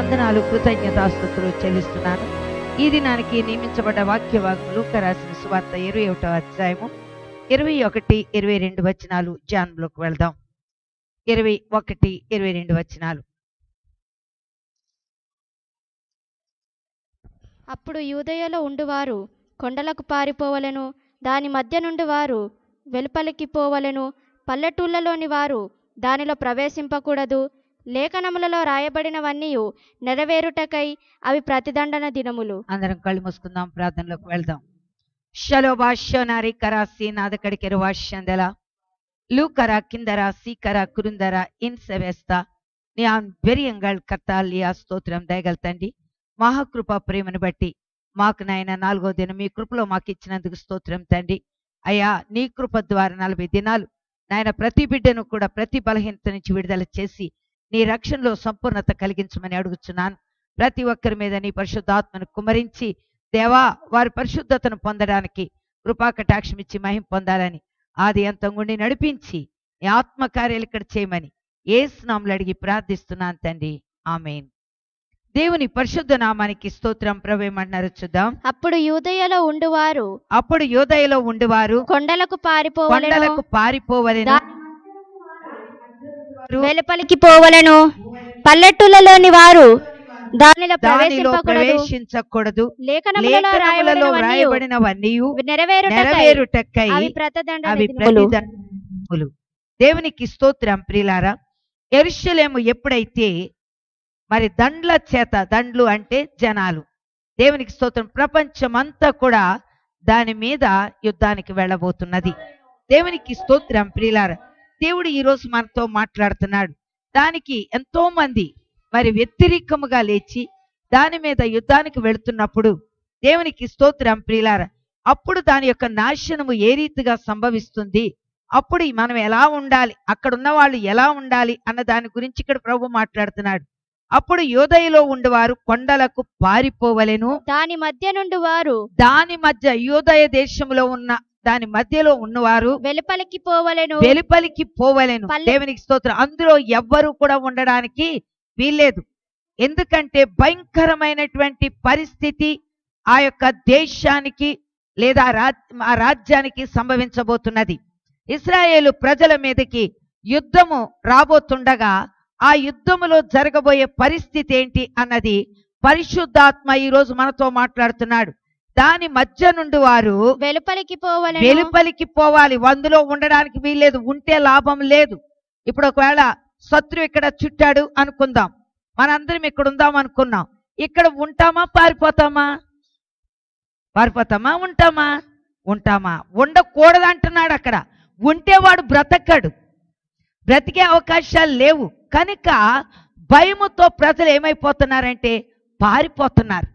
వందనాలు, కృతజ్ఞతాస్తుతులు చెల్లిస్తున్నాను. ఈ దినానికి నియమించబడ్డ వాక్య భాగం లూకా రాసిన సువార్త 21వ అధ్యాయము 21, 22 వచనాలు. జాన్లోకి వెళ్దాం. 21, 22 వచనాలు. అప్పుడు యూదయలో ఉండువారు కొండలకు పారిపోవలెను, దాని మధ్య నుండి వారు వెలుపలికి పోవలెను, పల్లెటూళ్ళలోని వారు దానిలో ప్రవేశింపకూడదు. లేఖనములలో రాయబడినవన్నీ నెరవేరుటకై అవి ప్రతిదండన దినములు. అందరం కళ్ళు మూసుకుందాం, ప్రార్థనలోకి వెళ్దాం. షలోభాష్యోనారి కరాసి నాదకడికెరు వాష్యందెల ലൂക്കറ കിന്തറ സീക്കറ കുരുന്തറ ഇൻസെവെസ്ത ഞാൻ వెరియంగళ కర్తాలియా స్తోత్రం. దయగల తండ్రి, మహాకృప ప్రేమను బట్టి మాకు నాయన 4వ దినం మీ కృపలో మాకు ఇచ్చినందుకు స్తోత్రం తండ్రి. అయ్యా, నీ కృప ద్వారా 40 దినాలు నాయన ప్రతి బిడ్డను కూడా ప్రతి బలహీనత నుంచి విడుదల చేసి నీ రక్షణలో సంపూర్ణత కలిగించమని అడుగుచున్నాను. ప్రతి ఒక్కరి మీద నీ పరిశుద్ధాత్మను కుమరించి దేవా, వారి పరిశుద్ధతను పొందడానికి కృపా కటాక్షం ఇచ్చి మహిమ పొందాలని ఆది అంతం గుండి నడిపించి నీ ఆత్మకార్యాలు ఇక్కడ చేయమని యేసు నామములో అడిగి ప్రార్థిస్తున్నాను తండ్రి, ఆమేన్. దేవుని పరిశుద్ధ నామానికి స్తోత్రం. ప్రభువేమంటున్నారో చూద్దాం. అప్పుడు యూదయలో ఉండువారు కొండలకు పారిపోవలెను, వెలుపలికి పోవలెను, పల్లెటూళ్ళలోని వారు దానిలో ప్రవేశించకూడదు. లేఖనములలో రాయబడినవన్నీ నెరవేరుటకై అవి ప్రతిదండనములు. దేవునికి స్తోత్రం. ప్రియులారా, యెరూషలేము ఎప్పుడైతే మరి దండ్లు అంటే జనాలు, దేవునికి స్తోత్రం, ప్రపంచమంతా కూడా దాని మీద యుద్ధానికి వెళ్ళబోతున్నది. దేవునికి స్తోత్రం. ప్రియులారా, దేవుడు ఈరోజు మనతో మాట్లాడుతున్నాడు. దానికి ఎంతో మంది మరి వ్యతిరేకముగా లేచి దాని మీద యుద్ధానికి వెళుతున్నప్పుడు దేవునికి స్తోత్రం. ప్రియులారా, అప్పుడు దాని యొక్క నాశనము ఏ రీతిగా సంభవిస్తుంది, అప్పుడు మనం ఎలా ఉండాలి, అక్కడ ఉన్న వాళ్ళు ఎలా ఉండాలి అన్న దాని గురించి ఇక్కడ ప్రభు మాట్లాడుతున్నాడు. అప్పుడు యూదయలో ఉండేవారు కొండలకు పారిపోవలెను, దాని మధ్య యూదయ దేశంలో ఉన్న దాని మధ్యలో ఉన్నవారు వెలుపలికి పోవలెను. దేవునికి స్తోత్రం. అందులో ఎవ్వరూ కూడా ఉండడానికి వీల్లేదు. ఎందుకంటే భయంకరమైనటువంటి పరిస్థితి ఆ యొక్క దేశానికి లేదా ఆ రాజ్యానికి సంభవించబోతున్నది. ఇశ్రాయేలు ప్రజల మీదకి యుద్ధము రాబోతుండగా ఆ యుద్ధములో జరగబోయే పరిస్థితి ఏంటి అన్నది పరిశుద్ధాత్మ ఈరోజు మనతో మాట్లాడుతున్నాడు. దాని మధ్య నుండి వారు వెలుపలికి పోవాలి. అందులో ఉండడానికి వీల్లేదు, ఉంటే లాభం లేదు. ఇప్పుడు ఒకవేళ శత్రు ఇక్కడ చుట్టాడు అనుకుందాం, మనందరం ఇక్కడ ఉందాం అనుకున్నాం. ఇక్కడ ఉంటామా పారిపోతామా ఉంటామా? ఉండకూడదు అంటున్నాడు. అక్కడ ఉంటే వాడు బ్రతికే అవకాశాలు లేవు. కనుక భయముతో ప్రజలు ఏమైపోతున్నారంటే పారిపోతున్నారు.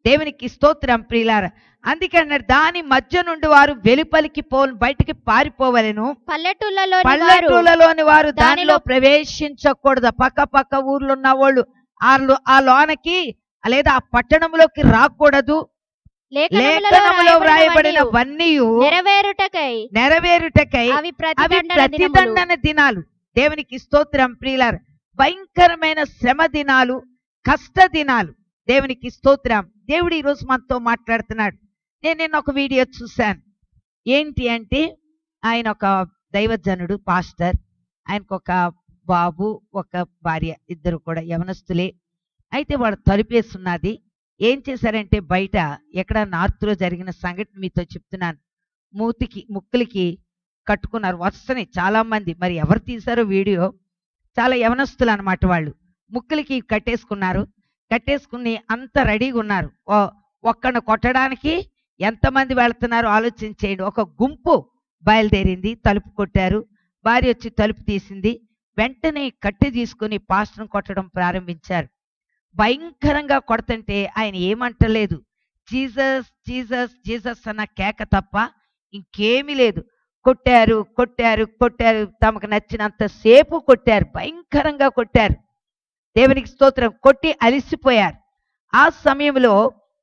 దేవునికి స్తోత్రం. ప్రియులారా, అందుకే అన్నాడు దాని మధ్య నుండి వారు వెలుపలికి బయటికి పారిపోవలెను, పల్లెటూళ్ళలోని వారు దానిలో ప్రవేశించకూడదు. పక్క ఊర్లో ఉన్న వాళ్ళు ఆ లోనకి లేదా ఆ పట్టణంలోకి రాకూడదు. లేఖనములో వ్రాయబడినవన్నీ నెరవేరుటకై అవి ప్రతిదండన దినాలు. దేవునికి స్తోత్రం. ప్రియులారా, భయంకరమైన శ్రమ దినాలు, కష్ట దినాలు. దేవునికి స్తోత్రం. దేవుడు ఈరోజు మనతో మాట్లాడుతున్నాడు. నేను ఒక వీడియో చూశాను. ఏంటి అంటే, ఆయన ఒక దైవజనుడు, పాస్టర్. ఆయనకు ఒక బాబు, ఒక భార్య, ఇద్దరు కూడా యవనస్తులే. అయితే వాడు తలుపేస్తున్నది. ఏం చేశారంటే, బయట ఎక్కడ నార్త్లో జరిగిన సంఘటన మీతో చెప్తున్నాను. ముక్కులకి కట్టుకున్నారు. వస్తున్నాయి చాలా మంది. మరి ఎవరు తీశారో వీడియో, చాలా యవనస్తులు అన్నమాట. వాళ్ళు ముక్కులకి కట్టేసుకుని అంత రెడీగా ఉన్నారు. ఒక్కడిని కొట్టడానికి ఎంతమంది వెళుతున్నారో ఆలోచించేయండి. ఒక గుంపు బయలుదేరింది, తలుపు కొట్టారు. భార్య వచ్చి తలుపు తీసింది. వెంటనే కట్టె తీసుకుని పాస్టర్ను కొట్టడం ప్రారంభించారు. భయంకరంగా కొడుతుంటే ఆయన ఏమంటలేదు, జీసస్ జీసస్ జీసస్ అన్న కేక తప్ప ఇంకేమీ లేదు. కొట్టారు. తమకు నచ్చినంత సేపు కొట్టారు, భయంకరంగా కొట్టారు. దేవునికి స్తోత్రం. కొట్టి అలిసిపోయారు. ఆ సమయంలో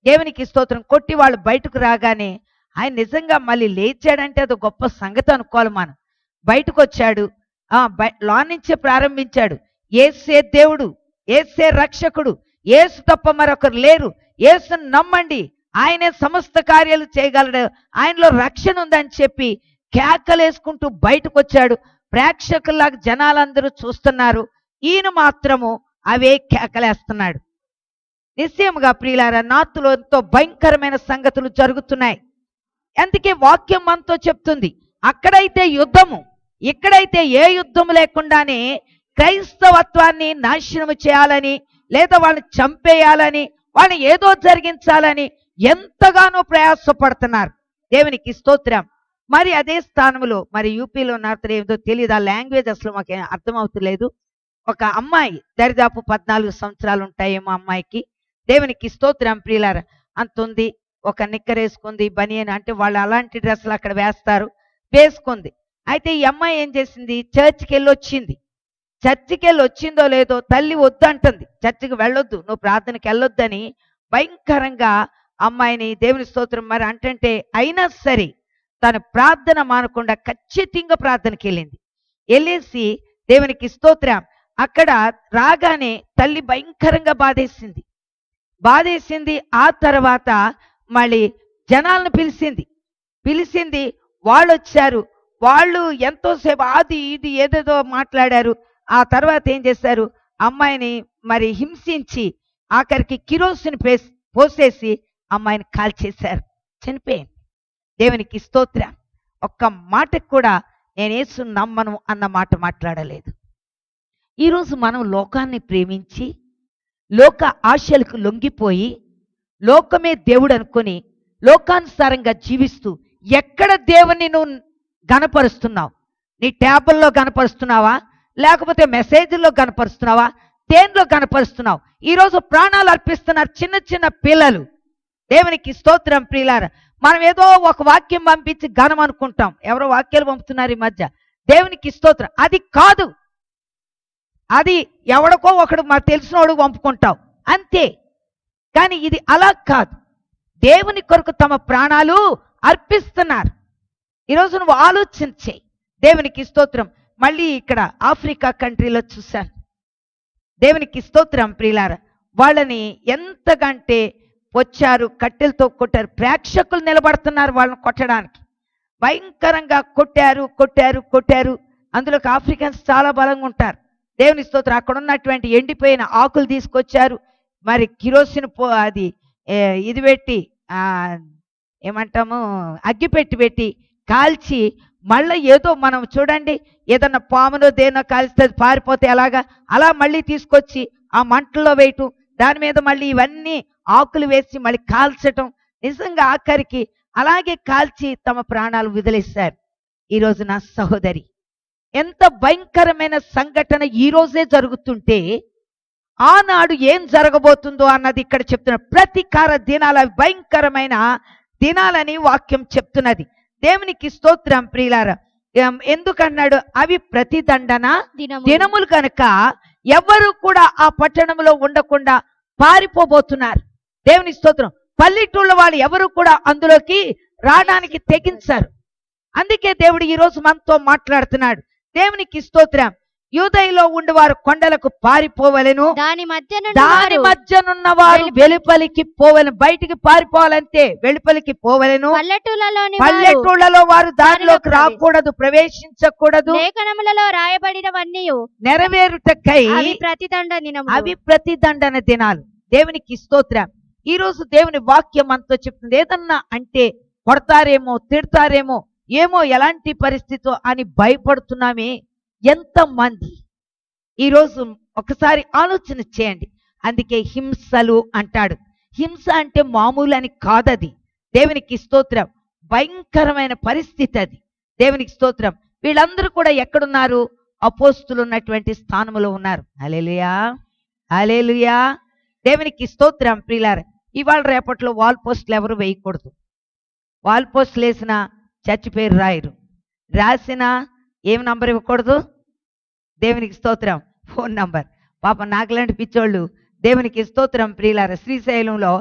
దేవునికి స్తోత్రం కొట్టి వాళ్ళు బయటకు రాగానే ఆయన నిజంగా మళ్ళీ లేచాడంటే అది గొప్ప సంగతి అనుకోవాలి మనం. బయటకు వచ్చాడు, లో నుంచే ప్రారంభించాడు. యేసే దేవుడు, యేసే రక్షకుడు, యేసు తప్ప మరొకరు లేరు, యేసును నమ్మండి, ఆయనే సమస్త కార్యాలు చేయగలడు, ఆయనలో రక్షణ ఉందని చెప్పి కేకలేసుకుంటూ బయటకు వచ్చాడు. ప్రేక్షకుల్లాగా జనాలందరూ చూస్తున్నారు, ఈయన మాత్రము అవే కేకలేస్తున్నాడు. నిశ్చయముగా ప్రియులారా, నార్త్లో ఎంతో భయంకరమైన సంగతులు జరుగుతున్నాయి. అందుకే వాక్యం మనతో చెప్తుంది, అక్కడైతే యుద్ధము, ఇక్కడైతే ఏ యుద్ధం లేకుండానే క్రైస్తవత్వాన్ని నాశనము చేయాలని, లేదా వాళ్ళని చంపేయాలని, వాళ్ళని ఏదో జరిగించాలని ఎంతగానో ప్రయాసపడుతున్నారు. దేవునికి స్తోత్రం. మరి అదే స్థానంలో, మరి యూపీలో నార్త్లో ఏదో తెలియదు, ఆ లాంగ్వేజ్ అసలు మాకు అర్థమవుతలేదు. ఒక అమ్మాయి దరిదాపు 14 సంవత్సరాలు ఉంటాయేమో అమ్మాయికి. దేవునికి స్తోత్రం ప్రియులారా, అంత ఉంది. ఒక నిక్కర్ వేసుకుంది, బనియన్, అంటే వాళ్ళు అలాంటి డ్రెస్సులు అక్కడ వేస్తారు, వేసుకుంది. అయితే ఈ అమ్మాయి ఏం చేసింది, చర్చికి వెళ్ళి వచ్చింది. చర్చికి వెళ్ళి వచ్చిందో లేదో తల్లి వద్దు అంటుంది, చర్చికి వెళ్ళొద్దు, నువ్వు ప్రార్థనకి వెళ్ళొద్దని భయంకరంగా అమ్మాయిని, దేవుని స్తోత్రం, మరి అంటే అయినా సరే తను ప్రార్థన మానకుండా ఖచ్చితంగా ప్రార్థనకి వెళ్ళింది. వెళ్ళేసి దేవునికి స్తోత్రం, అక్కడ రాగానే తల్లి భయంకరంగా బాధేసింది. ఆ తర్వాత మళ్ళీ జనాలను పిలిచింది, వాళ్ళు వచ్చారు. వాళ్ళు ఎంతోసేపు అది ఇది ఏదేదో మాట్లాడారు. ఆ తర్వాత ఏం చేశారు, అమ్మాయిని మరి హింసించి ఆఖరికి కిరోసిన్ పోసేసి అమ్మాయిని కాల్చేశారు, చనిపోయింది. దేవునికి స్తోత్రం. ఒక్క మాటకు కూడా నేను యేసు నమ్మను అన్న మాట మాట్లాడలేదు. ఈరోజు మనం లోకాన్ని ప్రేమించి లోక ఆశలకు లొంగిపోయి లోకమే దేవుడు అనుకొని లోకానుసారంగా జీవిస్తూ ఎక్కడ దేవుని నువ్వు గనపరుస్తున్నావు? నీ ట్యాబుల్లో గనపరుస్తున్నావా, లేకపోతే మెసేజ్ల్లో గనపరుస్తున్నావా, దేనిలో గనపరుస్తున్నావు? ఈరోజు ప్రాణాలు అర్పిస్తున్నారు చిన్న చిన్న పిల్లలు. దేవునికి స్తోత్రం ప్రియులారా. మనం ఏదో ఒక వాక్యం పంపించి ఘనం అనుకుంటాం. ఎవరో వాక్యాలు పంపుతున్నారు ఈ మధ్య, దేవునికి స్తోత్రం. అది కాదు, అది ఎవడికో ఒకడు మాకు తెలిసినోడు పంపుకుంటావు అంతే. కానీ ఇది అలా కాదు, దేవుని కొరకు తమ ప్రాణాలు అర్పిస్తున్నారు. ఈరోజు నువ్వు ఆలోచించే. దేవునికి స్తోత్రం. మళ్ళీ ఇక్కడ ఆఫ్రికా కంట్రీలో చూశాను. దేవునికి స్తోత్రం ప్రియులారా, వాళ్ళని ఎంతకంటే వచ్చారు, కట్టెలతో కొట్టారు, ప్రేక్షకులు నిలబడుతున్నారు వాళ్ళని కొట్టడానికి. భయంకరంగా కొట్టారు. అందులోకి ఆఫ్రికన్స్ చాలా బలంగా ఉంటారు. దేవుని స్తోత్రం. అక్కడ ఉన్నటువంటి ఎండిపోయిన ఆకులు తీసుకొచ్చారు, మరి కిరోసిన్ అది ఇది పెట్టి ఏమంటాము అగ్గిపెట్టి కాల్చి, మళ్ళీ ఏదో మనం చూడండి, ఏదన్నా పామునో దేనో కాల్స్తే పారిపోతే అలా మళ్ళీ తీసుకొచ్చి ఆ మంటల్లో వేయటం, దాని మీద మళ్ళీ ఇవన్నీ ఆకులు వేసి మళ్ళీ కాల్చటం. నిజంగా ఆఖరికి అలాగే కాల్చి తమ ప్రాణాలు వదిలేశారు. ఈరోజు నా సహోదరి, ఎంత భయంకరమైన సంఘటన ఈ రోజే జరుగుతుంటే ఆనాడు ఏం జరగబోతుందో అన్నది ఇక్కడ చెప్తున్నారు. ప్రతీకార దినాల భయంకరమైన దినాలని వాక్యం చెప్తున్నది. దేవునికి స్తోత్రం ప్రియులారా. ఎందుకన్నాడు, అవి ప్రతిదండన దినములు కనుక ఎవరు కూడా ఆ పట్టణంలో ఉండకుండా పారిపోబోతున్నారు. దేవుని స్తోత్రం. పల్లెటూళ్ళ వాళ్ళు ఎవరు కూడా అందులోకి రావడానికి తెగించారు. అందుకే దేవుడు ఈరోజు మనతో మాట్లాడుతున్నాడు. దేవునికి స్తోత్రం. యూదయలో ఉండేవారు కొండలకు పారిపోవలెను, దాని మధ్యనున్న వారు వెలుపలికి పోవలెను. బయటికి పారిపోవాలంటే వెలుపలికి పోవలెను. పల్లెటూళ్ళలో వారు దానిలోకి రాకూడదు, ప్రవేశించకూడదు. లేఖనములలో రాయబడినవన్నీ నెరవేరుటకై అవి ప్రతిదండన దినాలు. దేవునికి స్తోత్రం. ఈ రోజు దేవుని వాక్యం అంతా చెప్తుంది. ఏదన్నా అంటే కొడతారేమో, తిడతారేమో, ఏమో ఎలాంటి పరిస్థితి అని భయపడుతున్నామే ఎంతమంది. ఈరోజు ఒకసారి ఆలోచన చేయండి. అందుకే హింసలు అంటాడు. హింస అంటే మామూలు అని కాదది. దేవునికి స్తోత్రం. భయంకరమైన పరిస్థితి అది. దేవునికి స్తోత్రం. వీళ్ళందరూ కూడా ఎక్కడున్నారు? అపోస్తులు ఉన్నటువంటి స్థానంలో ఉన్నారు. హల్లెలూయా, హల్లెలూయా. దేవునికి స్తోత్రం ప్రియులారా. ఇవాళ రేపట్లో వాల్ పోస్టులు ఎవరు వేయకూడదు. వాల్ పోస్టులు వేసిన చర్చి పేరు రాయరు, రాసిన ఏం నంబర్ ఇవ్వకూడదు? దేవునికి స్తోత్రం, ఫోన్ నంబర్. పాప నాకులాంటి పిచ్చోళ్ళు దేవునికి స్తోత్రం ప్రియులారా, శ్రీశైలంలో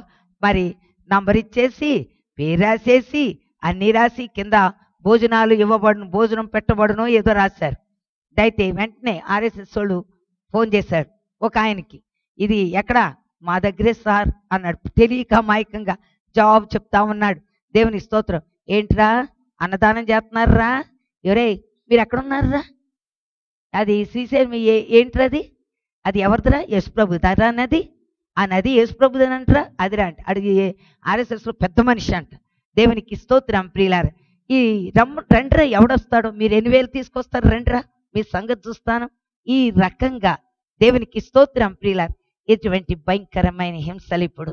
మరి నంబర్ ఇచ్చేసి పేరు రాసేసి అన్నీ రాసి కింద భోజనాలు ఇవ్వబడును, భోజనం పెట్టబడును ఏదో రాశారు. అయితే వెంటనే ఆర్ఎస్ఎస్ వాళ్ళు ఫోన్ చేశాడు ఒక ఆయనకి. ఇది ఎక్కడ మా దగ్గరే సార్ అన్నాడు. తెలియక అమాయకంగా జవాబు చెప్తా ఉన్నాడు. దేవుని స్తోత్రం. ఏంట్రా అన్నదానం చేస్తున్నారా? ఎవరే మీరు ఎక్కడున్నారా? అది శ్రీశైలం ఏంట్రది? అది ఎవరిదిరా? యేసుప్రభు దారా నది. ఆ నది యేసుప్రభుదని అంటారా? అదిరా అంట. అడిగి ఆర్ఎస్ఎస్లో పెద్ద మనిషి అంట. దేవునికి స్తోత్రం ప్రియులారా. ఈ రండ్రా ఎవడొస్తాడో, మీరు 8,000 తీసుకొస్తారు రండ్రా, మీ సంగతి చూస్తాను. ఈ రకంగా దేవునికి స్తోత్రం ప్రియులారా. ఇటువంటి భయంకరమైన హింసలు ఇప్పుడు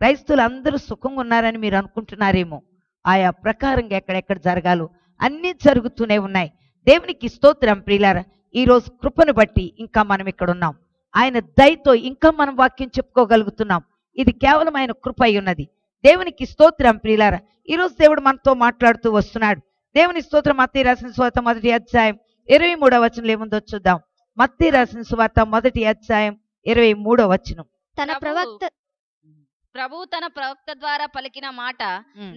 క్రైస్తవులు అందరూ సుఖంగా ఉన్నారని మీరు అనుకుంటున్నారేమో. ఆయా ప్రకారంగా ఎక్కడెక్కడ జరగాలో అన్నీ జరుగుతూనే ఉన్నాయి. దేవునికి స్తోత్రం ప్రియులారా. ఈరోజు కృపను బట్టి ఇంకా మనం ఇక్కడ ఉన్నాం. ఆయన దయతో ఇంకా మనం వాక్యం చెప్పుకోగలుగుతున్నాం. ఇది కేవలం ఆయన కృప అయి ఉన్నది. దేవునికి స్తోత్రం ప్రియులారా. ఈరోజు దేవుడు మనతో మాట్లాడుతూ వస్తున్నాడు. దేవుని స్తోత్రం. మత్తయి రాసిన సువార్త 1వ అధ్యాయం 23వ వచనంలో ఏముందో చూద్దాం. మత్తయి రాసిన సువార్త 1వ అధ్యాయం 23వ వచనం. ప్రభువు తన ప్రవక్త ద్వారా పలికిన మాట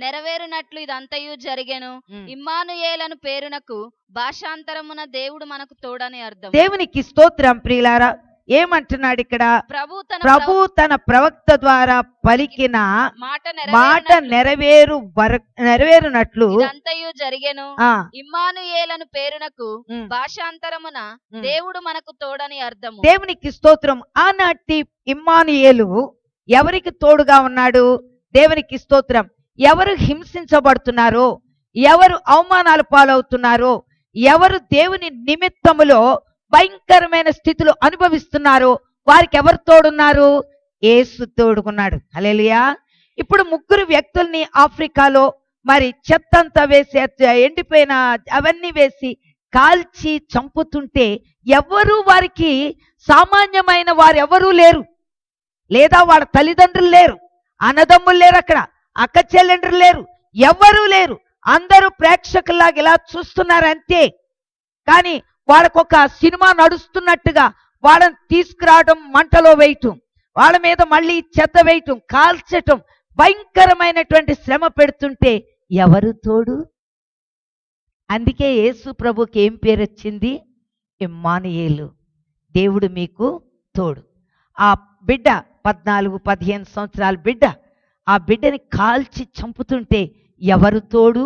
నెరవేరునట్లు ఇదంతయు జరిగెను. ఇమ్మానుయేలను పేరునకు భాషాంతరమున దేవుడు మనకు తోడని అర్థం. దేవునికి స్తోత్రం ప్రియులారా. ఏమంటున్నాడు ఇక్కడ? ప్రభు తన ప్రవక్త ద్వారా పలికిన మాట నెరవేరునట్లు ఇదంతయు జరిగెను. ఇమ్మానుయేలను పేరునకు భాషాంతరమున దేవుడు మనకు తోడని అర్థము. దేవునికి స్తోత్రం. ఆనాటి ఇమ్మానుయేలు ఎవరికి తోడుగా ఉన్నాడు? దేవునికి స్తోత్రం. ఎవరు హింసించబడుతున్నారో, ఎవరు అవమానాలు పాలవుతున్నారో, ఎవరు దేవుని నిమిత్తములో భయంకరమైన స్థితిలో అనుభవిస్తున్నారో వారికి ఎవరు తోడున్నారు? యేసు తోడుకున్నాడు. హల్లెలూయా. ఇప్పుడు 3 వ్యక్తుల్ని ఆఫ్రికాలో మరి చెత్తంతా వేసి, ఎండిపోయిన అవన్నీ వేసి కాల్చి చంపుతుంటే ఎవరు వారికి సామాన్యమైన వారు ఎవరూ లేరు. లేదా వాళ్ళ తల్లిదండ్రులు లేరు, అన్నదమ్ములు లేరు, అక్కడ అక్క చెల్లెండ్రులు లేరు, ఎవ్వరూ లేరు. అందరూ ప్రేక్షకుల్లాగా ఇలా చూస్తున్నారు అంతే. కానీ వాళ్ళకొక సినిమా నడుస్తున్నట్టుగా వాళ్ళని తీసుకురావడం, మంటలో వేయటం, వాళ్ళ మీద మళ్ళీ చెత్త వేయటం, కాల్చటం, భయంకరమైనటువంటి శ్రమ పెడుతుంటే ఎవరు తోడు? అందుకే యేసు ప్రభుకి ఏం పేరు వచ్చింది? ఇమ్మానుయేలు, దేవుడు మీకు తోడు. ఆ బిడ్డ 14-15 సంవత్సరాల బిడ్డ, ఆ బిడ్డని కాల్చి చంపుతుంటే ఎవరు తోడు?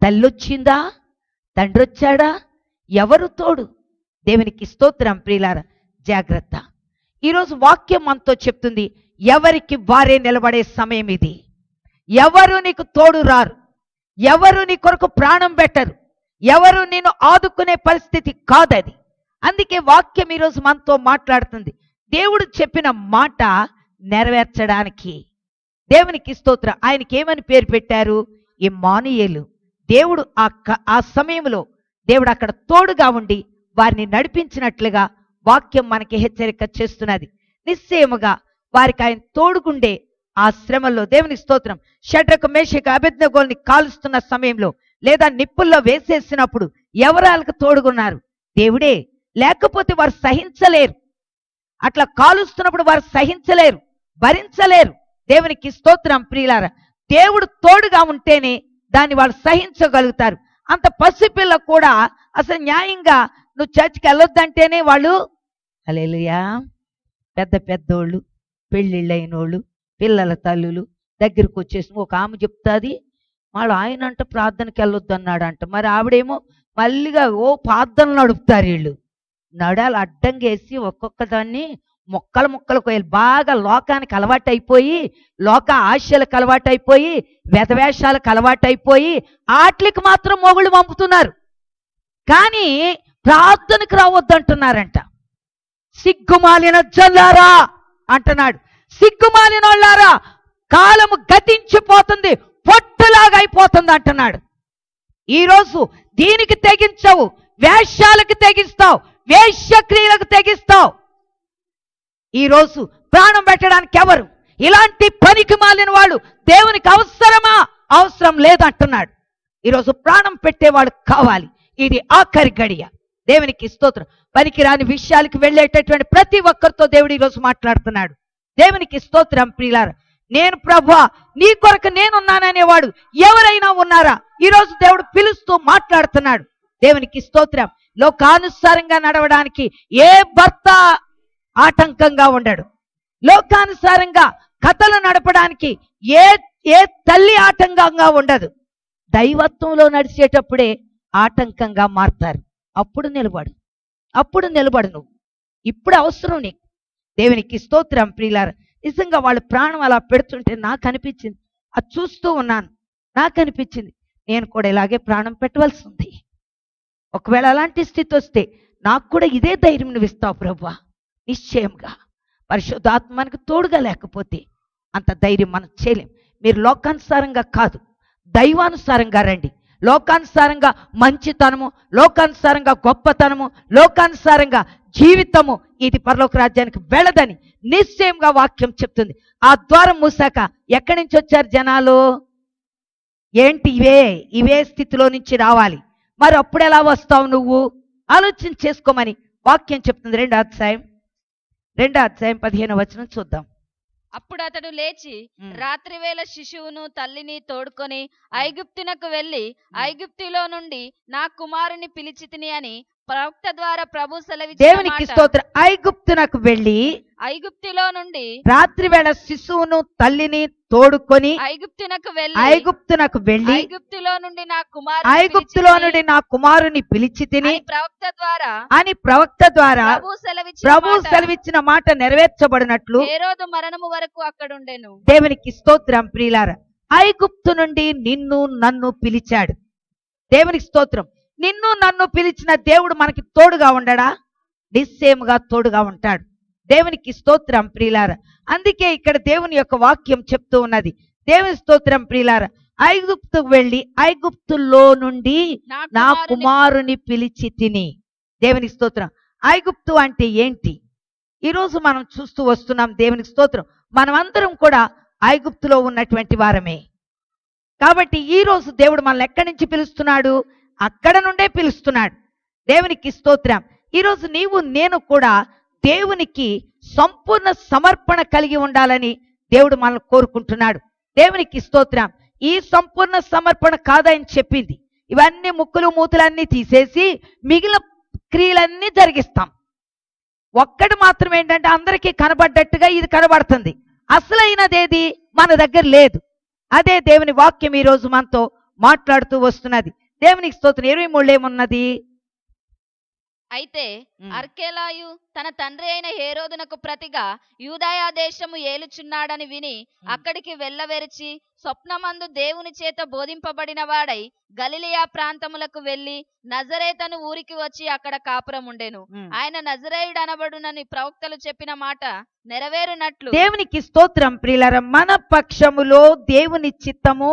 తల్లొచ్చిందా? తండ్రి వచ్చాడా? ఎవరు తోడు? దేవునికి స్తోత్రం ప్రియులారా. జాగ్రత్త. ఈరోజు వాక్యం మనతో చెప్తుంది, ఎవరికి వారే నిలబడే సమయం ఇది. ఎవరు నీకు తోడు రారు, ఎవరు నీ కొరకు ప్రాణం పెట్టరు, ఎవరు నిన్ను ఆదుకునే పరిస్థితి కాదది. అందుకే వాక్యం ఈరోజు మనతో మాట్లాడుతుంది. దేవుడు చెప్పిన మాట నెరవేర్చడానికి. దేవునికి స్తోత్రం. ఆయనకి ఏమని పేరు పెట్టారు? ఇమ్మానుయేలు. దేవుడు ఆ సమయంలో దేవుడు అక్కడ తోడుగా ఉండి వారిని నడిపించినట్లుగా వాక్యం మనకి హెచ్చరిక చేస్తున్నది. నిశ్చయముగా వారికి ఆయన తోడుగుండే ఆ శ్రమల్లో. దేవుని స్తోత్రం. షడ్రకు మేషకు అబేద్నెగోల్ని కాలుస్తున్న సమయంలో లేదా నిప్పుల్లో వేసేసినప్పుడు ఎవరాలకు తోడుగున్నారు? దేవుడే. లేకపోతే వారు సహించలేరు. అట్లా కాలుస్తున్నప్పుడు వారు సహించలేరు, భరించలేరు. దేవునికి స్తోత్రం ప్రియులారా. దేవుడు తోడుగా ఉంటేనే దాన్ని వాళ్ళు సహించగలుగుతారు. అంత పసిపిల్ల కూడా అసలు న్యాయంగా నువ్వు చర్చికి వెళ్ళొద్దంటేనే వాళ్ళు, హల్లెలూయా, పెద్ద పెద్దోళ్ళు, పెళ్ళిళ్ళైనోళ్ళు, పిల్లల తల్లులు దగ్గరికి వచ్చేసి ఒక ఆమె చెప్తాది, వాళ్ళు ఆయన అంట ప్రార్థనకి వెళ్ళొద్దు అన్నాడంట. మరి ఆవిడేమో మళ్ళీగా ప్రార్థనలు నడుపుతారు వీళ్ళు. నడాలు అడ్డంగేసి ఒక్కొక్క దాన్ని ముక్కలు కోయాలి. బాగా లోకానికి అలవాటు అయిపోయి, లోక ఆశలకు అలవాటు అయిపోయి, వెధవేషాలకు అలవాటు అయిపోయి ఆటలకి మాత్రం మొగుళ్ళు పంపుతున్నారు, కానీ ప్రార్థనకు రావద్దు అంటున్నారంట. సిగ్గుమాలిన జల్లారా అంటున్నాడు. సిగ్గుమాలిన వాళ్ళారా, కాలము గతించిపోతుంది, పొట్టులాగా అయిపోతుంది అంటున్నాడు. ఈరోజు దీనికి తెగించవు, వేష్యాలకు తెగిస్తావు, వేశ్యక్రియలకు తెగిస్తావు. ఈరోజు ప్రాణం పెట్టడానికి ఎవరు? ఇలాంటి పనికి మాలిన వాళ్ళు దేవునికి అవసరమా? అవసరం లేదంటున్నాడు. ఈరోజు ప్రాణం పెట్టేవాడు కావాలి. ఇది ఆఖరి గడియ. దేవునికి స్తోత్రం. పనికిరాని విషయాలకు వెళ్ళేటటువంటి ప్రతి ఒక్కరితో దేవుడు ఈరోజు మాట్లాడుతున్నాడు. దేవునికి స్తోత్రం ప్రియులారా. నేను ప్రభువా నీ కొరకు నేనున్నాననేవాడు ఎవరైనా ఉన్నారా? ఈరోజు దేవుడు పిలుస్తూ మాట్లాడుతున్నాడు. దేవునికి స్తోత్రం. లోకానుసారంగా నడవడానికి ఏ భర్త ఆటంకంగా ఉండడు. లోకానుసారంగా కథలు నడపడానికి ఏ ఏ తల్లి ఆటంకంగా ఉండదు. దైవత్వంలో నడిచేటప్పుడే ఆటంకంగా మారతారు. అప్పుడు నిలబడు నువ్వు. ఇప్పుడు అవసరం నీకు. దేవునికి స్తోత్రం ప్రియులారా. నిజంగా వాళ్ళు ప్రాణం అలా పెడుతుంటే నాకు అనిపించింది, అది చూస్తూ ఉన్నాను, నాకు అనిపించింది నేను కూడా ఇలాగే ప్రాణం పెట్టవలసి ఉంది. ఒకవేళ అలాంటి స్థితి వస్తే నాకు కూడా ఇదే ధైర్యం నువ్వు ఇస్తావు ప్రభువా. నిశ్చయంగా పరిశుద్ధాత్మ మనకు తోడుగా లేకపోతే అంత ధైర్యం మనం చేయలేం. మీరు లోకానుసారంగా కాదు, దైవానుసారంగా రండి. లోకానుసారంగా మంచితనము, లోకానుసారంగా గొప్పతనము, లోకానుసారంగా జీవితము ఇది పరలోక రాజ్యానికి వెళ్ళదని నిశ్చయంగా వాక్యం చెప్తుంది. ఆ ద్వారం మూసాక ఎక్కడి నుంచి వచ్చారు జనాలు? ఏంటి ఇవే స్థితిలో నుంచి రావాలి. మరి అప్పుడు ఎలా వస్తావు నువ్వు? ఆలోచన చేసుకోమని వాక్యం చెప్తుంది. 2వ అధ్యాయం 15వ వచనం చూద్దాం. అప్పుడు అతడు లేచి రాత్రి వేళ శిశువును తల్లిని తోడుకొని ఐగుప్తునకు వెళ్లి ఐగుప్తులో నుండి నా కుమారుని పిలిచితిని అని ప్రవక్త ద్వారా ప్రభు సెలవిచ్చిన దేవునికి స్తోత్రం. ఐగుప్తునకు వెళ్ళి ఐగుప్తులో నుండి రాత్రి వేళ శిశువును తల్లిని తోడుకొని ఐగుప్తునకు వెళ్ళి ఐగుప్తులో నుండి నా కుమారుని పిలిచితిని అని ప్రవక్త ద్వారా ప్రభు సెలవిచ్చిన మాట నెరవేర్చబడినట్లు హేరోదు మరణము వరకు అక్కడుండెను. దేవునికి స్తోత్రం ప్రియులారా. ఐగుప్తు నుండి నిన్ను నన్ను పిలిచాడు. దేవునికి స్తోత్రం. నిన్ను నన్ను పిలిచిన దేవుడు మనకి తోడుగా ఉండడా? నిశ్చయముగా తోడుగా ఉంటాడు. దేవునికి స్తోత్రం ప్రియులారా. అందుకే ఇక్కడ దేవుని యొక్క వాక్యం చెప్తూ ఉన్నది. దేవుని స్తోత్రం ప్రియులారా. ఐగుప్తుకు వెళ్ళి ఐగుప్తులో నుండి నా కుమారుని పిలిచి తిని. దేవుని స్తోత్రం. ఐగుప్తు అంటే ఏంటి? ఈరోజు మనం చూస్తూ వస్తున్నాం. దేవునికి స్తోత్రం. మనమందరం కూడా ఐగుప్తులో ఉన్నటువంటి వారమే. కాబట్టి ఈ రోజు దేవుడు మనల్ని ఎక్కడి నుంచి పిలుస్తున్నాడు? అక్కడ నుండే పిలుస్తున్నాడు. దేవునికి స్తోత్రం. ఈరోజు నీవు నేను కూడా దేవునికి సంపూర్ణ సమర్పణ కలిగి ఉండాలని దేవుడు మనల్ని కోరుకుంటున్నాడు. దేవునికి స్తోత్రం. ఈ సంపూర్ణ సమర్పణ కాదని చెప్పింది. ఇవన్నీ ముక్కులు మూతులన్నీ తీసేసి మిగిలిన క్రియలన్నీ జరిగిస్తాం. ఒక్కటి మాత్రం ఏంటంటే అందరికీ కనబడ్డట్టుగా ఇది కనబడుతుంది. అసలైనదేది మన దగ్గర లేదు. అదే దేవుని వాక్యం ఈరోజు మనతో మాట్లాడుతూ వస్తున్నది. దేవునికి స్తోత్రం. 23 ఏమున్నది? అయితే అర్కేలాయు తన తండ్రి అయిన హేరోదునకు ప్రతిగా యూదయా దేశము ఏలుచున్నాడని విని అక్కడికి వెళ్ళవెరిచి స్వప్నమందు దేవుని చేత బోధింపబడిన వాడై గలిలియా ప్రాంతములకు వెళ్లి నజరేతను ఊరికి వచ్చి అక్కడ కాపురం ఉండెను. ఆయన నజరేయుడు అనబడునని ప్రవక్తలు చెప్పిన మాట నెరవేరునట్లు. దేవునికి స్తోత్రం ప్రియులారా. మన పక్షములో దేవుని చిత్తము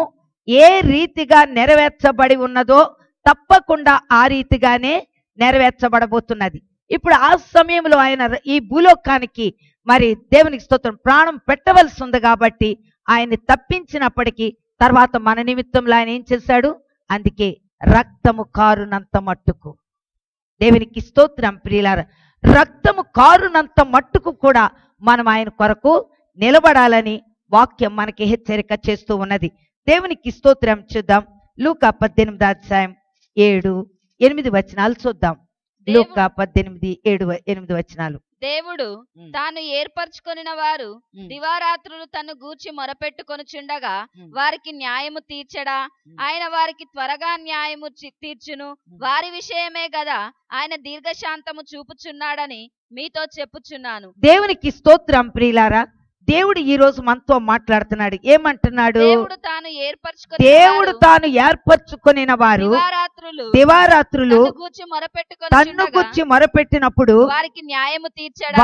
ఏ రీతిగా నెరవేర్చబడి ఉన్నదో తప్పకుండా ఆ రీతిగానే నెరవేర్చబడబోతున్నది. ఇప్పుడు ఆ సమయంలో ఆయన ఈ భూలోకానికి మరి దేవునికి స్తోత్రం ప్రాణం పెట్టవలసి ఉంది. కాబట్టి ఆయన్ని తప్పించినప్పటికీ తర్వాత మన నిమిత్తంలో ఆయన ఏం చేశాడు? అందుకే రక్తము కారునంత మట్టుకు. దేవునికి స్తోత్రం ప్రియులారా. రక్తము కారునంత మట్టుకు కూడా మనం ఆయన కొరకు నిలబడాలని వాక్యం మనకి హెచ్చరిక చేస్తూ ఉన్నది. దేవునికి స్తోత్రం. చూద్దాం. లూకా 18వ అధ్యాయం 7-8 వచనాలు చూద్దాం. లూకా 18:7-8 వచనాలు. దేవుడు తాను ఏర్పరచుకొనిన వారు దివారాత్రులు తను గూర్చి మొరపెట్టుకొనుచుండగా వారికి న్యాయము తీర్చడా? ఆయన వారికి త్వరగా న్యాయము తీర్చును. వారి విషయమే గదా ఆయన దీర్ఘశాంతము చూపుచున్నాడని మీతో చెప్పుచున్నాను. దేవునికి స్తోత్రం ప్రియులారా. దేవుడు ఈ రోజు మనతో మాట్లాడుతున్నాడు. ఏమంటున్నాడు? దేవుడు తాను ఏర్పరచుకొనిన వారు దివారాత్రులు తన్ను గూర్చి మొరపెట్టినప్పుడు వారికి న్యాయము తీర్చడా?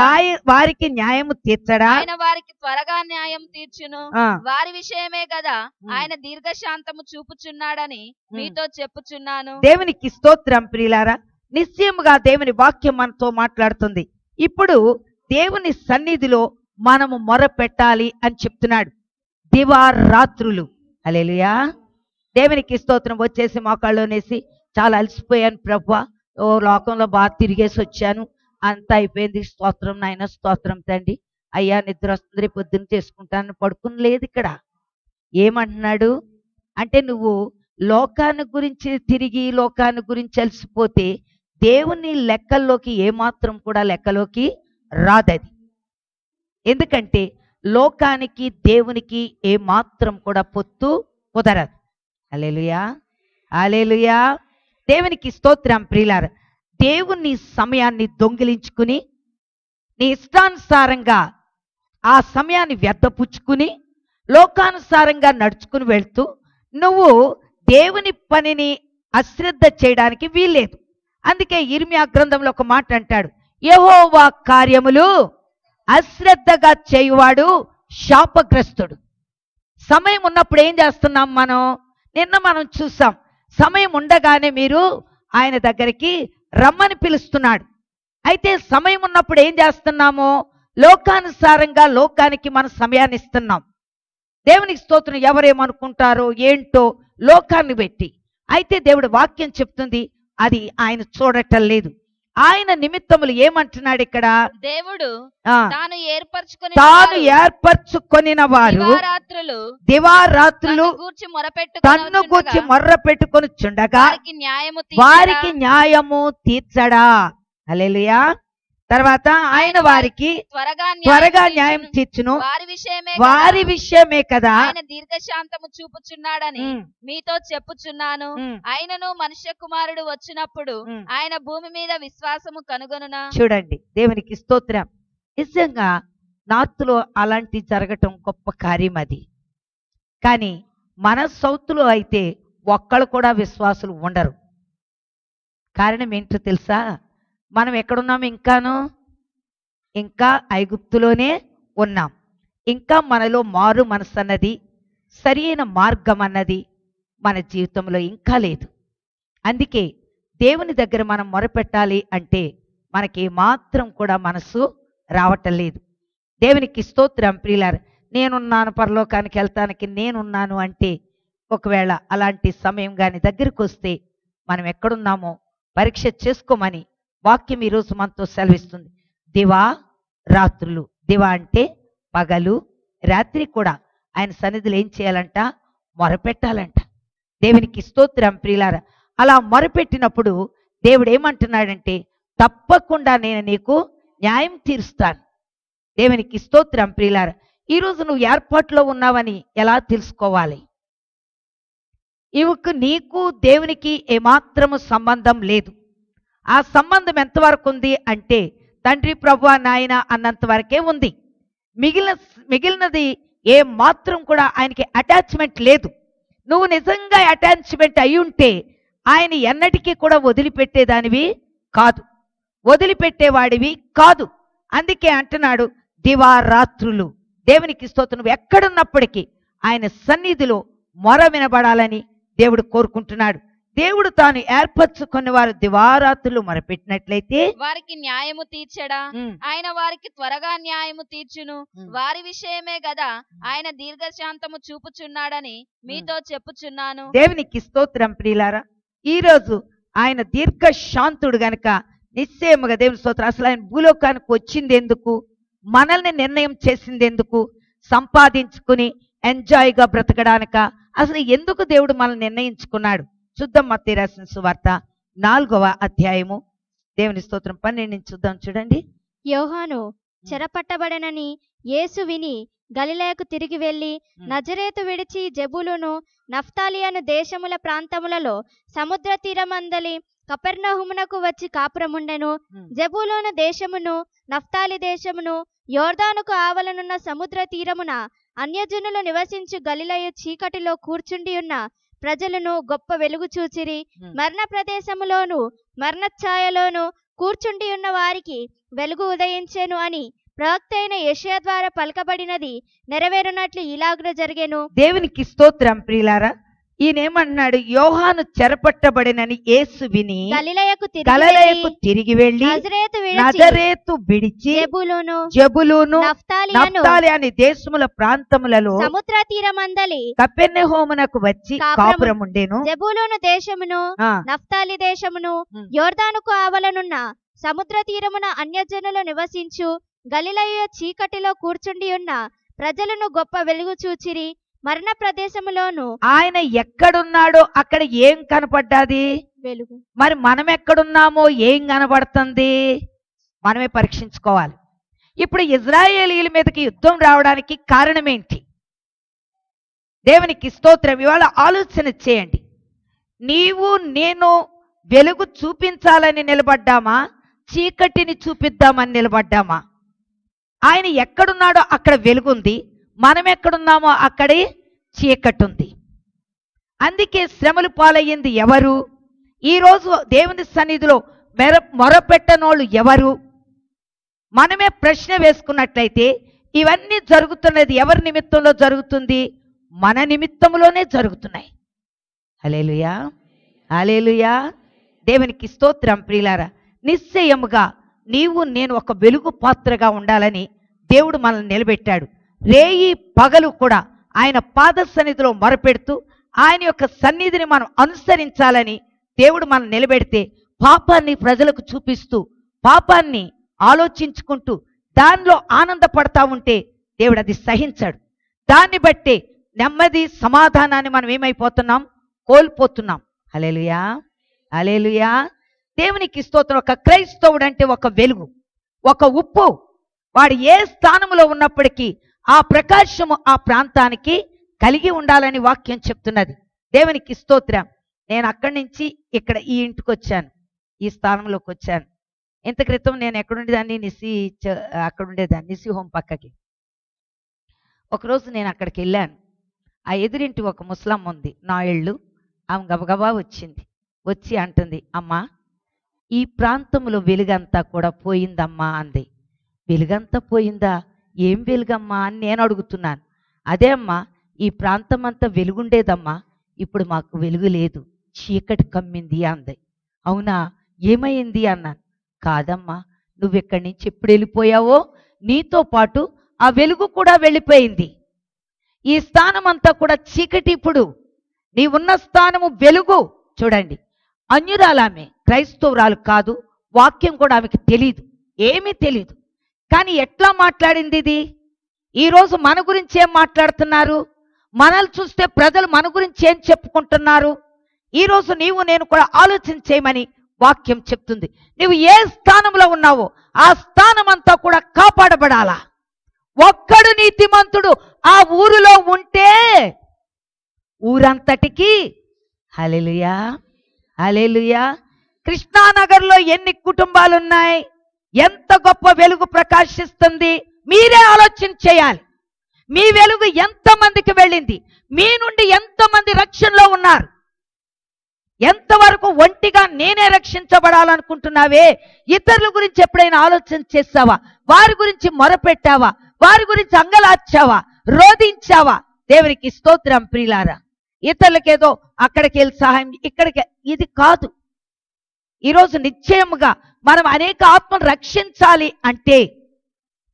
ఆయన వారికి త్వరగా న్యాయం తీర్చును. వారి విషయమే కదా ఆయన దీర్ఘశాంతము చూపుచున్నాడని మీతో చెప్పుచున్నాను. దేవునికి స్తోత్రం ప్రియులారా. నిశ్చయముగా దేవుని వాక్యం మనతో మాట్లాడుతుంది. ఇప్పుడు దేవుని సన్నిధిలో మనము మొర పెట్టాలి అని చెప్తున్నాడు. దివారాత్రులు. హల్లెలూయా. దేవునికి స్తోత్రం. వచ్చేసి మోకాళ్ళలోనేసి చాలా అలసిపోయాను ప్రభువా, లోకంలో బాగా తిరిగేసి వచ్చాను, అంతా అయిపోయింది, స్తోత్రం నాయన, స్తోత్రం తండ్రి, అయ్యా నిద్ర వస్తుంది, పొద్దున్న చేసుకుంటాను, పడుకుని లేదు. ఇక్కడ ఏమంటున్నాడు అంటే నువ్వు లోకాన్ని గురించి తిరిగి లోకాన్ని గురించి అలసిపోతే దేవుని లెక్కల్లోకి ఏమాత్రం కూడా లెక్కలోకి రాదది. ఎందుకంటే లోకానికి దేవునికి ఏమాత్రం కూడా పొత్తు కుదరదు. హల్లెలూయా, హల్లెలూయా. దేవునికి స్తోత్రం ప్రియులారా. దేవుని సమయాన్ని దొంగిలించుకుని నీ ఇష్టానుసారంగా ఆ సమయాన్ని వ్యర్థపుచ్చుకుని లోకానుసారంగా నడుచుకుని వెళ్తూ నువ్వు దేవుని పనిని అశ్రద్ధ చేయడానికి వీల్లేదు. అందుకే ఇర్మియా గ్రంథంలో ఒక మాట అంటాడు, యెహోవా కార్యములు అశ్రద్ధగా చేయువాడు శాపగ్రస్తుడు. సమయం ఉన్నప్పుడు ఏం చేస్తున్నాం మనం? నిన్న మనం చూసాం, సమయం ఉండగానే మీరు ఆయన దగ్గరికి రమ్మని పిలుస్తున్నాడు. అయితే సమయం ఉన్నప్పుడు ఏం చేస్తున్నాము? లోకానుసారంగా లోకానికి మన సమయాన్ని ఇస్తున్నాం. దేవునికి స్తోత్రం. ఎవరేమనుకుంటారో ఏంటో లోకాన్ని పెట్టి. అయితే దేవుడు వాక్యం చెప్తుంది అది ఆయన చూడటం లేదు. ఆయన నిమిత్తములు ఏమంటున్నాడు ఇక్కడ? దేవుడు తాను ఏర్పరచుకొనిన వారు దివారాత్రులు దివారాత్రులు తన్ను గూర్చి మొర్ర పెట్టుకొని చుండగా వారికి న్యాయము తీర్చడా. హల్లెలూయా. తర్వాత ఆయన వారికి త్వరగా న్యాయం తీర్చును, వారి విషయమే కదా ఆయన దీర్ఘశాంతము చూపుచున్నాడని మీతో చెప్పుచున్నాను. ఆయనను మనుష్య కుమారుడు వచ్చినప్పుడు ఆయన భూమి మీద విశ్వాసము కనుగొనునా. చూడండి, దేవునికి స్తోత్రం. నిజంగా నార్త్ లో అలాంటి జరగటం గొప్ప కార్యం అది. కానీ మన సౌత్ లో అయితే ఒక్కళ్ళు కూడా విశ్వాసులు ఉండరు. కారణం ఏంటో తెలుసా? మనం ఎక్కడున్నాం? ఇంకా ఐగుప్తులోనే ఉన్నాం. ఇంకా మనలో మారు మనసు అన్నది, సరైన మార్గం అన్నది మన జీవితంలో ఇంకా లేదు. అందుకే దేవుని దగ్గర మనం మొరపెట్టాలి అంటే మనకి మాత్రం కూడా మనసు రావటం లేదు. దేవునికి స్తోత్రం ప్రియులారా. నేనున్నాను, పరలోకానికి వెళ్తానికి నేనున్నాను అంటే ఒకవేళ అలాంటి సమయం కానీ దగ్గరికి వస్తే మనం ఎక్కడున్నామో పరీక్ష చేసుకోమని వాక్యం ఈరోజు మనతో సెలవిస్తుంది. దివా రాత్రులు, దివా అంటే పగలు, రాత్రి కూడా ఆయన సన్నిధిలో ఏం చేయాలంట? మొరపెట్టాలంట. దేవునికి స్తోత్రం ప్రియులారా. అలా మొరపెట్టినప్పుడు దేవుడు ఏమంటున్నాడంటే, తప్పకుండా నేను నీకు న్యాయం తీరుస్తాను. దేవునికి స్తోత్రం ప్రియులారా. ఈరోజు నువ్వు ఏర్పాట్లో ఉన్నావని ఎలా తెలుసుకోవాలి? ఇవకు నీకు దేవునికి ఏమాత్రము సంబంధం లేదు. ఆ సంబంధం ఎంతవరకు ఉంది అంటే తండ్రి ప్రభువా నాయన అన్నంత వరకే ఉంది. మిగిలినది ఏ మాత్రం కూడా ఆయనకి అటాచ్మెంట్ లేదు. నువ్వు నిజంగా అటాచ్మెంట్ అయి ఉంటే ఆయన ఎన్నటికీ కూడా వదిలిపెట్టేదానివి కాదు, వదిలిపెట్టేవాడివి కాదు. అందుకే అంటున్నాడు దివారాత్రులు. దేవునికి స్తోత్రం. నువ్వు ఎక్కడున్నప్పటికీ ఆయన సన్నిధిలో మొర వినబడాలని దేవుడు కోరుకుంటున్నాడు. దేవుడు తాను ఏర్పరచుకున్న వారు దివారాత్రులు మొరపెట్టినట్లయితే వారికి న్యాయము తీర్చడా. ఆయన వారికి త్వరగా న్యాయము తీర్చును, వారి విషయమే కదా ఆయన దీర్ఘశాంతము చూపుచున్నాడని మీతో చెప్పుచున్నాను. దేవునికి స్తోత్రం ప్రియులారా. ఈ రోజు ఆయన దీర్ఘశాంతుడు గనక నిశ్చయముగా దేవుని స్తోత్రం. అసలు ఆయన భూలోకానికి వచ్చింది ఎందుకు? మనల్ని నిర్ణయం చేసింది ఎందుకు? సంపాదించుకుని ఎంజాయ్గా బ్రతకడానిక? అసలు ఎందుకు దేవుడు మనల్ని నిర్ణయించుకున్నాడు? చూద్దాం. మత్తయి రాసిన సువార్త 4వ అధ్యాయము దేవుని స్తోత్రం 12 నుంచి చూద్దాం. చూడండి. యోహాను చెరపట్టబడనని యేసు విని గలిలయకు తిరిగి వెళ్లి నజరేతు విడిచి జెబూలును నఫ్తాలి అను దేశముల ప్రాంతములలో సముద్ర తీరమందలి కపెర్నహూమునకు వచ్చి కాపురముండెను. జెబూలూను దేశమును నఫ్తాలి దేశమును యోర్దానుకు ఆవలనున్న సముద్ర తీరమున అన్యజనులు నివసించు గలిలయ చీకటిలో కూర్చుండి ఉన్న ప్రజలను గొప్ప వెలుగు చూచిరి. మరణ ప్రదేశములోను మరణఛాయలోను కూర్చుండి ఉన్న వారికి వెలుగు ఉదయించెను అని ప్రవక్త అయిన యెషయా ద్వారా పలకబడినది నెరవేరునట్లు ఇలాగున జరిగెను. దేవునికి స్తోత్రం ప్రియులారా. ఈయనేమన్నాడు? యోహాను చెరపట్టబడినని యేసు విని గలిలయకు తిరిగి వెళ్ళి నజరేతు విడిచి జెబూలూను నఫ్తాలి అనే దేశముల ప్రాంతములలో సముద్ర తీరమందలి కపెర్నహూమునకు వచ్చి కాపురముండెను. జెబూలూను దేశమును నఫ్తాలి దేశమును యోర్దానుకు ఆవలనున్న సముద్ర తీరమున అన్యజనులు నివసించు గలిలయ చీకటిలో కూర్చుండి ఉన్న ప్రజలను గొప్ప వెలుగు చూచిరి. మరణ ప్రదేశములోను ఆయన ఎక్కడున్నాడో అక్కడ ఏం కనపడ్డాది? వెలుగు. మరి మనం ఎక్కడున్నామో ఏం కనబడుతుంది? మనమే పరీక్షించుకోవాలి. ఇప్పుడు ఇజ్రాయేలీల మీదకి యుద్ధం రావడానికి కారణం ఏంటి? దేవునికి స్తోత్రం. ఇవాళ ఆలోచన చేయండి. నీవు నేను వెలుగు చూపించాలని నిలబడ్డామా, చీకటిని చూపిద్దామని నిలబడ్డామా? ఆయన ఎక్కడున్నాడో అక్కడ వెలుగుంది, మనం ఎక్కడున్నామో అక్కడే చీకటి ఉంది. అందుకే శ్రమలు పాలయ్యింది ఎవరు? ఈరోజు దేవుని సన్నిధిలో మొరపెట్టనోళ్ళు ఎవరు? మనమే ప్రశ్న వేసుకున్నట్లయితే ఇవన్నీ జరుగుతున్నది ఎవరి నిమిత్తంలో జరుగుతుంది? మన నిమిత్తంలోనే జరుగుతున్నాయి. హల్లెలూయా, హల్లెలూయా. దేవునికి స్తోత్రం. ప్రియులారా, నిశ్చయముగా నీవు నేను ఒక వెలుగు పాత్రగా ఉండాలని దేవుడు మనల్ని నిలబెట్టాడు. రేయి పగలు కూడా ఆయన పాద సన్నిధిలో మొరపెడుతూ ఆయన యొక్క సన్నిధిని మనం అనుసరించాలని దేవుడు మనం నిలబెడితే, పాపాన్ని ప్రజలకు చూపిస్తూ పాపాన్ని ఆలోచించుకుంటూ దానిలో ఆనందపడతా ఉంటే దేవుడు అది సహించాడు. దాన్ని బట్టే నెమ్మది సమాధానాన్ని మనం ఏమైపోతున్నాం? కోల్పోతున్నాం. హల్లెలూయా, హల్లెలూయా. దేవునికి స్తోత్రం. ఒక క్రైస్తవుడు అంటే ఒక వెలుగు, ఒక ఉప్పు. వాడు ఏ స్థానంలో ఉన్నప్పటికీ ఆ ప్రకాశము ఆ ప్రాంతానికి కలిగి ఉండాలని వాక్యం చెప్తున్నది. దేవునికి స్తోత్రం. నేను అక్కడి నుంచి ఇక్కడ ఈ ఇంటికి వచ్చాను, ఈ స్థానంలోకి వచ్చాను. ఇంత క్రితం నేను ఎక్కడుండేదాన్ని? అక్కడ ఉండేదాన్ని నిసి హోం పక్కకి. ఒకరోజు నేను అక్కడికి వెళ్ళాను. ఆ ఎదురింటి ఒక ముసలమ్మ ఉంది, నా ఇళ్ళు. ఆమె గబగబా వచ్చింది. వచ్చి అంటుంది, అమ్మా ఈ ప్రాంతంలో వెలుగంతా కూడా పోయిందమ్మా అంది. వెలుగంతా పోయిందా? ఏం వెలుగమ్మా అని నేను అడుగుతున్నాను. అదే అమ్మా, ఈ ప్రాంతం అంతా వెలుగుండేదమ్మా, ఇప్పుడు మాకు వెలుగు లేదు, చీకటి కమ్మింది అంది. అవునా, ఏమైంది అన్నాను. కాదమ్మా, నువ్వు ఇక్కడి నుంచి ఎప్పుడు వెళ్ళిపోయావో నీతో పాటు ఆ వెలుగు కూడా వెళ్ళిపోయింది. ఈ స్థానం అంతా కూడా చీకటి. ఇప్పుడు నీ ఉన్న స్థానము వెలుగు. చూడండి, అన్యురాలామె, క్రైస్తవురాలు కాదు. వాక్యం కూడా ఆమెకి తెలీదు, ఏమీ తెలీదు. కానీ ఎట్లా మాట్లాడింది ఇది? ఈరోజు మన గురించి ఏం మాట్లాడుతున్నారు? మనల్ని చూస్తే ప్రజలు మన గురించి ఏం చెప్పుకుంటున్నారు? ఈరోజు నీవు నేను కూడా ఆలోచన చేయమని వాక్యం చెప్తుంది. నువ్వు ఏ స్థానంలో ఉన్నావో ఆ స్థానం అంతా కూడా కాపాడబడాలా. ఒక్కడు నీతిమంతుడు ఆ ఊరిలో ఉంటే ఊరంతటికి హల్లెలూయా, హల్లెలూయా. కృష్ణానగర్లో ఎన్ని కుటుంబాలు ఉన్నాయి? ఎంత గొప్ప వెలుగు ప్రకాశిస్తుంది? మీరే ఆలోచన చేయాలి. మీ వెలుగు ఎంతమందికి వెళ్ళింది? మీ నుండి ఎంతమంది రక్షణలో ఉన్నారు? ఎంతవరకు ఒంటిగా నేనే రక్షించబడాలనుకుంటున్నావే? ఇతరుల గురించి ఎప్పుడైనా ఆలోచన చేస్తావా? వారి గురించి మొరపెట్టావా? వారి గురించి అంగలార్చావా? రోధించావా? దేవునికి స్తోత్రం. ప్రియులారా, ఇతరులకేదో అక్కడికి వెళ్ళి సహాయం, ఇక్కడికి, ఇది కాదు. ఈరోజు నిశ్చయముగా మనం అనేక ఆత్మను రక్షించాలి అంటే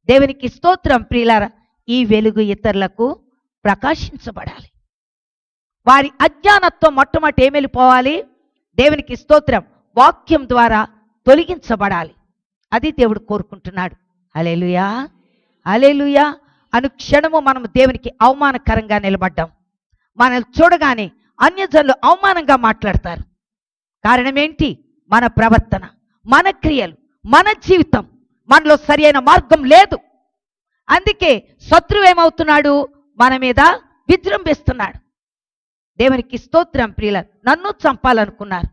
దేవునికి స్తోత్రం. ప్రియులారా, ఈ వెలుగు ఇతరులకు ప్రకాశించబడాలి. వారి అజ్ఞానత్వం మొట్టమొదటి ఏం వెళ్ళిపోవాలి? దేవునికి స్తోత్రం, వాక్యం ద్వారా తొలగించబడాలి. అది దేవుడు కోరుకుంటున్నాడు. హల్లెలూయా, హల్లెలూయా. అనుక్షణము మనం దేవునికి అవమానకరంగా నిలబడ్డాం. మనల్ని చూడగానే అన్యజనులు అవమానంగా మాట్లాడతారు. కారణం ఏంటి? మన ప్రవర్తన, మన క్రియలు, మన జీవితం, మనలో సరి అయిన మార్గం లేదు. అందుకే శత్రువు ఏమవుతున్నాడు? మన మీద విజృంభిస్తున్నాడు. దేవునికి స్తోత్రం. ప్రియుల, నన్ను చంపాలనుకున్నారు,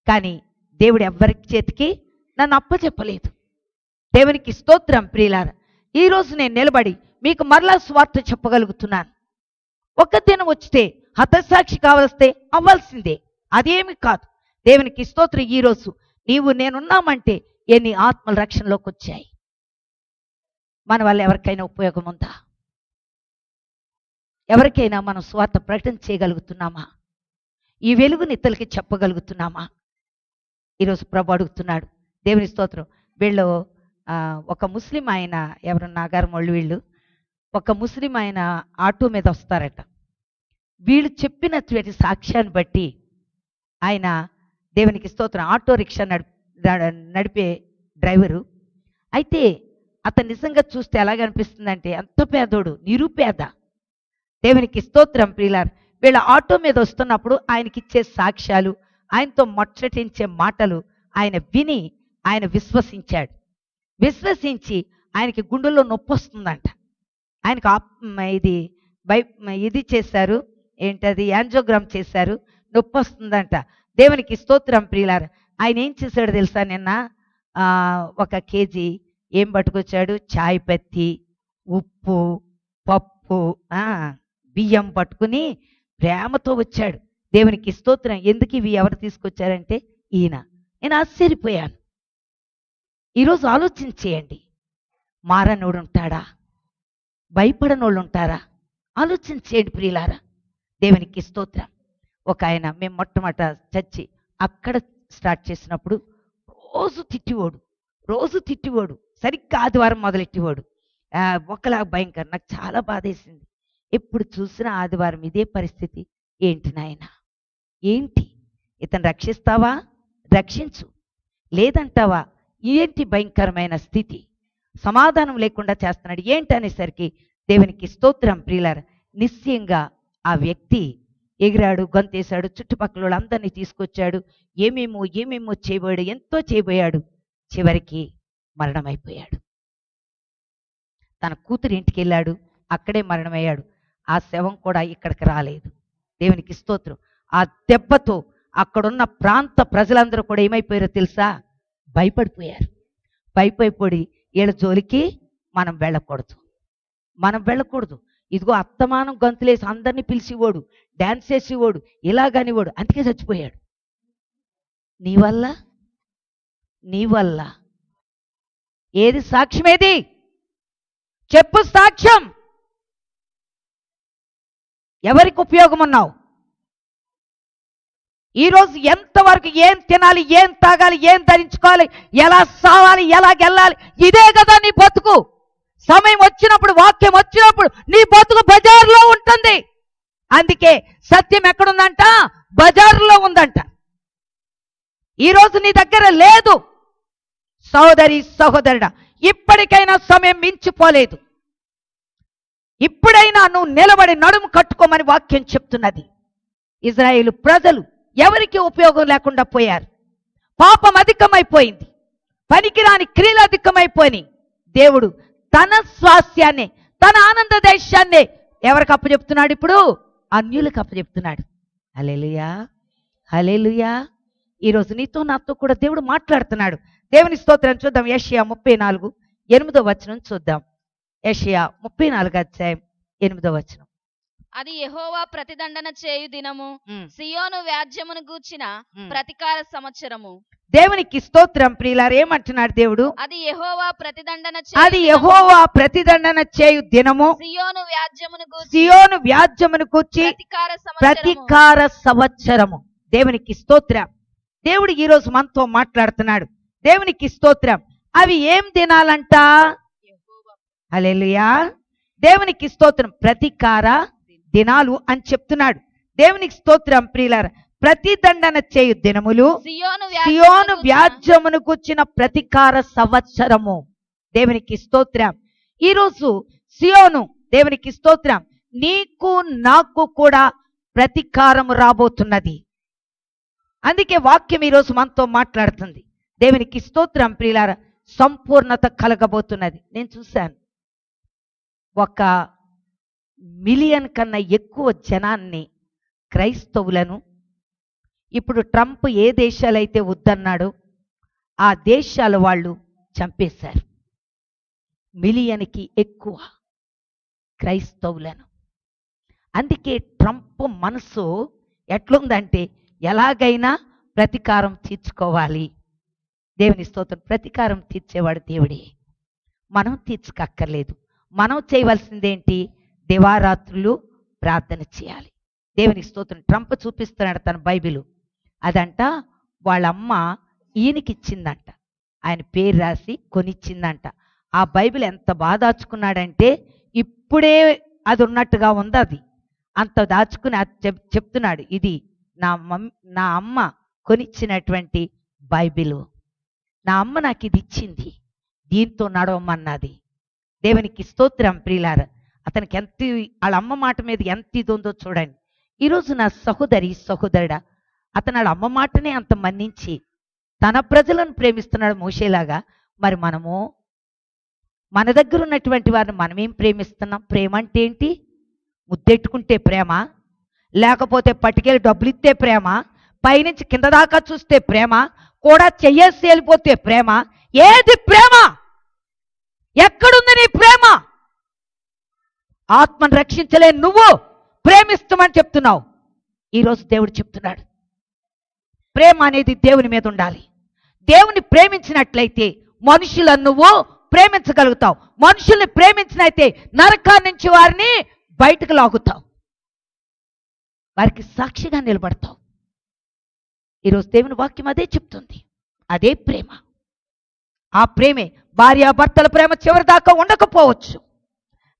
కానీ దేవుడు ఎవ్వరికి చేతికి నన్ను అప్పచెప్పలేదు. దేవునికి స్తోత్రం. ప్రియులారా, ఈరోజు నేను నిలబడి మీకు మరలా స్వార్థ చెప్పగలుగుతున్నాను. ఒక్క దినం వచ్చితే హతసాక్షి కావలిస్తే అవ్వాల్సిందే, అదేమి కాదు. దేవునికి స్తోత్రం. ఈరోజు నీవు నేనున్నామంటే ఎన్ని ఆత్మల రక్షణలోకి వచ్చాయి. మన వల్ల ఎవరికైనా ఉపయోగం ఉందా? ఎవరికైనా మనం స్వార్థ ప్రకటన చేయగలుగుతున్నామా? ఈ వెలుగుని ఇతరులకి చెప్పగలుగుతున్నామా? ఈరోజు ప్రభు అడుగుతున్నాడు. దేవుని స్తోత్రం. వీళ్ళు ఒక ముస్లిం ఆయన, ఎవరు నాగారం వాళ్ళు, వీళ్ళు ఒక ముస్లిం ఆయన ఆటో మీద వస్తారట. వీళ్ళు చెప్పినటువంటి సాక్ష్యాన్ని బట్టి ఆయన, దేవునికి స్తోత్రం, ఆటో రిక్షా నడిపే డ్రైవరు. అయితే అతను నిజంగా చూస్తే ఎలాగనిపిస్తుందంటే, అంత పేదోడు, నిరుపేద. దేవునికి స్తోత్రం. ప్రియులార్, వీళ్ళ ఆటో మీద వస్తున్నప్పుడు ఆయనకిచ్చే సాక్ష్యాలు, ఆయనతో ముచ్చటించే మాటలు ఆయన విని ఆయన విశ్వసించాడు. విశ్వసించి ఆయనకి గుండెల్లో నొప్పి వస్తుందంట. ఆయనకు ఇది చేశారు, ఏంటది, యాంజియోగ్రామ్ చేశారు, నొప్పి వస్తుందంట. దేవునికి స్తోత్రం ప్రియులారా. ఆయన ఏం చేశాడు తెలుసా? నిన్న 1 కేజీ ఏం పట్టుకొచ్చాడు? చాయ్ పత్తి, ఉప్పు, పప్పు, బియ్యం పట్టుకుని ప్రేమతో వచ్చాడు. దేవునికి స్తోత్రం. ఎందుకు ఇవి ఎవరు తీసుకొచ్చారంటే ఈయన. నేను ఆశ్చర్యపోయాను. ఈరోజు ఆలోచించేయండి. మారనోడు ఉంటాడా? భయపడనోళ్ళు ఉంటారా? ఆలోచించేయండి ప్రియులారా. దేవునికి స్తోత్రం. ఒక ఆయన, మేము మొట్టమొదట చర్చి అక్కడ స్టార్ట్ చేసినప్పుడు రోజు తిట్టివాడు, సరిగ్గా ఆదివారం మొదలెట్టివాడు. ఒకలా భయంకర. నాకు చాలా బాధేసింది. ఎప్పుడు చూసినా ఆదివారం ఇదే పరిస్థితి. ఏంటి నాయన, ఏంటి? ఇతను రక్షిస్తావా? రక్షించు. లేదంటావా? ఏంటి భయంకరమైన స్థితి? సమాధానం లేకుండా చేస్తున్నాడు ఏంటి అనేసరికి దేవునికి స్తోత్రం ప్రియులారా. నిశ్చయంగా ఆ వ్యక్తి ఎగిరాడు, గొంతేశాడు, చుట్టుపక్కల వాళ్ళందరినీ తీసుకొచ్చాడు, ఏమేమో చేయబోయాడు, ఎంతో చేయబోయాడు. చివరికి మరణమైపోయాడు. తన కూతురు ఇంటికి వెళ్ళాడు, అక్కడే మరణమయ్యాడు. ఆ శవం కూడా ఇక్కడికి రాలేదు. దేవునికి స్తోత్రం. ఆ దెబ్బతో అక్కడున్న ప్రాంత ప్రజలందరూ కూడా ఏమైపోయారో తెలుసా? భయపడిపోయారు. భయపడిపోయి వీళ్ళ జోలికి మనం వెళ్ళకూడదు. ఇదిగో అత్తమానం గంతులేసి అందరినీ పిలిచివాడు, డాన్స్ చేసేవాడు, ఇలాగనివాడు, అందుకే చచ్చిపోయాడు. నీ వల్ల ఏది సాక్ష్యమేది? చెప్పు సాక్ష్యం. ఎవరికి ఉపయోగం ఉన్నావు? ఈరోజు ఎంతవరకు ఏం తినాలి, ఏం తాగాలి, ఏం ధరించుకోవాలి, ఎలా సావాలి, ఎలా గెల్లాలి, ఇదే కదా నీ బతుకు. సమయం వచ్చినప్పుడు, వాక్యం వచ్చినప్పుడు నీ బతుకు బజార్లో ఉంటుంది. అందుకే సత్యం ఎక్కడుందంట? బజార్లో ఉందంట. ఈరోజు నీ దగ్గర లేదు. సోదరి సహోదరుడా, ఇప్పటికైనా సమయం మించిపోలేదు. ఇప్పుడైనా నువ్వు నిలబడి నడుము కట్టుకోమని వాక్యం చెప్తున్నది. ఇజ్రాయేలు ప్రజలు ఎవరికి ఉపయోగం లేకుండా పోయారు. పాపం అధికమైపోయింది, పనికిరాని క్రియలు అధికమైపోయినాయి. దేవుడు తన స్వాస్యాన్ని, తన ఆనంద దేశాన్ని ఎవరికి అప్పచెప్తున్నాడు? ఇప్పుడు అన్యులకు అప్పచెప్తున్నాడు. హల్లెలూయా, హల్లెలూయా. ఈరోజు నీతో నాతో కూడా దేవుడు మాట్లాడుతున్నాడు. దేవుని స్తోత్రం. చూద్దాం. యెషయా 34:8 చూద్దాం. యెషయా 34:8. అది యెహోవా ప్రతిదండన చేయు దినము, సియోను వ్యాజ్యమును గూర్చిన ప్రతికార సంవత్సరము. దేవునికి స్తోత్రం ప్రియులారా. ఏమంటున్నాడు దేవుడు? అది యెహోవా ప్రతిదండన చేయు దినము, సియోను వ్యాజ్యమును గూర్చి ప్రతికార సంవత్సరము. దేవునికి స్తోత్రం. దేవుడు ఈరోజు మనతో మాట్లాడుతున్నాడు. దేవునికి స్తోత్రం. అవి ఏం దినాలంట? హల్లెలూయా. దేవునికి స్తోత్రం. ప్రతికార దినాలు అని చెప్తున్నాడు. దేవునికి స్తోత్రం ప్రియులారా. ప్రతిదండన చేయు దినములు, సియోను వ్యాజ్యమును కూర్చిన ప్రతికార సంవత్సరము. దేవునికి స్తోత్రం. ఈరోజు సియోను, దేవునికి స్తోత్రం, నీకు నాకు కూడా ప్రతికారము రాబోతున్నది. అందుకే వాక్యం ఈరోజు మనతో మాట్లాడుతుంది. దేవునికి స్తోత్రం ప్రియులారా. సంపూర్ణత కలగబోతున్నది. నేను చూశాను 1 మిలియన్ కన్నా ఎక్కువ జనాన్ని, క్రైస్తవులను, ఇప్పుడు ట్రంప్ ఏ దేశాలైతే వద్దన్నాడో ఆ దేశాల వాళ్ళు చంపేశారు. మిలియన్కి ఎక్కువ క్రైస్తవులను. అందుకే ట్రంప్ మనసు ఎట్లుందంటే ఎలాగైనా ప్రతీకారం తీర్చుకోవాలి. దేవుని స్తోత్రం. ప్రతీకారం తీర్చేవాడు దేవుడే. మనం తీర్చుకక్కర్లేదు. మనం చేయవలసిందేంటి? దివారాత్రులు ప్రార్థన చేయాలి. దేవుని స్తోత్రం. ట్రంప్ చూపిస్తున్నాడు తన బైబిలు. అదంట వాళ్ళమ్మ ఈయనకిచ్చిందంట. ఆయన పేరు రాసి కొనిచ్చిందంట. ఆ బైబిల్ ఎంత బాగా దాచుకున్నాడంటే ఇప్పుడే అది ఉన్నట్టుగా ఉంది. అది అంత దాచుకుని చెప్తున్నాడు, ఇది నా అమ్మ కొనిచ్చినటువంటి బైబిలు. నా అమ్మ నాకు ఇది ఇచ్చింది, దీంతో నడవమన్నది. దేవునికి స్తోత్రం ప్రియులారా. అతనికి ఎంత, వాళ్ళ అమ్మ మాట మీద ఎంత ఇది ఉందో చూడండి. ఈరోజు నా సహోదరుడా, అతను వాళ్ళ అమ్మ మాటనే అంత మన్నించి తన ప్రజలను ప్రేమిస్తున్నాడు మోషేలాగా. మరి మన దగ్గర ఉన్నటువంటి వారిని మనమేం ప్రేమిస్తున్నాం? ప్రేమ అంటే ఏంటి? ముద్దెట్టుకుంటే ప్రేమ, లేకపోతే పట్టుకెళ్ళి డబ్బులు ఇస్తే ప్రేమ, పైనుంచి కింద దాకా చూస్తే ప్రేమ, కూడా చెయ్యేసి వెళ్ళిపోతే ప్రేమ? ఏది ప్రేమ? ఎక్కడుంది నీ ప్రేమ? ఆత్మను రక్షించలే నువ్వు ప్రేమిస్తామని చెప్తున్నావు. ఈరోజు దేవుడు చెప్తున్నాడు, ప్రేమ అనేది దేవుని మీద ఉండాలి. దేవుని ప్రేమించినట్లయితే మనుషులను నువ్వు ప్రేమించగలుగుతావు. మనుషుల్ని ప్రేమించినైతే నరకాన్ని నుంచి వారిని బయటకు లాగుతావు, వారికి సాక్షిగా నిలబడతావు. ఈరోజు దేవుని వాక్యం అదే చెప్తుంది. అదే ప్రేమ. ఆ ప్రేమే భార్యాభర్తల ప్రేమ చివరి దాకా ఉండకపోవచ్చు,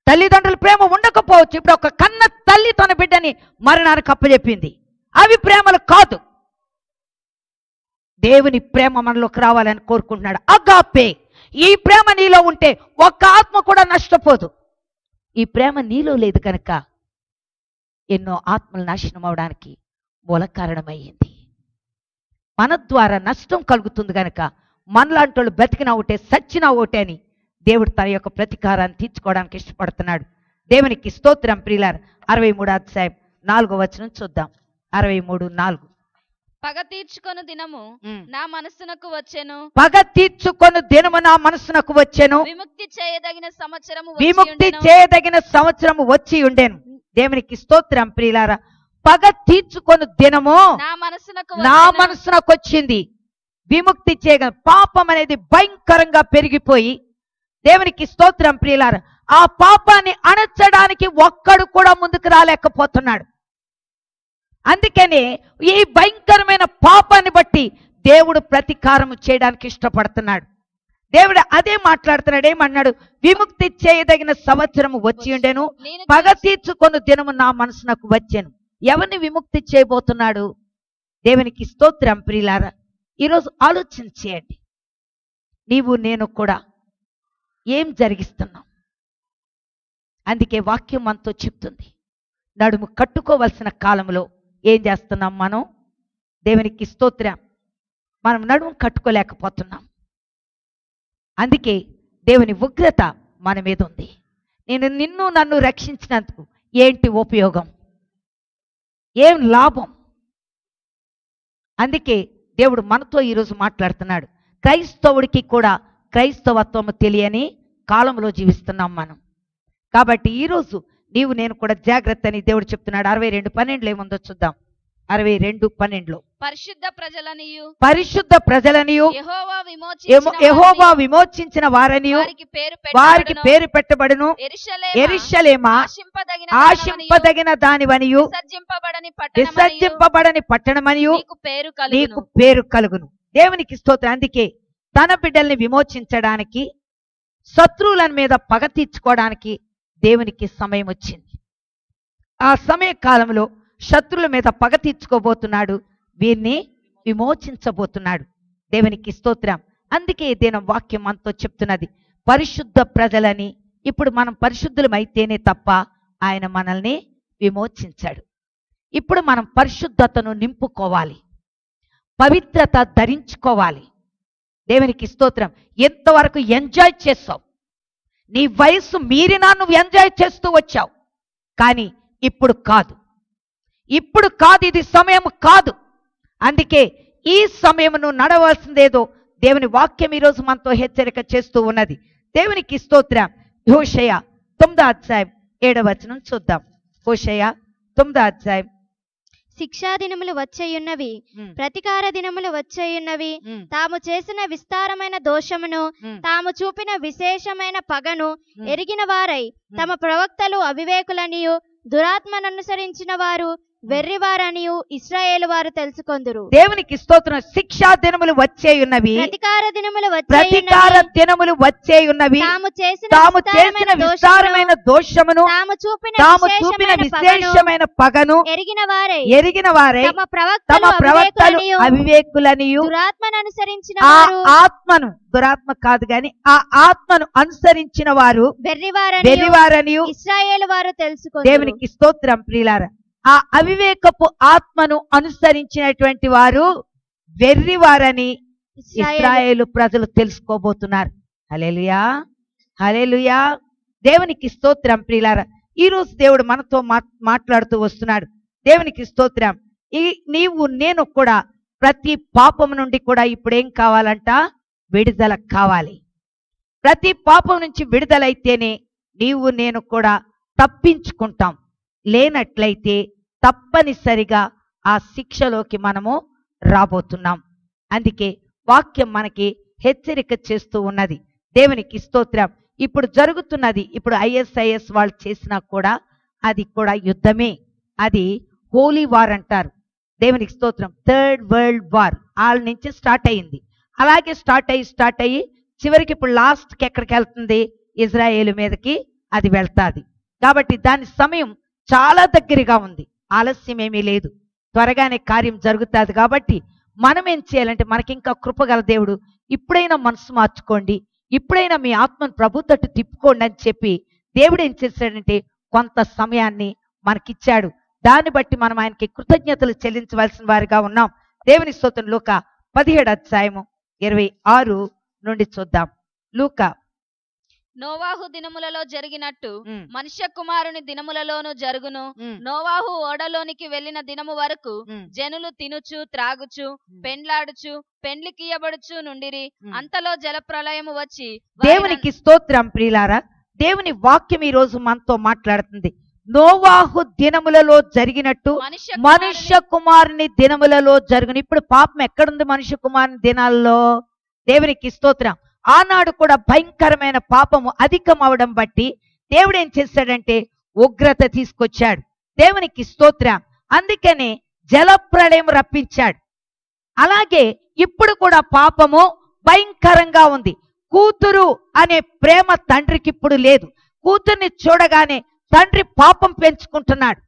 తల్లిదండ్రుల ప్రేమ ఉండకపోవచ్చు. ఇప్పుడు ఒక కన్న తల్లి తన బిడ్డని మరణానికి అప్పచెప్పింది. అవి ప్రేమలు కాదు. దేవుని ప్రేమ మనలోకి రావాలని కోరుకుంటున్నాడు. అగాపే. ఈ ప్రేమ నీలో ఉంటే ఒక్క ఆత్మ కూడా నష్టపోదు. ఈ ప్రేమ నీలో లేదు కనుక ఎన్నో ఆత్మలు నాశనం అవడానికి మూల కారణమయ్యింది. మన ద్వారా నష్టం కలుగుతుంది కనుక మనలాంటి వాళ్ళు బ్రతికినా ఒకటే, సచ్చినా ఒకటే అని దేవుడు తన యొక్క ప్రతీకారాన్ని తీర్చుకోవడానికి ఇష్టపడుతున్నాడు. దేవునికి స్తోత్రం. ప్రియులారా, 63వ అధ్యాయం 4వ వచనం చూద్దాం. 63:4. పగ తీర్చుకొను దినము నా మనస్సునకు వచ్చెను, పగ తీర్చుకొను దినము నా మనస్సునకు వచ్చెను, విముక్తి చేయదగిన సంవత్సరము విముక్తి చేయదగిన సంవత్సరము వచ్చి ఉండెను. దేవునికి స్తోత్రం. ప్రియులారా, పగ తీర్చుకొను దినము నా మనస్సునకు వచ్చింది. విముక్తి చేయగ పాపం అనేది భయంకరంగా పెరిగిపోయి, దేవునికి స్తోత్రం. ప్రియులారా, ఆ పాపాన్ని అణచడానికి ఒక్కడు కూడా ముందుకు రాలేకపోతున్నాడు. అందుకనే ఈ భయంకరమైన పాపాన్ని బట్టి దేవుడు ప్రతీకారం చేయడానికి ఇష్టపడుతున్నాడు. దేవుడు అదే మాట్లాడుతున్నాడు. ఏమన్నాడు? విముక్తి చేయదగిన సంవత్సరము వచ్చి ఉండెను, పగ తీర్చుకొను దినము నా మనసునకు వచ్చెను. ఎవరిని విముక్తి చేయబోతున్నాడు? దేవునికి స్తోత్రం. ప్రియులారా, ఈరోజు ఆలోచన చేయండి. నీవు నేను కూడా ఏం జరిగిస్తున్నాం? అందుకే వాక్యం మనతో చెప్తుంది, నడుము కట్టుకోవలసిన కాలంలో ఏం చేస్తున్నాం మనం? దేవునికి స్తోత్రం. మనం నడుము కట్టుకోలేకపోతున్నాం. అందుకే దేవుని ఉగ్రత మన మీద ఉంది. నిన్ను నన్ను రక్షించినందుకు ఏంటి ఉపయోగం? ఏం లాభం? అందుకే దేవుడు మనతో ఈరోజు మాట్లాడుతున్నాడు. క్రైస్తవుడికి కూడా క్రైస్తవత్వము తెలియని కాలంలో జీవిస్తున్నాం మనం. కాబట్టి ఈరోజు నీవు నేను కూడా జాగ్రత్త అని దేవుడు చెప్తున్నాడు. 62:12 ఏముందో చూద్దాం. 62:12 పరిశుద్ధ ప్రజలనియు యెహోవా విమోచించిన వారనియు వారికి పేరు పెట్టబడును, యెరూషలేమా ఆశింపదగిన దానివనియు విసర్జింపబడని పట్టణమనియు నీకు పేరు కలుగును. దేవునికి స్తోత్రం. అందుకే తన బిడ్డల్ని విమోచించడానికి, శత్రువుల మీద పగ తీర్చుకోవడానికి దేవునికి సమయం వచ్చింది. ఆ సమయ కాలంలో శత్రువుల మీద పగ తీర్చుకోబోతున్నాడు, వీరిని విమోచించబోతున్నాడు. దేవునికి స్తోత్రం. అందుకే దేని వాక్యం మనతో చెప్తున్నది, పరిశుద్ధ ప్రజలని. ఇప్పుడు మనం పరిశుద్ధులమైతేనే తప్ప ఆయన మనల్ని విమోచించాడు. ఇప్పుడు మనం పరిశుద్ధతను నింపుకోవాలి, పవిత్రత ధరించుకోవాలి. దేవునికి స్తోత్రం. ఎంతవరకు ఎంజాయ్ చేస్తావు? నీ వయస్సు మీరినా నువ్వు ఎంజాయ్ చేస్తూ వచ్చావు, కానీ ఇప్పుడు కాదు, ఇప్పుడు కాదు, ఇది సమయం కాదు. అందుకే ఈ సమయం నువ్వు నడవలసిందేదో దేవుని వాక్యం ఈరోజు మనతో హెచ్చరిక చేస్తూ ఉన్నది. దేవునికి స్తోత్రం. హోషేయ 9వ అధ్యాయం 7వ వచనం చూద్దాం. హోషేయ 9వ అధ్యాయం. శిక్షా దినములు వచ్చేయున్నవి, ప్రతికార దినములు వచ్చేయున్నవి. తాము చేసిన విస్తారమైన దోషమును, తాము చూపిన విశేషమైన పగను ఎరిగిన వారై తమ ప్రవక్తలు అవివేకులనియు దురాత్మననుసరించిన వారు వెర్రివారనియు ఇశ్రాయేలు వారు తెలుసుకొందురు. దేవునికి స్తోత్రం. శిక్షా దినములు వచ్చేయున్నవి, ప్రతికార దినములు వచ్చేయున్నవి. తాము చేసిన విస్తారమైన దోషమును, తాము చూపిన విశేషమైన పగను ఎరిగిన వారై తమ ప్రవక్తలు అవివేకులనియు ఆత్మను, దురాత్మ కాదు గాని ఆ ఆత్మను అనుసరించిన వారు వెర్రివారనియు ఇశ్రాయేలు వారు తెలుసుకొందురు. దేవునికి స్తోత్రం. ప్రియులారా, ఆ అవివేకపు ఆత్మను అనుసరించినటువంటి వారు వెర్రివారని ఇశ్రాయేలు ప్రజలు తెలుసుకోబోతున్నారు. హల్లెలూయా. హల్లెలూయా. దేవునికి స్తోత్రం ప్రియులారా. ఈ రోజు దేవుడు మనతో మాట్లాడుతూ వస్తున్నాడు. దేవునికి స్తోత్రం. నీవు నేను కూడా ప్రతి పాపం నుండి కూడా ఇప్పుడేం కావాలంట? విడుదల కావాలి. ప్రతి పాపం నుంచి విడుదలైతేనే నీవు నేను కూడా తప్పించుకుంటాం. లేనట్లయితే తప్పనిసరిగా ఆ శిక్షలోకి మనము రాబోతున్నాం. అందుకే వాక్యం మనకి హెచ్చరిక చేస్తూ ఉన్నది. దేవునికి స్తోత్రం. ఇప్పుడు జరుగుతున్నది, ఇప్పుడు ISIS వాళ్ళు చేసినా కూడా అది కూడా యుద్ధమే. అది హోలీ వార్ అంటారు. దేవునికి స్తోత్రం. థర్డ్ వరల్డ్ వార్ వాళ్ళ నుంచి స్టార్ట్ అయింది. అలాగే స్టార్ట్ అయ్యి చివరికి ఇప్పుడు లాస్ట్కి ఎక్కడికి వెళ్తుంది? ఇజ్రాయేలు మీదకి అది వెళ్తాది. కాబట్టి దాని సమయం చాలా దగ్గరగా ఉంది. ఆలస్యం ఏమీ లేదు, త్వరగానే కార్యం జరుగుతుంది. కాబట్టి మనం ఏం చేయాలంటే, మనకి ఇంకా కృపగల దేవుడు, ఇప్పుడైనా మనసు మార్చుకోండి, ఇప్పుడైనా మీ ఆత్మను ప్రభు తట్టు తిప్పుకోండి అని చెప్పి దేవుడు ఏం చేశాడంటే కొంత సమయాన్ని మనకిచ్చాడు. దాన్ని బట్టి మనం ఆయనకి కృతజ్ఞతలు చెల్లించవలసిన వారిగా ఉన్నాం. దేవుని స్తోత్రం. లూకా 17:26 నుండి చూద్దాం. లూకా. నోవాహు దినములలో జరిగినట్టు మనుష్య కుమారుని దినములలోనూ జరుగును. నోవాహు ఓడలోనికి వెళ్ళిన దినము వరకు జనులు తినుచు త్రాగుచు పెండ్లాడుచు పెండ్లికియబడుచు నుండిరి. అంతలో జలప్రళయము వచ్చి. దేవునికి స్తోత్రం ప్రియులారా. దేవుని వాక్యం ఈ రోజు మనతో మాట్లాడుతుంది. నోవాహు దినములలో జరిగినట్టు మనుష్య కుమారుని దినములలో జరుగును. ఇప్పుడు పాపం ఎక్కడుంది మనుష్య కుమారుని దినాల్లో? దేవునికి స్తోత్రం. ఆనాడు కూడా భయంకరమైన పాపము అధికం అవడం బట్టి దేవుడు ఏం చేశాడంటే ఉగ్రత తీసుకొచ్చాడు. దేవునికి స్తోత్రం. అందుకనే జలప్రళయం రప్పించాడు. అలాగే ఇప్పుడు కూడా పాపము భయంకరంగా ఉంది. కూతురు అనే ప్రేమ తండ్రికి ఇప్పుడు లేదు. కూతుర్ని చూడగానే తండ్రి పాపం పెంచుకుంటున్నాడు.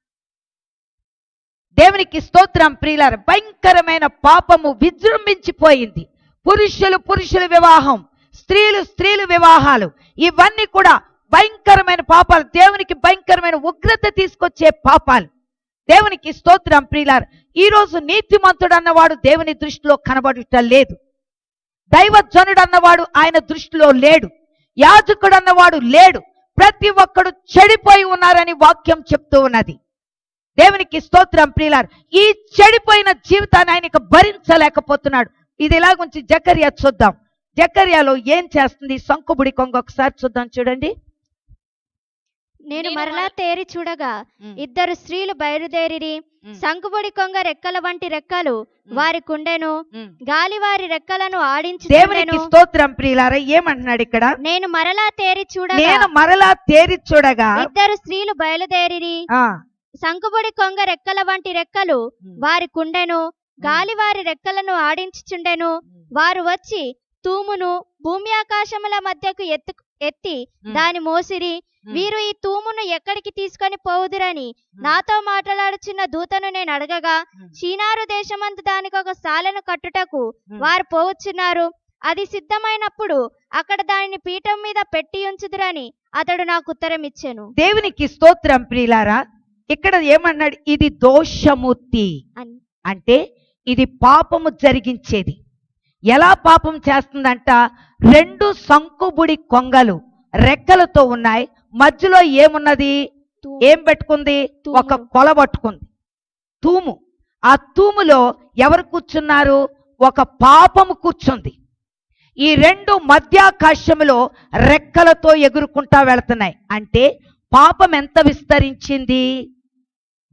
దేవునికి స్తోత్రం ప్రియులారా. భయంకరమైన పాపము విజృంభించిపోయింది. పురుషుల వివాహం, స్త్రీలు వివాహాలు, ఇవన్నీ కూడా భయంకరమైన పాపాలు. దేవునికి భయంకరమైన ఉగ్రత తీసుకొచ్చే పాపాలు. దేవునికి స్తోత్రం ప్రియులారా. ఈ రోజు నీతిమంతుడు అన్నవాడు దేవుని దృష్టిలో కనబడుట లేదు. దైవజనుడు అన్నవాడు ఆయన దృష్టిలో లేడు. యాజకుడు అన్నవాడు లేడు. ప్రతి ఒక్కడు చెడిపోయి ఉన్నారని వాక్యం చెప్తూ ఉన్నది. దేవునికి స్తోత్రం ప్రియులారా. ఈ చెడిపోయిన జీవితాన్ని ఆయనకు భరించలేకపోతున్నాడు. ఇది ఇలాగుంచి జకర్యా చూద్దాం. జకర్యాలో ఏం చేస్తుంది సంకుబుడి కొంగ ఒకసారి చూద్దాం. చూడండి. నేను మరలా తేరి చూడగా ఇద్దరు స్త్రీలు బయలుదేరిరి. సంకుబుడి కొంగ రెక్కల వంటి రెక్కలు వారి కుండెను, గాలి వారి రెక్కలను ఆడించి. దేవునికి స్తోత్రం ప్రియులారా. ఏమంటున్నాడు ఇక్కడ? నేను మరలా తేరి చూడగా ఇద్దరు స్త్రీలు బయలుదేరిరి. సంకుబుడి కొంగ రెక్కల వంటి రెక్కలు వారి కుండెను, గాలి వారి రెక్కలను ఆడించుచుండెను. వారు వచ్చి తూమును భూమి ఆకాశముల మధ్యకు ఎత్తి దాని మోసిరి. వీరు ఈ తూమును ఎక్కడికి తీసుకొని పోవుదురని నాతో మాట్లాడుచున్న దూతను నేను అడగగా, షీనారు దేశమందు దానికి ఒక సాలను కట్టుటకు వారు పోవచ్చున్నారు. అది సిద్ధమైనప్పుడు అక్కడ దానిని పీఠం మీద పెట్టి ఉంచుదురని అతడు నాకు ఉత్తరం ఇచ్చెను. దేవునికి స్తోత్రం ప్రియులారా. ఇక్కడ ఏమన్నాడు? ఇది దోషమూర్తి అంటే ఇది పాపము జరిగించేది. ఎలా పాపం చేస్తుందంట? 2 సంకుబుడి కొంగలు రెక్కలతో ఉన్నాయి. మధ్యలో ఏమున్నది? ఏం పెట్టుకుంది? ఒక కొల పట్టుకుంది, తూము. ఆ తూములో ఎవరు కూర్చున్నారు? ఒక పాపము కూర్చుంది. ఈ 2 మధ్యాకాశములో రెక్కలతో ఎగురుకుంటా వెళుతున్నాయి. అంటే పాపం ఎంత విస్తరించింది?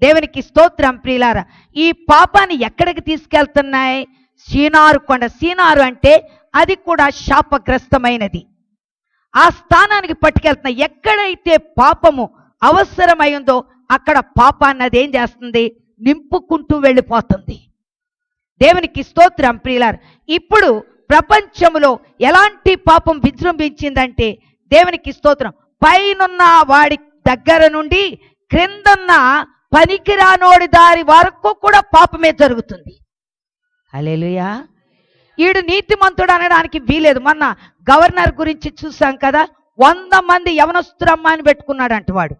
దేవునికి స్తోత్రం ప్రియులారా. ఈ పాపాన్ని ఎక్కడికి తీసుకెళ్తున్నాయి? సీనారు కొండ. సీనారు అంటే అది కూడా శాపగ్రస్తమైనది. ఆ స్థానానికి పట్టుకెళ్తున్నాయి. ఎక్కడైతే పాపము అవసరమైందో అక్కడ పాపాన్ని అది ఏం చేస్తుంది? నింపుకుంటూ వెళ్ళిపోతుంది. దేవునికి స్తోత్రం ప్రియులారా. ఇప్పుడు ప్రపంచంలో ఎలాంటి పాపం విజృంభించిందంటే, దేవునికి స్తోత్రం, పైనున్న వాడి దగ్గర నుండి క్రిందన్న పనికిరానోడి దారి వరకు కూడా పాపమే జరుగుతుంది. హల్లెలూయా. ఈడు నీతిమంతుడు అనడానికి వీలేదు. మొన్న గవర్నర్ గురించి చూసాం కదా. 100 మంది యవనస్తుల అమ్మాయిని పెట్టుకున్నాడంట. వాడు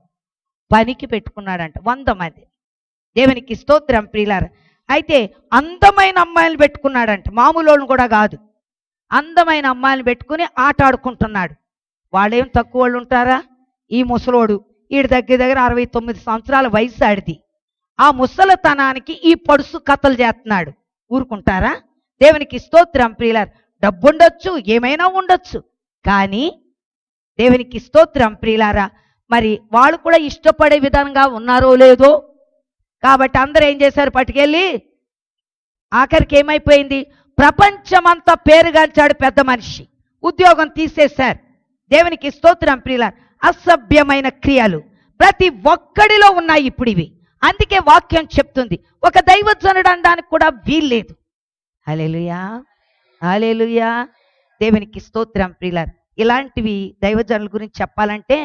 పనికి పెట్టుకున్నాడంట 100 మంది. దేవునికి స్తోత్రం ప్రియులారా. అయితే అందమైన అమ్మాయిలు పెట్టుకున్నాడంట. మామూలు కూడా కాదు, అందమైన అమ్మాయిలు పెట్టుకుని ఆట ఆడుకుంటున్నాడు. వాళ్ళేం తక్కువ వాళ్ళు ఉంటారా? ఈ ముసలోడు ఈడి దగ్గర 69 సంవత్సరాల వయసు ఆడిది. ఆ ముసలితనానికి ఈ పడుసు కథలు చేస్తున్నాడు. ఊరుకుంటారా? దేవునికి స్తోత్రం ప్రియులారు. డబ్బుండొచ్చు, ఏమైనా ఉండొచ్చు, కానీ దేవునికి స్తోత్రం ప్రియులారా, మరి వాళ్ళు కూడా ఇష్టపడే విధంగా ఉన్నారో లేదో. కాబట్టి అందరూ ఏం చేశారు? పట్టుకెళ్ళి ఆఖరికి ఏమైపోయింది? ప్రపంచమంతా పేరుగాంచాడు పెద్ద మనిషి. ఉద్యోగం తీసేశారు. దేవునికి స్తోత్రం ప్రియులారా. అసభ్యమైన క్రియలు ప్రతి ఒక్కడిలో ఉన్నాయి ఇప్పుడు ఇవి. అందుకే వాక్యం చెప్తుంది, ఒక దైవజనుడు అనడానికి కూడా వీల్లేదు. హల్లెలూయా, హల్లెలూయా. దేవునికి స్తోత్రం ప్రియులారా. ఇలాంటివి దైవజనుల గురించి చెప్పాలంటే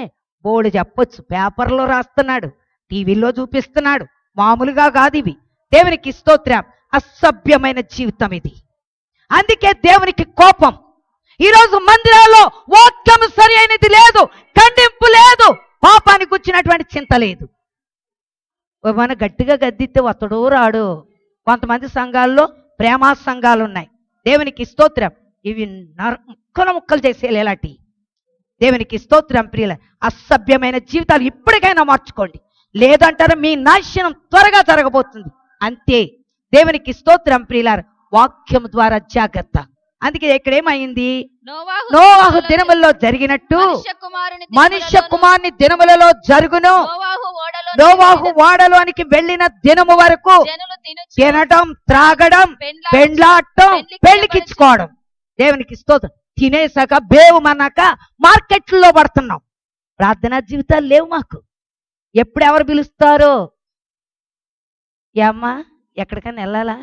బోర్డు చెప్పొచ్చు. పేపర్లో రాస్తున్నాడు, టీవీలో చూపిస్తున్నాడు, మామూలుగా కాదు ఇవి. దేవునికి స్తోత్రం. అసభ్యమైన జీవితం ఇది. అందుకే దేవునికి కోపం. ఈరోజు మందిరాల్లో వాక్యం సరి అయినది లేదు, ఖండింపు లేదు, పాపానికి వచ్చినటువంటి చింత లేదు. మన గట్టిగా గద్దితే అతడో రాడు. కొంతమంది సంఘాల్లో ప్రేమ సంఘాలు ఉన్నాయి. దేవునికి స్తోత్రం. ఇవి ముక్కలు చేసేయాలి ఇలాంటి. దేవునికి స్తోత్రం ప్రియుల. అసభ్యమైన జీవితాలు ఇప్పటికైనా మార్చుకోండి, లేదంటారా మీ నాశనం త్వరగా జరగబోతుంది. అంతే. దేవునికి స్తోత్రం ప్రియులార. వాక్యం ద్వారా జాగ్రత్త. అందుకే ఇక్కడ ఏమైంది? నోవాహు దినములలో జరిగినట్టు మనుష్య కుమారుని దినములలో జరుగును. నోవాహు ఓడలోనికి వెళ్ళిన దినము వరకు తినడం, త్రాగడం, పెండ్లాడటం, పెళ్లికిచ్చుకోవడం. దేవునికి స్తోత్రం. తినేసాక బేవుమన్నాక మార్కెట్లో పడుతున్నాం. ప్రార్థనా జీవితాలు లేవు మాకు. ఎప్పుడు ఎవరు పిలుస్తారో? అమ్మా ఎక్కడికైనా వెళ్ళాలా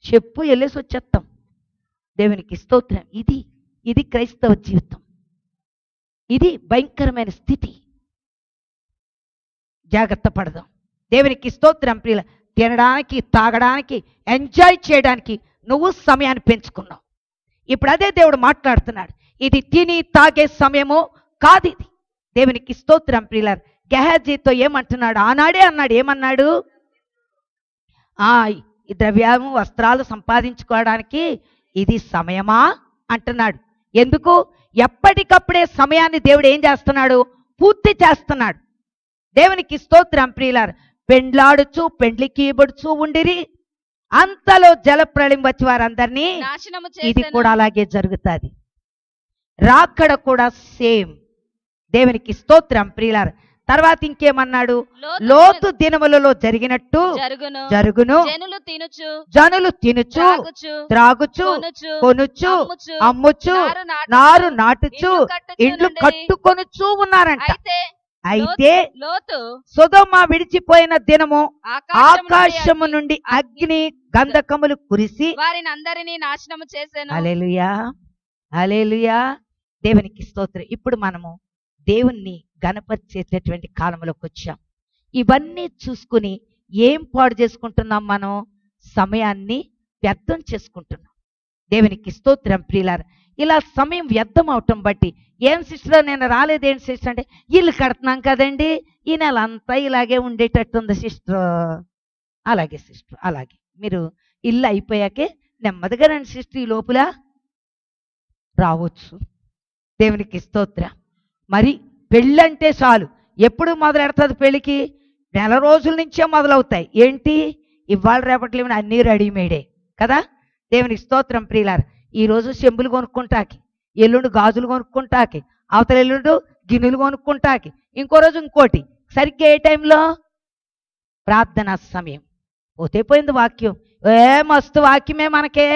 చెప్పు, వెళ్ళేసి వచ్చేస్తాం. దేవునికి స్తోత్రం. ఇది క్రైస్తవ జీవితం. ఇది భయంకరమైన స్థితి. జాగ్రత్త పడదాం. దేవునికి స్తోత్రం ప్రియుల. తినడానికి, తాగడానికి, ఎంజాయ్ చేయడానికి నువ్వు సమయాన్ని పెంచుకున్నావు. ఇప్పుడు అదే దేవుడు మాట్లాడుతున్నాడు. ఇది తిని తాగే సమయము కాదు ఇది. దేవునికి స్తోత్రం ప్రియుల. గెహజీతో ఏమంటున్నాడు? ఆనాడే అన్నాడు. ఏమన్నాడు? ఈ ద్రవ్యము, వస్త్రాలు సంపాదించుకోవడానికి ఇది సమయమా అంటున్నాడు. ఎందుకు? ఎప్పటికప్పుడే సమయాన్ని దేవుడు ఏం చేస్తున్నాడు? పూర్తి చేస్తున్నాడు. దేవునికి స్తోత్రం ప్రియులార. పెండ్లాడుచు పెండ్లికి ఇబడుచు ఉండిరి, అంతలో జలప్రళయం వచ్చి వారందరినీ ఇది కూడా అలాగే జరుగుతుంది. రాకడ కూడా సేమ్. దేవునికి స్తోత్రం ప్రియులార. తర్వాత ఇంకేమన్నాడు? లోతు దినములలో జరిగినట్టు జరుగును. జనులు తినుచు, త్రాగుచు, కొనుచు, అమ్ముచు, నారు నాటుచు, ఇండ్లు కట్టుకొనుచు ఉన్నారంట. అయితే సొదొమ విడిచిపోయిన దినము ఆకాశము నుండి అగ్ని గంధకములు కురిసి వారిని అందరినీ నాశనము చేసెను. హల్లెలూయా, హల్లెలూయా. దేవునికి స్తోత్రం. ఇప్పుడు మనము దేవుణ్ణి గణపరిచేటటువంటి కాలంలోకి వచ్చాం. ఇవన్నీ చూసుకుని ఏం పాడు చేసుకుంటున్నాం? మనం సమయాన్ని వ్యర్థం చేసుకుంటున్నాం. దేవునికి స్తోత్రం ప్రియులారా. ఇలా సమయం వ్యర్థం అవటం బట్టి, ఏం సిస్టర్ నేను రాలేదేంటి సిస్టర్ అంటే, ఇల్లు కడుతున్నాం కదండి, ఈ నెల అంతా ఇలాగే ఉండేటట్టుంది సిస్టర్. అలాగే సిస్టర్, అలాగే మీరు ఇల్లు అయిపోయాకే నెమ్మదిగా రండి సిస్టర్, ఈ లోపల రావచ్చు. దేవునికి స్తోత్రం. మరి పెళ్ళంటే చాలు. ఎప్పుడు మొదలెడుతుంది పెళ్ళికి? నెల రోజుల నుంచే మొదలవుతాయి. ఏంటి? ఇవాళ రేపట్లో అన్నీ రెడీమేడే కదా. దేవునికి స్తోత్రం ప్రియులారా. ఈరోజు చెంబులు కొనుక్కుంటాకి, ఎల్లుండి గాజులు కొనుక్కుంటాకి, అవతల ఎల్లుండు గిన్నెలు కొనుక్కుంటాకి, ఇంకో రోజు ఇంకోటి. సరిగ్గా ఏ టైంలో? ప్రార్థనా సమయం. పోతే పోయింది వాక్యం. మస్తు వాక్యమే మనకే,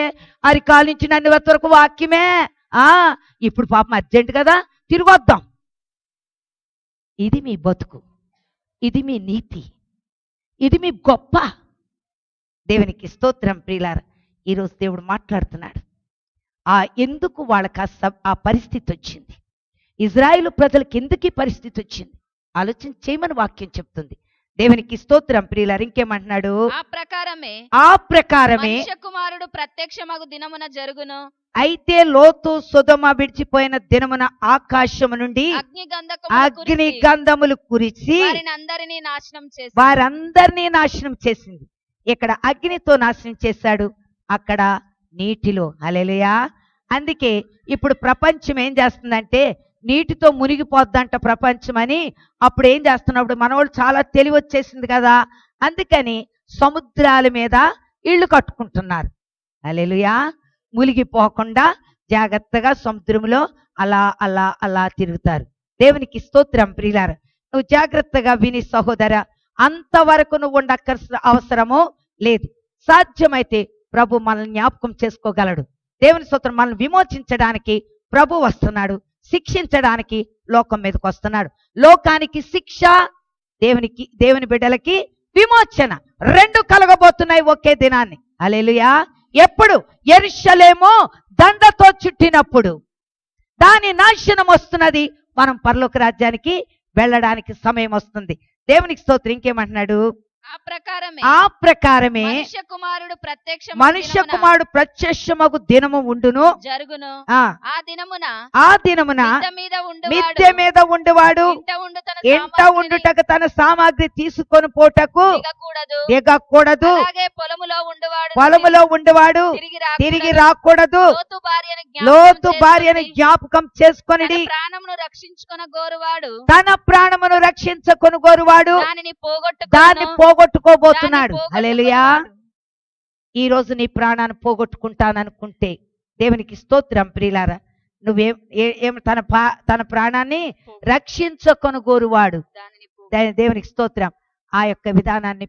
అరికాల నుంచి నన్ను వరకు వాక్యమే. ఇప్పుడు పాపం అర్జెంట్ కదా, తిరిగొద్దాం. ఇది మీ బతుకు, ఇది మీ నీతి, ఇది మీ గొప్ప. దేవునికి స్తోత్రం ప్రియులారా. ఈరోజు దేవుడు మాట్లాడుతున్నాడు. ఎందుకు వాళ్ళకి ఆ పరిస్థితి వచ్చింది? ఇజ్రాయేలు ప్రజలకు ఎందుకు ఈ పరిస్థితి వచ్చింది? ఆలోచన చేయమని వాక్యం చెప్తుంది. దేవునికి స్తోత్రం ప్రియులారా. ఇంకేమంటున్నాడు? ఆ ప్రకారమే కుమారుడు ప్రత్యక్షమగు దినమున జరుగును. అయితే లోతు సొదొమ విడిచిపోయిన దినమున ఆకాశము నుండి అగ్ని గంధములు కురిసి వారందరినీ నాశనం చేసింది. ఇక్కడ అగ్నితో నాశనం చేశాడు, అక్కడ నీటిలో. హల్లెలూయా. అందుకే ఇప్పుడు ప్రపంచం ఏం చేస్తుందంటే నీటితో మునిగిపోద్దంట ప్రపంచమని. అప్పుడు ఏం చేస్తున్నప్పుడు మనవాళ్ళు చాలా తెలివి వచ్చేసింది కదా, అందుకని సముద్రాల మీద ఇళ్ళు కట్టుకుంటున్నారు. హల్లెలూయా. మునిగిపోకుండా జాగ్రత్తగా సముద్రంలో అలా అలా అలా తిరుగుతారు. దేవునికి స్తోత్రం ప్రియులారా. నువ్వు జాగ్రత్తగా విని సహోదర, అంతవరకు నువ్వు అవసరమో లేదు. సాధ్యమైతే ప్రభు మనల్ని జ్ఞాపకం చేసుకోగలడు. దేవుని స్తోత్రం. మనల్ని విమోచించడానికి ప్రభు వస్తున్నాడు, శిక్షించడానికి లోకం మీదకి వస్తున్నాడు. లోకానికి శిక్ష, దేవుని బిడ్డలకి విమోచన, రెండు కలగబోతున్నాయి ఒకే దినాన్ని. హల్లెలూయా. ఎప్పుడు? యెరూషలేము దండతో చుట్టినప్పుడు దాని నాశనం వస్తున్నది. మనం పరలోక రాజ్యానికి వెళ్ళడానికి సమయం వస్తుంది. దేవునికి స్తోత్రం. ఇంకేమంటున్నాడు? ఆ ప్రకారమే మనుష్య కుమారుడు ప్రత్యక్షమగు దినము ఉండును, జరుగును. ఆ దినమున మిద్దె మీద ఉండేవాడు ఇంట ఉండుటకు తన సామాగ్రి తీసుకొని పోటకు దిగకూడదు. పొలములో ఉండేవాడు తిరిగి రాకూడదు. లోతు భార్యని జ్ఞాపకం చేసుకొనిడి. తన ప్రాణమును రక్షించుకొని గోరువాడు దాన్ని పోగొట్టుకోబోతున్నాడు. హల్లెలూయా. ఈ రోజు నీ ప్రాణాన్ని పోగొట్టుకుంటాననుకుంటే దేవునికి స్తోత్రం ప్రియులారా. నువ్వేం తన ప్రాణాన్ని రక్షించుకొని గోరువాడు దేవునికి స్తోత్రం ఆ యొక్క విధానాన్ని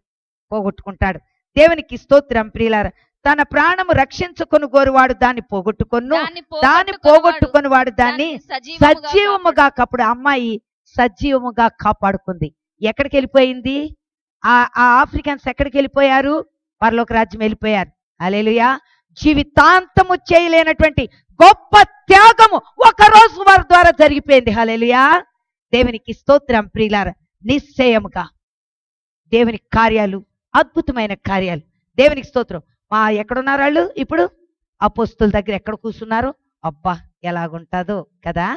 పోగొట్టుకుంటాడు. దేవునికి స్తోత్రం ప్రియులారా. తన ప్రాణము రక్షించుకొని గోరువాడు దాన్ని పోగొట్టుకొని వాడు దాన్ని సజీవముగా. అప్పుడు అమ్మాయి సజీవముగా కాపాడుకుంది. ఎక్కడికి వెళ్ళిపోయింది? ఆ ఆఫ్రికన్స్ ఎక్కడికి వెళ్ళిపోయారు? పరలోక రాజ్యం వెళ్ళిపోయారు. హల్లెలూయా. జీవితాంతము చేయలేనటువంటి గొప్ప త్యాగము ఒక రోజు వారి ద్వారా జరిగిపోయింది. హల్లెలూయా. దేవునికి స్తోత్రం ప్రియులారా. నిశ్చయముగా దేవుని కార్యాలు, అద్భుతమైన కార్యాలు. దేవునికి స్తోత్రం. ఎక్కడున్నారు వాళ్ళు? ఇప్పుడు అపోస్తుల దగ్గర ఎక్కడ కూర్చున్నారు? అబ్బా ఎలాగుంటుందో కదా.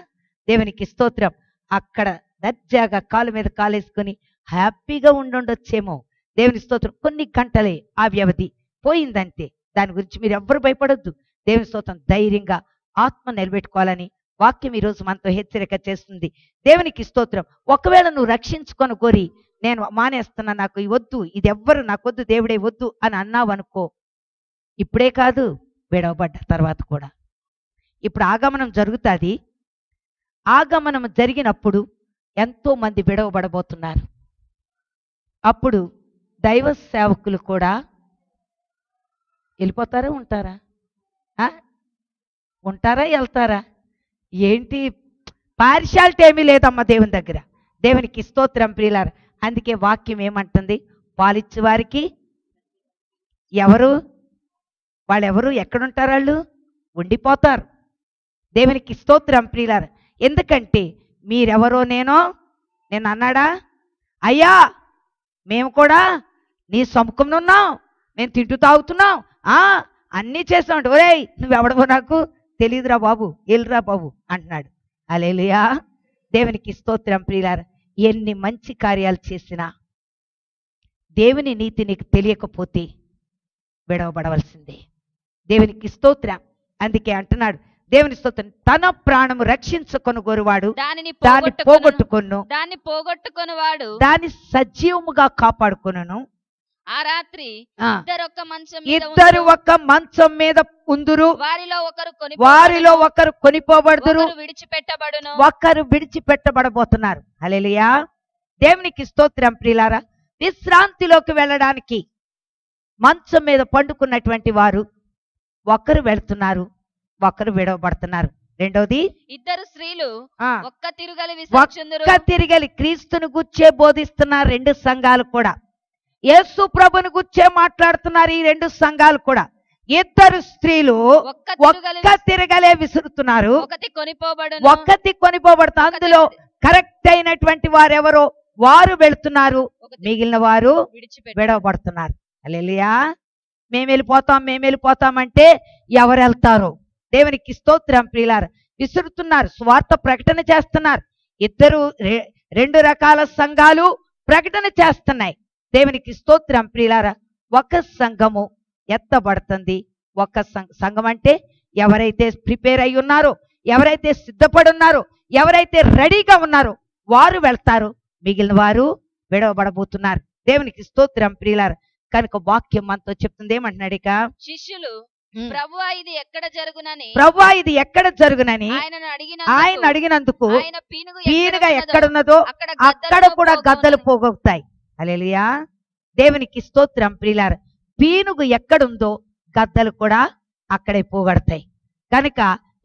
దేవునికి స్తోత్రం. అక్కడ దర్జాగా కాలు మీద కాలేసుకొని హ్యాపీగా ఉండొచ్చేమో. దేవుని స్తోత్రం. కొన్ని గంటలే ఆ వ్యవధి, పోయిందంతే. దాని గురించి మీరు ఎవ్వరు భయపడొద్దు. దేవుని స్తోత్రం. ధైర్యంగా ఆత్మ నిలబెట్టుకోవాలని వాక్యం ఈరోజు మనతో హెచ్చరిక చేస్తుంది. దేవునికి స్తోత్రం. ఒకవేళ నువ్వు రక్షించుకొని కోరి నేను మానేస్తున్నా, నాకు వద్దు, ఇది ఎవ్వరు నాకు వద్దు, దేవుడే వద్దు అని అన్నావనుకో, ఇప్పుడే కాదు విడవబడ్డ తర్వాత కూడా. ఇప్పుడు ఆగమనం జరుగుతుంది. ఆగమనం జరిగినప్పుడు ఎంతో మంది విడవబడబోతున్నారు. అప్పుడు దైవ సేవకులు కూడా వెళ్ళిపోతారా ఉంటారా? ఉంటారా వెళ్తారా? ఏంటి పార్షాలిటీ ఏమీ లేదమ్మా దేవుని దగ్గర. దేవునికి స్తోత్రం ప్రియులారా. అందుకే వాక్యం ఏమంటుంది? పాలిచ్చు వారికి వాళ్ళెవరు ఎక్కడుంటారు? వాళ్ళు ఉండిపోతారు. దేవునికి స్తోత్రం ప్రియులారా. ఎందుకంటే మీరెవరో నేను అన్నాడా? అయ్యా మేము కూడా నీ సముఖంలో ఉన్నాం, మేము తింటూ తాగుతున్నాం, అన్నీ చేస్తామంటే, ఒరేయ్ నువ్వెవడవో నాకు తెలియదురా బాబు, వెళ్ళురా బాబు అంటున్నాడు. హల్లెలూయా. దేవునికి స్తోత్రం ప్రియులారా. ఎన్ని మంచి కార్యాలు చేసినా దేవుని నీతి నీకు తెలియకపోతే విడవబడవలసిందే. దేవునికి స్తోత్రం. అందుకే అంటున్నాడు దేవుని స్తోత్రం. తన ప్రాణము రక్షించుకొని గోరువాడు దాన్ని పోగొట్టుకొనువాడు దాన్ని సజీవముగా కాపాడుకొనును. ఆ రాత్రి ఇద్దరు ఒక్క మంచం మీద ఉందురు, వారిలో ఒకరు కొనిపోబడుదురు, ఒకరు విడిచిపెట్టబడబోతున్నారు. హల్లెలూయా. దేవునికి స్తోత్రం ప్రియులారా. విశ్రాంతిలోకి వెళ్ళడానికి మంచం మీద పండుకున్నటువంటి వారు ఒకరు వెళుతున్నారు, ఒకరు విడవబడుతున్నారు. రెండోది, ఇద్దరు స్త్రీలు ఒక్క తిరగలి క్రీస్తుని గుచ్చే బోధిస్తున్నారు రెండు సంఘాలు కూడా. యేసు ప్రభుని గుచ్చే మాట్లాడుతున్నారు ఈ రెండు సంఘాలు కూడా. ఇద్దరు స్త్రీలు ఒక్క తిరగలే విసురుతున్నారు, ఒక్కటి కొనిపోబడుతుంది. అందులో కరెక్ట్ అయినటువంటి వారెవరో వారు వెళుతున్నారు, మిగిలిన వారు విడవబడుతున్నారు. హల్లెలూయా. మేము వెళ్ళిపోతామంటే ఎవరు వెళ్తారో. దేవునికి స్తోత్రం ప్రియులారా. విసురుతున్నారు, స్వార్థ ప్రకటన చేస్తున్నారు. రెండు రకాల సంఘాలు ప్రకటన చేస్తున్నాయి. దేవునికి స్తోత్రం ప్రియులారా. ఒక సంఘము ఎత్తబడుతుంది. ఒక సంఘం అంటే ఎవరైతే ప్రిపేర్ అయి ఉన్నారో, ఎవరైతే సిద్ధపడి ఉన్నారో, ఎవరైతే రెడీగా ఉన్నారో వారు వెళ్తారు, మిగిలిన వారు విడవబడబోతున్నారు. దేవునికి స్తోత్రం ప్రియులారా. కనుక వాక్యం మనతో చెప్తుంది ఏమంటున్నాడు ఇక, శిష్యులు ప్రభువా ఇది ఎక్కడ జరుగునని ప్రభువా ఇది ఎక్కడ జరుగునని ఆయనను ఆయన అడిగినందుకు ఆయన పీనుగ పీనుగా ఎక్కడ ఎక్కడున్నదో అక్కడ కూడా గద్దలు పోగొను. పోగొస్తాయి. హల్లెలూయా. దేవునికి స్తోత్రం ప్రియులారా. పీనుగు ఎక్కడుందో గద్దలు కూడా అక్కడే పోగొడతాయి. కనుక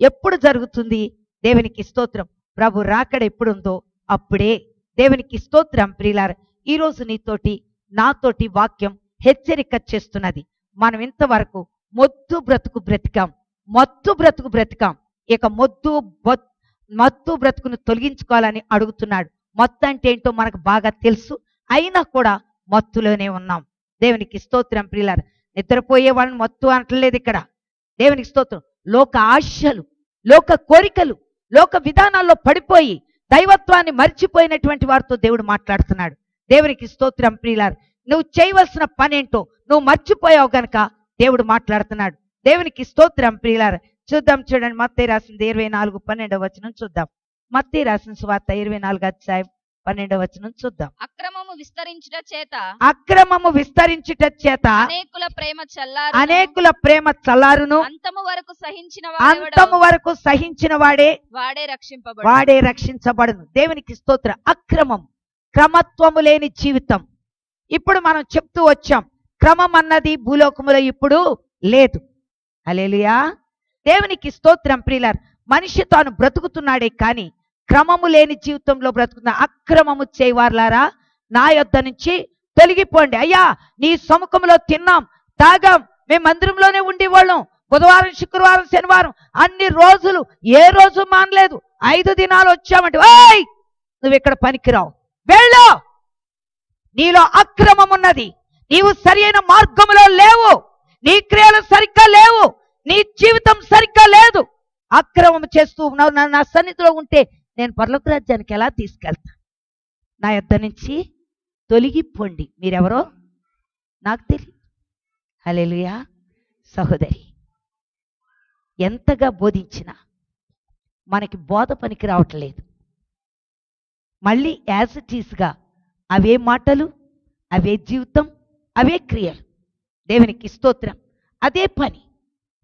ఎప్పుడు జరుగుతుంది? దేవునికి స్తోత్రం. ప్రభు రాకడ ఎప్పుడుందో అప్పుడే. దేవునికి స్తోత్రం ప్రియులారా. ఈ రోజు నీతోటి నాతోటి వాక్యం హెచ్చరిక చేస్తున్నది. మనం ఇంతవరకు మొద్దు బ్రతుకు బ్రతికాం, మత్తు బ్రతుకు బ్రతికాం. ఇక మత్తు బ్రతుకును తొలగించుకోవాలని అడుగుతున్నాడు. మత్తు అంటే ఏంటో మనకు బాగా తెలుసు, అయినా కూడా మత్తులోనే ఉన్నాం. దేవునికి స్తోత్రం ప్రియులారా. నిద్రపోయే వాళ్ళని మత్తు అనట్లేదు ఇక్కడ. దేవునికి స్తోత్రం. లోక ఆశలు, లోక కోరికలు, లోక విధానాల్లో పడిపోయి దైవత్వాన్ని మర్చిపోయినటువంటి వారితో దేవుడు మాట్లాడుతున్నాడు. దేవునికి స్తోత్రం ప్రియులారా. నువ్వు చేయవలసిన పనేంటో నువ్వు మర్చిపోయావు గనక దేవుడు మాట్లాడుతున్నాడు. దేవునికి స్తోత్రం ప్రియులారా. చూద్దాం, చూడండి. మత్తయి రాసింది 24:12 చూద్దాం. మత్తయి రాసిన సువార్త 24:12 చూద్దాం. అక్రమము విస్తరించుట చేత అనేకుల ప్రేమ చల్లారును, అంతము వరకు సహించిన వాడే రక్షించబడును. దేవునికి స్తోత్రం. అక్రమం, క్రమత్వము లేని జీవితం. ఇప్పుడు మనం చెప్తూ వచ్చాం, క్రమం అన్నది భూలోకములో ఇప్పుడు లేదు. హల్లెలూయా. దేవునికి స్తోత్రం ప్రియులారా. మనిషి తాను బ్రతుకుతున్నాడే కానీ క్రమము లేని జీవితంలో బ్రతుకుతున్న అక్రమము చేయవారులారా నా యొద్ద నుంచి తొలగిపోండి. అయ్యా, నీ సముఖంలో తిన్నాం, తాగాం, మేము మందిరంలోనే ఉండేవాళ్ళం, బుధవారం, శుక్రవారం, శనివారం అన్ని రోజులు ఏ రోజు మానలేదు. 5 దినాలు వచ్చామంటే ఓయ్ నువ్వు ఇక్కడ పనికిరావు, వెళ్ళు, నీలో అక్రమం ఉన్నది, నీవు సరైన మార్గంలో లేవు, నీ క్రియలు సరిగ్గా లేవు, నీ జీవితం సరిగ్గా లేదు, అక్రమం చేస్తూ ఉన్నావు, నా సన్నిధిలో ఉంటే నేను పరలోక రాజ్యానికి ఎలా తీసుకెళ్తా? నా యొద్ద నుంచి తొలగిపోండి. మీరెవరో నాకు తెలియదు. హల్లెలూయా. సహోదరి, ఎంతగా బోధించినా మనకి బోధ పనికి రావట్లేదు. మళ్ళీ యాజ్ ఇట్ ఈస్గా అవే మాటలు, అవే జీవితం, అవే క్రియలు. దేవునికి స్తోత్రం. అదే పని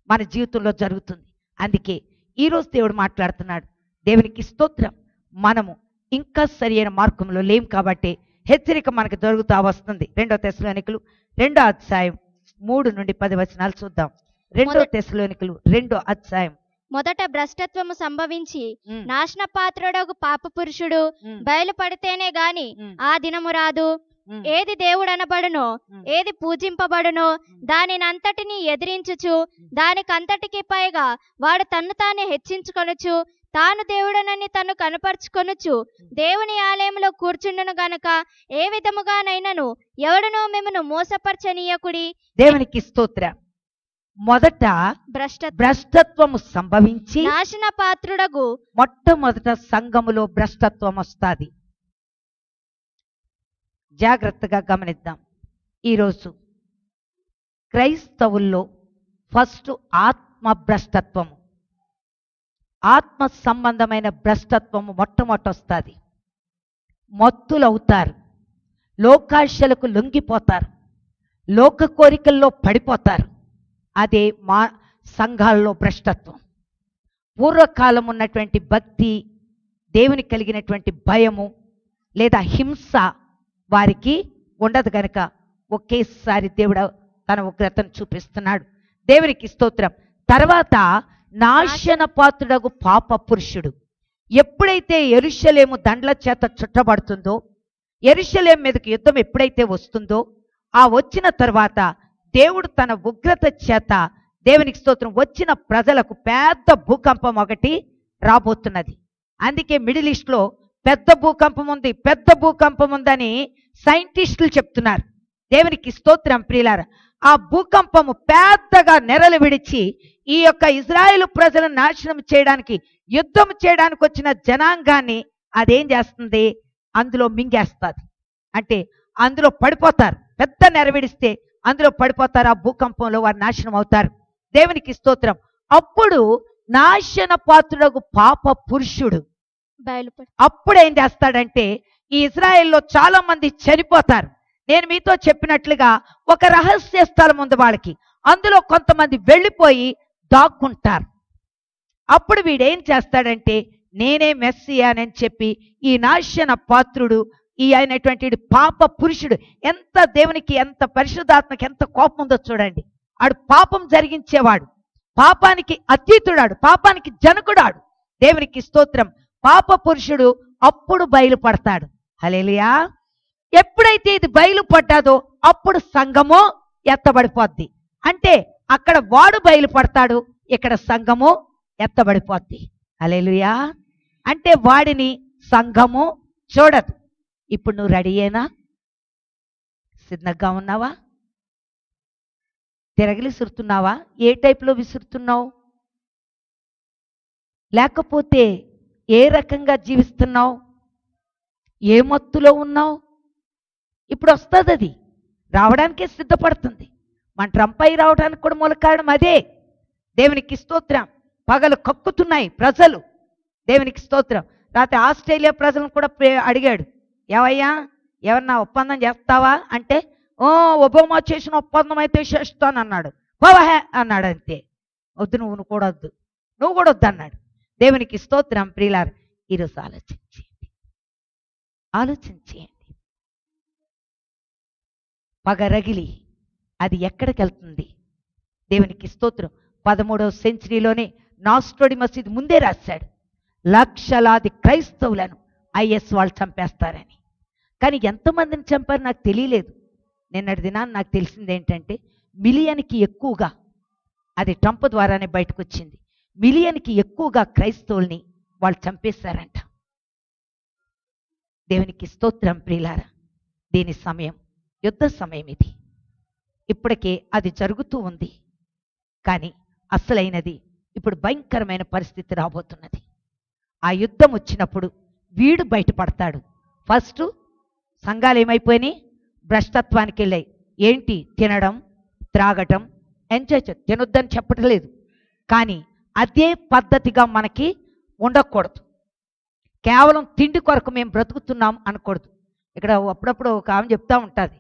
మన జీవితంలో జరుగుతుంది. అందుకే ఈరోజు దేవుడు మాట్లాడుతున్నాడు. దేవునికి స్తోత్రం. మనము ఇంకా సరైన మార్గంలో లేం కాబట్టి హెచ్చరిక మనకు జరుగుతూ వస్తుంది. 2 తెస్సలోనికలు 2:3-10 చూద్దాం. 2 తెస్సలోనికలు 2 మొదట భ్రష్టత్వము సంభవించి నాశనపాత్రుడగు పాప పురుషుడు బయలుపడితేనే గాని ఆ దినము రాదు. ఏది దేవుడనబడునో, ఏది పూజింపబడునో దానినంతటినీ ఎదిరించుచు, దానికంతటికి పైగా వాడు తన్ను తానే హెచ్చించుకొనుచు, తాను దేవుడనని తను కనపరుచుకొనుచు దేవుని ఆలయంలో కూర్చుండును గనక ఏ విధముగానైనను ఎవడునో మిమ్మును మోసపరచనీయకుడి. దేవునికి స్తోత్రం. మొదట భ్రష్టత్వము సంభవించి నాశన పాత్రుడగు. మొట్టమొదట సంఘములో భ్రష్టత్వం వస్తుంది. జాగ్రత్తగా గమనిద్దాం. ఈరోజు క్రైస్తవుల్లో ఫస్ట్ ఆత్మ భ్రష్టత్వము, ఆత్మ సంబంధమైన భ్రష్టత్వము మొట్టమొదట వస్తుంది. మత్తులవుతారు, లోకాశలకు లొంగిపోతారు, లోక కోరికల్లో పడిపోతారు. అదే మా సంఘాల్లో భ్రష్టత్వం. పూర్వకాలం ఉన్నటువంటి భక్తి, దేవుని కలిగినటువంటి భయము లేదా హింస వారికి ఉండదు గనక ఒకేసారి దేవుడు తన ఉగ్రతను చూపిస్తున్నాడు. దేవునికి స్తోత్రం. తర్వాత నాశన పాత్రుడగు పాప పురుషుడు. ఎప్పుడైతే యెరూషలేము దండ్ల చేత చుట్టబడుతుందో, యెరూషలేము మీదకి యుద్ధం ఎప్పుడైతే వస్తుందో, ఆ వచ్చిన తర్వాత దేవుడు తన ఉగ్రత చేత, దేవునికి స్తోత్రం, వచ్చిన ప్రజలకు పెద్ద భూకంపం ఒకటి రాబోతున్నది. అందుకే మిడిల్ ఈస్ట్లో పెద్ద భూకంపం ఉంది, పెద్ద భూకంపం ఉందని సైంటిస్టులు చెప్తున్నారు. దేవునికి స్తోత్రం ప్రియులారా. ఆ భూకంపము పెద్దగా నెరలు విడిచి ఈ యొక్క ఇజ్రాయేలు ప్రజలను నాశనం చేయడానికి, యుద్ధం చేయడానికి వచ్చిన జనాంగాన్ని అదేం చేస్తుంది? అందులో మింగేస్తుంది. అంటే అందులో పడిపోతారు. పెద్ద నెరవిడిస్తే అందులో పడిపోతారు. ఆ భూకంపంలో వారు నాశనం అవుతారు. దేవునికి స్తోత్రం. అప్పుడు నాశన పాత్రుడకు పాప పురుషుడు బయలుపడి అప్పుడు ఏం చేస్తాడంటే ఈ ఇజ్రాయెల్లో చాలా మంది చనిపోతారు. నేను మీతో చెప్పినట్లుగా ఒక రహస్య స్థలం ఉంది వాళ్ళకి, అందులో కొంతమంది వెళ్ళిపోయి దాక్కుంటారు. అప్పుడు వీడేం చేస్తాడంటే నేనే మెస్సియానని చెప్పి ఈ నాశన పాత్రుడు, ఈ అయినటువంటి పాప పురుషుడు, ఎంత దేవునికి ఎంత పరిశుద్ధాత్మకి ఎంత కోపం ఉందో చూడండి. ఆడు పాపం జరిగించేవాడు, పాపానికి అతీతుడాడు, పాపానికి జనకుడాడు. దేవునికి స్తోత్రం. పాప పురుషుడు అప్పుడు బయలుపడతాడు. హల్లెలూయా. ఎప్పుడైతే ఇది బయలుపడ్డాదో అప్పుడు సంఘము ఎత్తబడిపోద్ది. అంటే అక్కడ వాడు బయలుపడతాడు, ఇక్కడ సంఘము ఎత్తబడిపోద్ది. హల్లెలూయా. అంటే వాడిని సంఘము చూడదు. ఇప్పుడు నువ్వు రెడీయేనా? సిద్ధంగా ఉన్నావా? తిరగలి విసురుతున్నావా? ఏ టైప్లో విసురుతున్నావు? లేకపోతే ఏ రకంగా జీవిస్తున్నావు? ఏ మత్తులో ఉన్నావు? ఇప్పుడు వస్తుంది, అది రావడానికే సిద్ధపడుతుంది. మన ట్రంప్ అయి రావడానికి కూడా మూల కారణం అదే. దేవునికి స్తోత్రం. పగలు కక్కుతున్నాయి ప్రజలు. దేవునికి స్తోత్రం. రాత్రి ఆస్ట్రేలియా ప్రజలను కూడా అడిగాడు, ఏవయ్యా ఏమన్నా ఒప్పందం చేస్తావా అంటే, ఓ ఒబామా చేసిన ఒప్పందం అయితే చేస్తానన్నాడు. పోవహే అన్నాడు. అంతే. వద్దు, నువ్వు కూడా వద్దు, నువ్వు కూడా వద్దు అన్నాడు. దేవునికి స్తోత్రం. ప్రియులారా, ఈరోజు ఆలోచించేయండి. పగ రగిలి అది ఎక్కడికి వెళ్తుంది? దేవునికి స్తోత్రం. 13వ సెంచరీలోనే నాస్ట్రోడిమస్ ఇది ముందే రాశాడు, లక్షలాది క్రైస్తవులను ఐఎస్ వాళ్ళు చంపేస్తారని. కానీ ఎంతమందిని చంపారు నాకు తెలియలేదు. నిన్నటి దినాన్ని నాకు తెలిసింది ఏంటంటే మిలియన్కి ఎక్కువగా, అది ట్రంప్ ద్వారానే బయటకు వచ్చింది, మిలియన్కి ఎక్కువగా క్రైస్తవుల్ని వాళ్ళు చంపేశారంట. దేవునికి స్తోత్రం. ప్రియులారా, దీని సమయం యుద్ధ సమయం ఇది. ఇప్పటికే అది జరుగుతూ ఉంది. కానీ అసలైనది ఇప్పుడు భయంకరమైన పరిస్థితి రాబోతున్నది. ఆ యుద్ధం వచ్చినప్పుడు వీడు బయటపడతాడు. ఫస్ట్ సంఘాలు ఏమైపోయినాయి? భ్రష్టత్వానికి వెళ్ళాయి. ఏంటి? తినడం, త్రాగటం, ఎంజాయ్ చేయడం. తినొద్దని చెప్పటం లేదు, కానీ అదే పద్ధతిగా మనకి ఉండకూడదు. కేవలం తిండి కొరకు మేము బ్రతుకుతున్నాం అనకూడదు. ఇక్కడ అప్పుడప్పుడు ఒక ఆమె చెప్తా ఉంటుంది,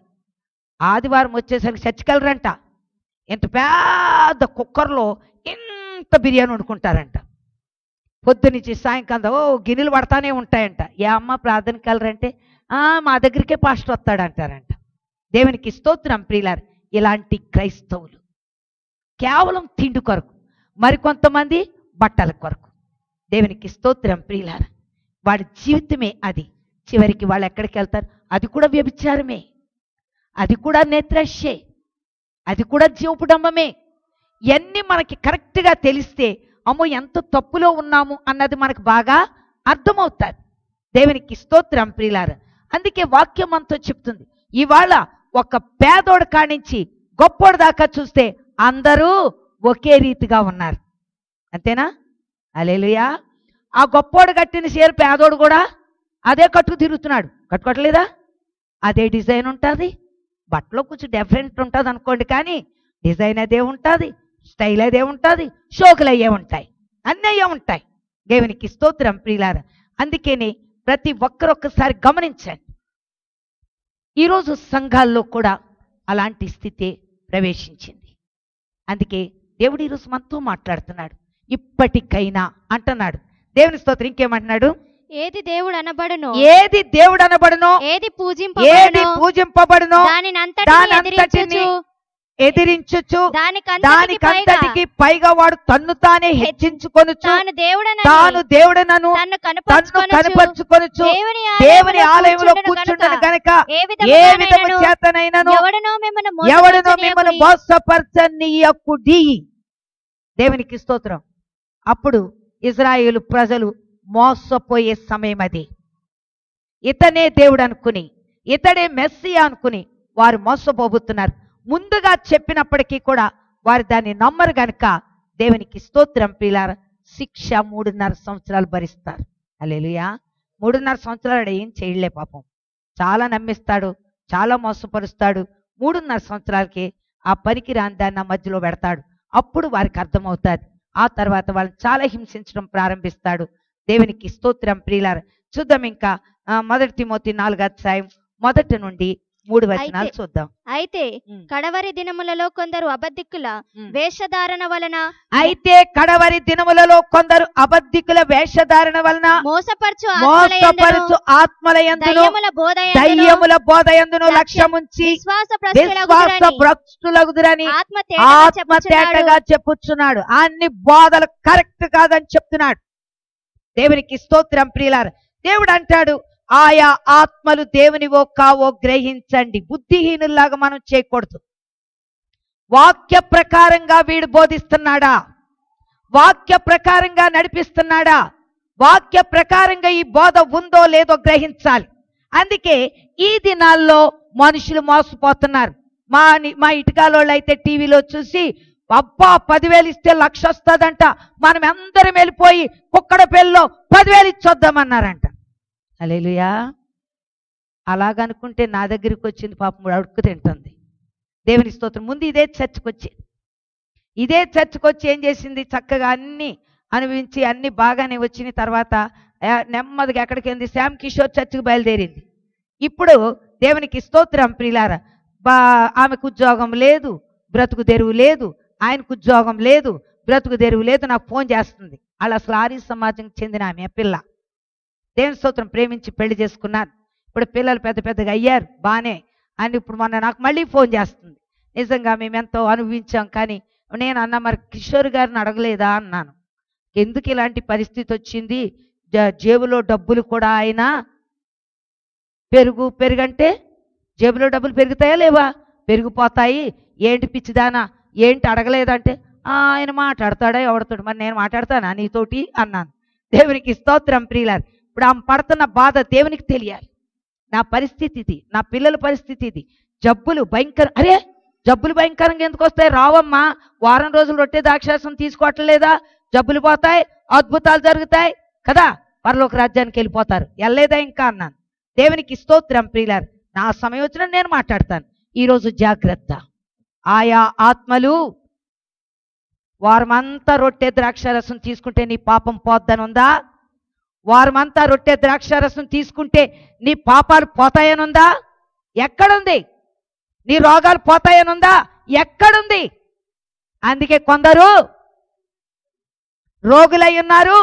ఆదివారం వచ్చేసరికి చర్చికెళ్ళరంట, ఇంత పెద్ద కుక్కర్లో ఇంత బిర్యానీ వండుకుంటారంట. పొద్దునుంచి సాయంకాలం గిన్నెలు పడతానే ఉంటాయంట. ఏ అమ్మ ప్రార్థనకి వెళ్ళరంటే, మా దగ్గరికే పాస్టర్ వస్తాడంటారంట. దేవునికి స్తోత్రం. ప్రియులారా, ఇలాంటి క్రైస్తవులు కేవలం తిండి కొరకు, మరికొంతమంది బట్టల కొరకు. దేవునికి స్తోత్రం. ప్రియులారా, వాడి జీవితమే అది. చివరికి వాళ్ళు ఎక్కడికి వెళ్తారు? అది కూడా వ్యభిచారమే, అది కూడా నేత్రశ్యే, అది కూడా జీవపుడంబమే. ఇవన్నీ మనకి కరెక్ట్గా తెలిస్తే అమ్మో ఎంత తప్పులో ఉన్నాము అన్నది మనకు బాగా అర్థమవుతుంది. దేవునికి స్తోత్రం. ప్రియులారా, అందుకే వాక్యం అంతా చెప్తుంది, ఇవాళ ఒక పేదోడు కానించి గొప్పోడు దాకా చూస్తే అందరూ ఒకే రీతిగా ఉన్నారు. అంతేనా? హల్లెలూయా. ఆ గొప్పోడు కట్టిన చీర పేదోడు కూడా అదే కట్టుకు తిరుగుతున్నాడు. కట్టుకోవట్లేదా? అదే డిజైన్ ఉంటుంది. బట్టలో కొంచెం డిఫరెంట్ ఉంటుంది అనుకోండి, కానీ డిజైన్ అదే ఉంటుంది, స్టైల్ అదే ఉంటుంది, షోకులు అయ్యే ఉంటాయి, అన్నీ అయ్యే ఉంటాయి. దేవునికి స్తోత్రం. ప్రియులారా, అందుకని ప్రతి ఒక్కరొక్కసారి గమనించండి. ఈరోజు సంఘాల్లో కూడా అలాంటి స్థితి ప్రవేశించింది. అందుకే దేవుడు ఈరోజు మనతో మాట్లాడుతున్నాడు. ఇప్పటికైనా అంటున్నాడు. దేవుని స్తోత్రం. ఇంకేమంటున్నాడు? ఏది దేవుడు అనబడునో, ఏది దేవుడు అనబడునో, ఏది ఏది పూజింపబడునో దానినంతటిని ఎదిరించుచు దానికంతటికి దానికంతటికి పైగా వాడు తన్ను తానే హెచ్చించుకొనుచు తాను దేవుడనను తన్ను తన్ను కనపరుచుకొనుచు దేవుని ఆలయంలో కూర్చుండను గనక ఏ విధము చేతనైనను ఎవడనో మిమ్మల్ని మోసపరచనీయకుడి. దేవునికి స్తోత్రం. అప్పుడు ఇజ్రాయేలు ప్రజలు మోసపోయే సమయం అది. ఇతనే దేవుడు అనుకుని, ఇతడే మెస్సియా అనుకుని వారు మోసపోబోతున్నారు. ముందుగా చెప్పినప్పటికీ కూడా వారు దాన్ని నమ్మరు గనుక దేవునికి స్తోత్రం. ప్రియులారా, శిక్ష 3.5 సంవత్సరాలు భరిస్తారు. హల్లెలూయా. 3.5 సంవత్సరాలు ఏం చేయలే పాపం. చాలా నమ్మిస్తాడు, చాలా మోసపరుస్తాడు. 3.5 సంవత్సరాలకి ఆ పనికి రాని దాన్ని మధ్యలో పెడతాడు. అప్పుడు వారికి అర్థమవుతుంది, ఆ తర్వాత వాళ్ళని చాలా హింసించడం ప్రారంభిస్తాడు. దేవునికి స్తోత్రం ప్రియులారా. చూద్దాం ఇంకా 1 తిమోతి 4వ అధ్యాయం 1 నుండి 3 వచనాలు చూద్దాం. అయితే కడవరి దినములలో కొందరు అబద్ధికుల వేషధారణ వలన మోసపరచు ఆత్మలయందును దయ్యముల బోధయందును లక్ష్యముంచి విశ్వాస భ్రష్టులగుదురని ఆత్మ తేటగా చెప్పుచున్నాడు. అన్ని బోధలు కరెక్ట్ కాదని చెప్తున్నాడు. దేవునికి స్తోత్రం ప్రియులారా. దేవుడు అంటాడు, ఆయా ఆత్మలు దేవునివో కావో గ్రహించండి. బుద్ధిహీనుల్లాగా మనం చేయకూడదు. వాక్య ప్రకారంగా వీడు బోధిస్తున్నాడా, వాక్య ప్రకారంగా నడిపిస్తున్నాడా, వాక్య ప్రకారంగా ఈ బోధ ఉందో లేదో గ్రహించాలి. అందుకే ఈ దినాల్లో మనుషులు మోసపోతున్నారు. మా ఇటుకాలోళ్ళు అయితే టీవీలో చూసి, అబ్బా 10,000 ఇస్తే 1,00,000 వస్తుందంట, మనం అందరం వెళ్ళిపోయి కుక్కడపల్లిలో 10,000 ఇచ్చొద్దామన్నారంట. హల్లెలూయా. అలాగనుకుంటే నా దగ్గరికి వచ్చింది పాపం అడుక్కు తింటుంది. దేవుని స్తోత్రం. ముందు ఇదే చర్చకు వచ్చి ఏం చేసింది, చక్కగా అన్ని అనుభవించి అన్ని బాగానే వచ్చిన తర్వాత నెమ్మదిగా ఎక్కడికి వెళ్ళింది, శ్యామ్ కిషోర్ చర్చికి బయలుదేరింది. ఇప్పుడు దేవునికి స్తోత్రం ప్రియులారా. ఆమెకు ఉద్యోగం లేదు, బ్రతుకు తెరువు లేదు, ఆయనకు ఉద్యోగం లేదు, బ్రతుకు తెరువు లేదు. నాకు ఫోన్ చేస్తుంది. వాళ్ళు అసలు ఆర్య సమాజం చెందిన ఆమె పిల్ల. దేవుని స్తోత్రం. ప్రేమించి పెళ్లి చేసుకున్నారు. ఇప్పుడు పిల్లలు పెద్ద పెద్దగా అయ్యారు, బానే అని ఇప్పుడు మొన్న నాకు మళ్ళీ ఫోన్ చేస్తుంది. నిజంగా మేము ఎంతో అనుభవించాం, కానీ నేను అన్నా మరి కిషోర్ గారిని అడగలేదా అన్నాను. ఎందుకు ఇలాంటి పరిస్థితి వచ్చింది, జేబులో డబ్బులు కూడా ఆయన పెరుగంటే జేబులో డబ్బులు పెరుగుతాయా లేవా, పెరిగిపోతాయి, ఏంటి పిచ్చిదానా, ఏంటి అడగలేదంటే ఆయన మాట్లాడతాడా ఎవడతాడు, మరి నేను మాట్లాడతానా నీతోటి అన్నాను. దేవునికి స్తోత్రం ప్రియులారు. ఇప్పుడు ఆమె పడుతున్న బాధ దేవునికి తెలియాలి. నా పరిస్థితి ఇది, నా పిల్లల పరిస్థితి ఇది. జబ్బులు భయంకరంగా ఎందుకు వస్తాయి? రావమ్మా, వారం రోజులు రొట్టె ద్రాక్షారసం తీసుకోవట్లేదా, జబ్బులు పోతాయి, అద్భుతాలు జరుగుతాయి కదా, పరలోక రాజ్యానికి వెళ్ళిపోతారు. వెళ్ళలేదా ఇంకా అన్నాను. దేవునికి స్తోత్రం ప్రియులారు. నా సమయం వచ్చిన నేను మాట్లాడతాను. ఈరోజు జాగ్రత్త. ఆయా ఆత్మలు వారమంతా రొట్టె ద్రాక్షారసం తీసుకుంటే నీ పాపం పోద్దనుందా? వారమంతా రొట్టె ద్రాక్షారసం తీసుకుంటే నీ పాపాలు పోతాయనుందా? ఎక్కడుంది? నీ రోగాలు పోతాయనుందా? ఎక్కడుంది? అందుకే కొందరు రోగులై ఉన్నారు,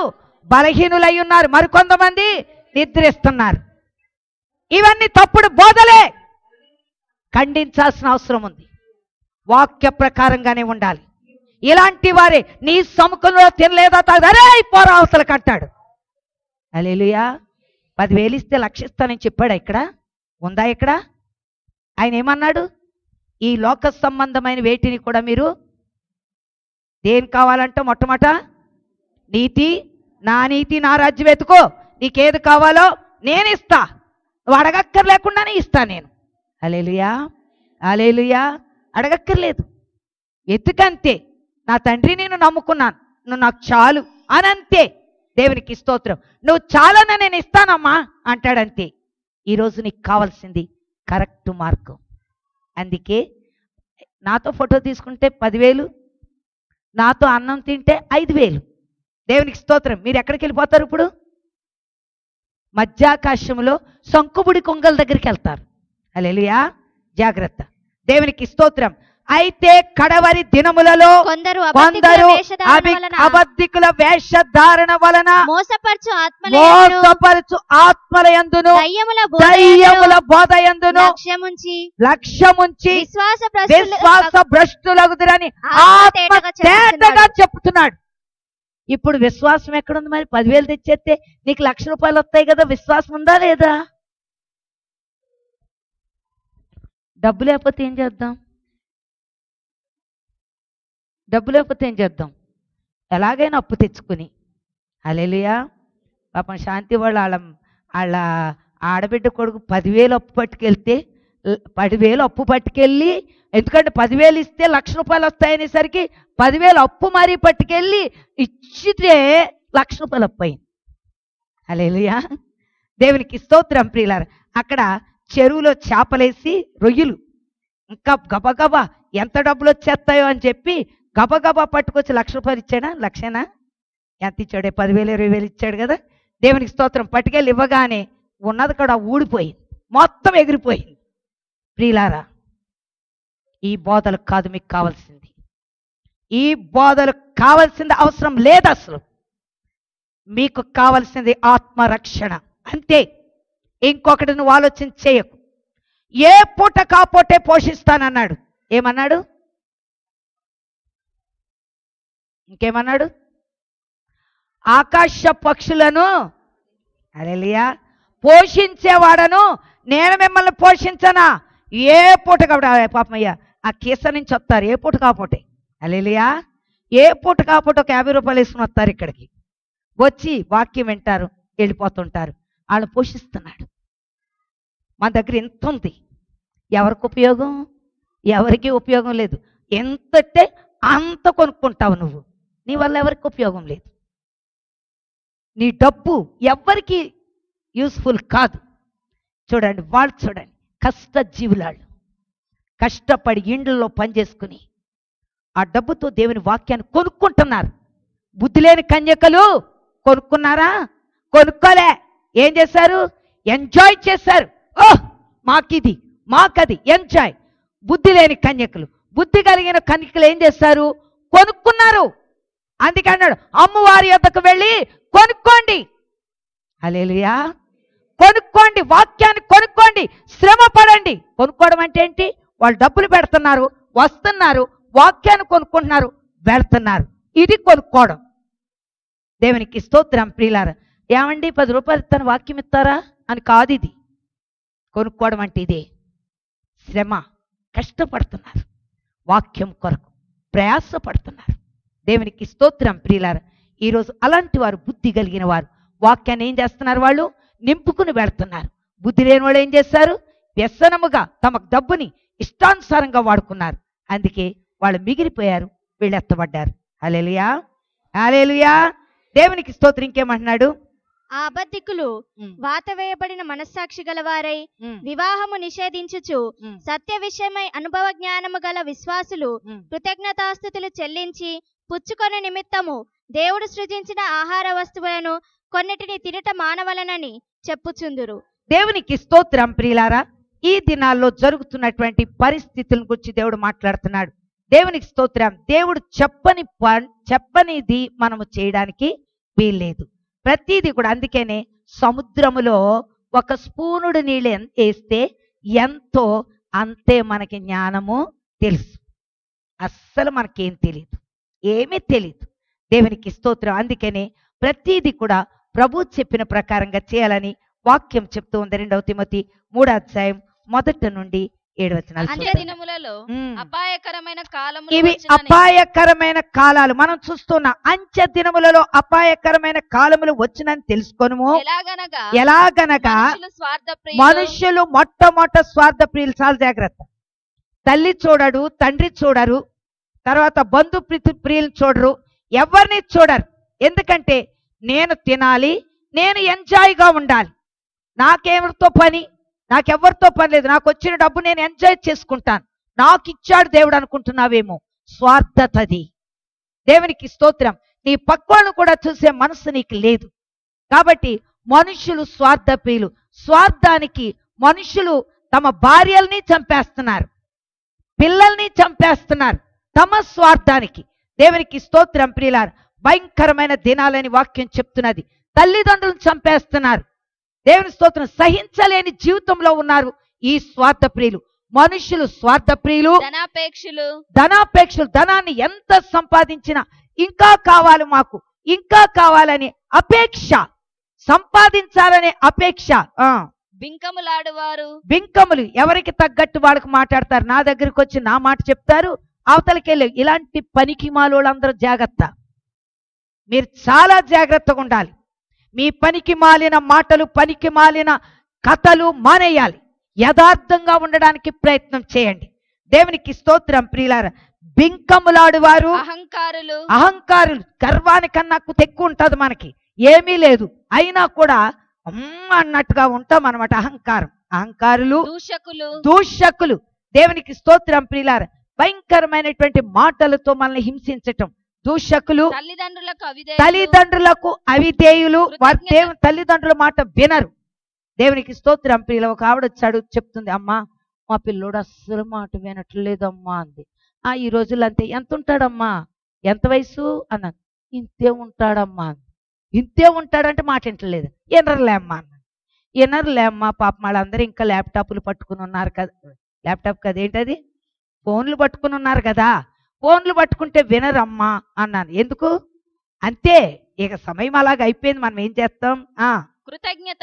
బలహీనులై ఉన్నారు, మరికొంతమంది నిద్రిస్తున్నారు. ఇవన్నీ తప్పుడు బోధలే, ఖండించాల్సిన అవసరం ఉంది. వాక్య ప్రకారంగానే ఉండాలి. ఇలాంటి వారే నీ సముఖంలో తినలేదా తాగరే పోరా అవతలకు అంటాడు. హల్లెలూయా. 10,000 ఇస్తే 1,00,000 ఇస్తానని చెప్పాడా? ఇక్కడ ఉందా? ఇక్కడ ఆయన ఏమన్నాడు? ఈ లోక సంబంధమైన వేటిని కూడా మీరు దేని కావాలంటే మొట్టమొదట నీతి, నా నీతి నా రాజ్యం వెతుకో, నీకేది కావాలో నేను ఇస్తా, నువ్వు అడగక్కర్లేకుండానే ఇస్తా నేను. హల్లెలూయా, హల్లెలూయా. అడగక్కర్లేదు, ఎత్తుకంతే. నా తండ్రి నేను నమ్ముకున్నాను, నువ్వు నాకు చాలు అనంతే. దేవునికి స్తోత్రం. నువ్వు చాలన నేను ఇస్తానమ్మా అంటాడంతే. ఈరోజు నీకు కావాల్సింది కరెక్ట్ మార్గం. అందుకే నాతో ఫోటో తీసుకుంటే 10,000, నాతో అన్నం తింటే 5,000. దేవునికి స్తోత్రం. మీరు ఎక్కడికి వెళ్ళిపోతారు ఇప్పుడు? మధ్యాకాశంలో శంకుబుడి కొంగల దగ్గరికి వెళ్తారు. హల్లెలూయా. జాగ్రత్త. దేవునికి స్తోత్రం. అయితే కడవరి దినములలో కొందరు అబద్ధికుల వేషధారణ వలన మోసపరచు ఆత్మలయందును దయ్యముల బోధయందును లక్ష్యముంచి విశ్వాస భ్రష్టులగుదురని ఆత్మ తేటగా చెప్తున్నాడు. ఇప్పుడు విశ్వాసం ఎక్కడుంది? మరి 10,000 తెచ్చేస్తే నీకు 1,00,000 రూపాయలు వస్తాయి కదా. విశ్వాసం ఉందా లేదా? డబ్బు లేకపోతే ఏం చేద్దాం? ఎలాగైనా అప్పు తెచ్చుకుని. హల్లెలూయా. పాపం శాంతి వాళ్ళ ఆడబిడ్డ కొడుకు 10,000 అప్పు పట్టుకెళ్తే 10,000 అప్పు పట్టుకెళ్ళి, ఎందుకంటే 10,000 ఇస్తే 1,00,000 రూపాయలు వస్తాయనేసరికి 10,000 అప్పు మరీ పట్టుకెళ్ళి ఇచ్చితే 1,00,000 రూపాయలు అప్పు అయింది. హల్లెలూయా. దేవునికి స్తోత్రం ప్రియులారా. అక్కడ చెరువులో చేపలేసి రొయ్యలు ఇంకా గబగబా ఎంత డబ్బులు వచ్చేస్తాయో అని చెప్పి గబగబా పట్టుకొచ్చి ₹1,00,000 ఇచ్చాడా? లక్షనా? ఎంత ఇచ్చాడే? 10,000 20,000 ఇచ్చాడు కదా. దేవునికి స్తోత్రం. పట్టుకెళ్ళి ఇవ్వగానే ఉన్నది కూడా ఊడిపోయింది, మొత్తం ఎగిరిపోయింది. ప్రియులారా, ఈ బోధలు కాదు మీకు కావాల్సింది. ఈ బోధలు కావాల్సింది అవసరం లేదు అసలు. మీకు కావాల్సింది ఆత్మరక్షణ అంతే. ఇంకొకటి నువ్వు ఆలోచన చేయకు. ఏ పూట కాపోటే పోషిస్తానన్నాడు. ఏమన్నాడు? ఇంకేమన్నాడు? ఆకాశ పక్షులను హల్లెలూయా పోషించేవాడను నేను మిమ్మల్ని పోషించనా? ఏ పూట కాబట్టి పాపమయ్యా ఆ కీస నుంచి వస్తారు ఏ పూట కాపోటే. హల్లెలూయా ఏ పూట కాపోతే ఒక ₹50 వేసుకుని వస్తారు ఇక్కడికి, వచ్చి వాక్యం వింటారు, వెళ్ళిపోతుంటారు. వాళ్ళు పోషిస్తున్నాడు. మన దగ్గర ఎంత ఉంది, ఎవరికి ఉపయోగం? ఎవరికి ఉపయోగం లేదు. ఎంతంటే అంత కొనుక్కుంటావు నువ్వు, నీ వల్ల ఎవరికి ఉపయోగం లేదు. నీ డబ్బు ఎవరికి యూస్ఫుల్ కాదు. చూడండి, వాళ్ళు చూడండి, కష్టజీవులాళ్ళు కష్టపడి ఇండ్లలో పనిచేసుకుని ఆ డబ్బుతో దేవుని వాక్యాన్ని కొనుక్కుంటున్నారు. బుద్ధి లేని కన్యకలు కొనుక్కున్నారా? కొనుక్కోలే. ఏం చేశారు? ఎంజాయ్ చేశారు. ఓహ్ మాకిది మాకది ఎంజాయ్. బుద్ధి లేని కన్యకలు, బుద్ధి కలిగిన కన్యకలు ఏం చేశారు? కొనుక్కున్నారు. అందుకే అన్నాడు, అమ్మవారి యొద్దకు వెళ్ళి కొనుక్కోండి. హల్లెలూయా కొనుక్కోండి, వాక్యాన్ని కొనుక్కోండి, శ్రమ పడండి. కొనుక్కోవడం అంటే ఏంటి? వాళ్ళు డబ్బులు పెడుతున్నారు, వస్తున్నారు, వాక్యాన్ని కొనుక్కుంటున్నారు, వెళ్తున్నారు. ఇది కొనుక్కోవడం. దేవునికి స్తోత్రం. ప్రియులారా, ఏమండి ₹10 ఇస్తాను వాక్యం ఇస్తారా అని కాదు. ఇది కొనుక్కోవడం అంటే ఇదే. శ్రమ, కష్టపడుతున్నారు, వాక్యం కొరకు ప్రయాసపడుతున్నారు. దేవునికి స్తోత్రం. ప్రియులారా, ఈరోజు అలాంటి వారు, బుద్ధి కలిగిన వారు వాక్యాన్ని ఏం చేస్తున్నారు? వాళ్ళు నింపుకుని వెళ్తున్నారు. బుద్ధి లేని వాళ్ళు ఏం చేస్తారు? వ్యసనముగా తమ డబ్బుని ఇష్టానుసారంగా వాడుకున్నారు. అందుకే వాళ్ళు మిగిలిపోయారు, వీళ్ళు ఎత్తబడ్డారు. హల్లెలూయా హల్లెలూయా దేవునికి స్తోత్రం. ఇంకేమంటున్నాడు? ఆ అబద్ధికులు వాత వేయబడిన మనస్సాక్షి గలవారై వివాహము నిషేధించుచు సత్య విషయమై అనుభవ జ్ఞానము గల విశ్వాసులు కృతజ్ఞతాస్తుతులు చెల్లించి పుచ్చుకొన నిమిత్తము దేవుడు సృజించిన ఆహార వస్తువులను కొన్నిటిని తినట మానవలనని చెప్పుచుందురు. దేవునికి స్తోత్రం. ప్రియులారా, ఈ దినాల్లో జరుగుతున్నటువంటి పరిస్థితుల గురించి దేవుడు మాట్లాడుతున్నాడు. దేవునికి స్తోత్రం. దేవుడు చెప్పనిది మనము చేయడానికి వీల్లేదు. ప్రతిదీ కూడా. అందుకనే సముద్రములో ఒక స్పూనుడు నీళ్ళు వేస్తే ఎంతో అంతే మనకి జ్ఞానము తెలుసు. అస్సలు మనకేం తెలియదు, ఏమీ తెలియదు. దేవునికి స్తోత్రం. అందుకనే ప్రతిదీ కూడా ప్రభు చెప్పిన ప్రకారంగా చేయాలని వాక్యం చెప్తూ ఉంది. 2 తిమోతి 3వ అధ్యాయం 1 నుండి 7 వచనాలు. అపాయకరమైన కాలములు, ఇవి అపాయకరమైన కాలాలు. మనం చూస్తున్న అంచె దినములలో అపాయకరమైన కాలములు వచ్చినని తెలుసుకొనుము. ఎలాగనగా మనుషులు మొట్టమొదట స్వార్థ ప్రియులు. చాలా జాగ్రత్త. తల్లి చూడడు, తండ్రి చూడరు, తర్వాత బంధు ప్రియులు చూడరు, ఎవరిని చూడరు. ఎందుకంటే నేను తినాలి, నేను ఎంజాయ్గా ఉండాలి, నాకెవరితో పని, నాకెవరితో పని లేదు, నాకు వచ్చిన డబ్బు నేను ఎంజాయ్ చేసుకుంటాను, నాకు ఇచ్చాడు దేవుడు అనుకుంటున్నావేమో. స్వార్థతది. దేవునికి స్తోత్రం. నీ పక్కోళ్ళను కూడా చూసే మనసు నీకు లేదు. కాబట్టి మనుషులు స్వార్థ ప్రియులు. స్వార్థానికి మనుషులు తమ భార్యల్ని చంపేస్తున్నారు, పిల్లల్ని చంపేస్తున్నారు తమ స్వార్థానికి. దేవునికి స్తోత్రం. ప్రియులారు, భయంకరమైన దినాలని వాక్యం చెప్తున్నది. తల్లిదండ్రులను చంపేస్తున్నారు. దేవుని స్తోత్రం. సహించలేని జీవితంలో ఉన్నారు ఈ స్వార్థ ప్రియులు. మనుషులు స్వార్థ ప్రియులు, ధనాపేక్షలు. ధనాన్ని ఎంత సంపాదించినా ఇంకా కావాలి, మాకు ఇంకా కావాలని అపేక్ష, సంపాదించాలనే అపేక్ష. బింకములు ఎవరికి తగ్గట్టు వాళ్ళకు మాట్లాడతారు. నా దగ్గరికి వచ్చి నా మాట చెప్తారు, అవతలకెళ్ళి. ఇలాంటి పనికి మాలోళ్ళందరూ జాగ్రత్త. మీరు చాలా జాగ్రత్తగా ఉండాలి. మీ పనికి మాలిన మాటలు, పనికి మాలిన కథలు మానేయాలి. యథార్థంగా ఉండడానికి ప్రయత్నం చేయండి. దేవునికి స్తోత్రం. ప్రియులారా, బింకములాడు వారు అహంకారులు. గర్వానికన్నా ఎక్కువ ఉంటుంది మనకి, ఏమీ లేదు అయినా కూడా అన్నట్టుగా ఉంటాం అన్నమాట. అహంకారులు, దూషకులు. దేవునికి స్తోత్రం. ప్రియులారా, భయంకరమైనటువంటి మాటలతో మనల్ని హింసించటం, దూషకులు, తల్లిదండ్రులకు తల్లిదండ్రులకు అవిధేయులు, వారి తల్లిదండ్రుల మాట వినరు. దేవునికి స్తోత్రం. ప్రియుల ఒక ఆవిడ వచ్చాడు చెప్తుంది, అమ్మా మా పిల్లోడు అస్సలు మాట వినట్లేదమ్మా అంది. ఈ రోజుల్లో అంతే. ఎంత ఉంటాడమ్మా, ఎంత వయసు అన్నాను. ఇంతే ఉంటాడమ్మా. ఇంతే ఉంటాడంటే మాట వింటలేదు. ఎనరులే అమ్మా అన్నాను. ఎనరులే అమ్మా, పాప వాళ్ళందరూ ఇంకా ల్యాప్టాప్లు పట్టుకుని ఉన్నారు కదా. ల్యాప్టాప్ కదా ఏంటది, ఫోన్లు పట్టుకుని ఉన్నారు కదా. ఫోన్లు పట్టుకుంటే వినరమ్మా అన్నాను. ఎందుకు అంతే, ఇక సమయం అలాగ అయిపోయింది, మనం ఏం చేస్తాం. కృతజ్ఞత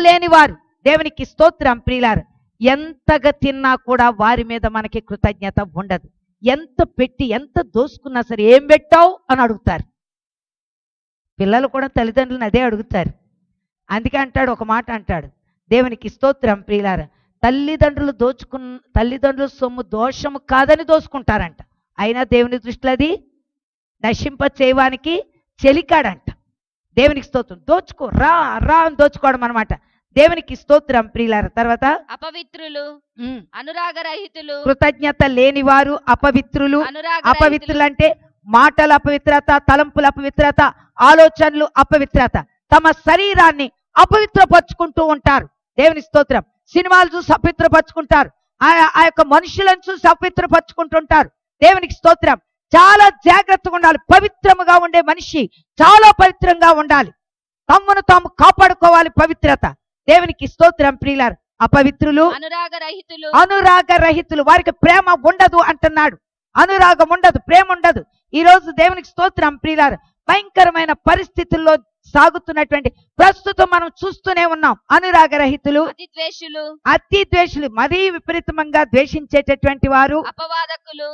లేనివారు. దేవునికి స్తోత్రం. ప్రియులారు, ఎంతగా తిన్నా కూడా వారి మీద మనకి కృతజ్ఞత ఉండదు. ఎంత పెట్టి ఎంత దోసుకున్నా సరే ఏం పెట్టావు అని అడుగుతారు. పిల్లలు కూడా తల్లిదండ్రులను అదే అడుగుతారు. అందుకే అంటాడు, ఒక మాట అంటాడు, దేవునికి స్తోత్రం. ప్రియులారు, తల్లిదండ్రుల సొమ్ము దోషము కాదని దోసుకుంటారంట. అయినా దేవుని దృష్టిలో అది నశింప చేయడానికి చెలికాడంట. దేవునికి స్తోత్రం. దోచుకో, రా రా అని దోచుకోవడం అనమాట. దేవునికి స్తోత్రం. ప్రియులార, తర్వాత అపవిత్రులు, అనురాగరహితులు, కృతజ్ఞత లేనివారు, అపవిత్రులు. అపవిత్రులు అంటే మాటల అపవిత్రత, తలంపుల అపవిత్రత, ఆలోచనలు అపవిత్రత, తమ శరీరాన్ని అపవిత్రపరుచుకుంటూ ఉంటారు. దేవుని స్తోత్రం. సినిమాలు చూసి అపవిత్రపరుచుకుంటారు. ఆ యొక్క మనుషులను చూసి అపవిత్రపరుచుకుంటుంటారు. దేవునికి స్తోత్రం. చాలా జాగ్రత్తగా ఉండాలి. పవిత్రముగా ఉండే మనిషి చాలా పవిత్రంగా ఉండాలి. తమ్మును తాము కాపాడుకోవాలి. పవిత్రత. దేవునికి స్తోత్రం. ప్రియులారు, అపవిత్రులు, అనురాగరహితులు, వారికి ప్రేమ ఉండదు అంటున్నాడు. అనురాగం ఉండదు, ప్రేమ ఉండదు. ఈ రోజు దేవునికి స్తోత్రం. ప్రియులారు, భయంకరమైన పరిస్థితుల్లో సాగుతున్నటువంటి ప్రస్తుతం మనం చూస్తూనే ఉన్నాం. అనురాగరహితులు, అతి ద్వేషులు, మరీ విపరీతంగా ద్వేషించేటటువంటి వారు,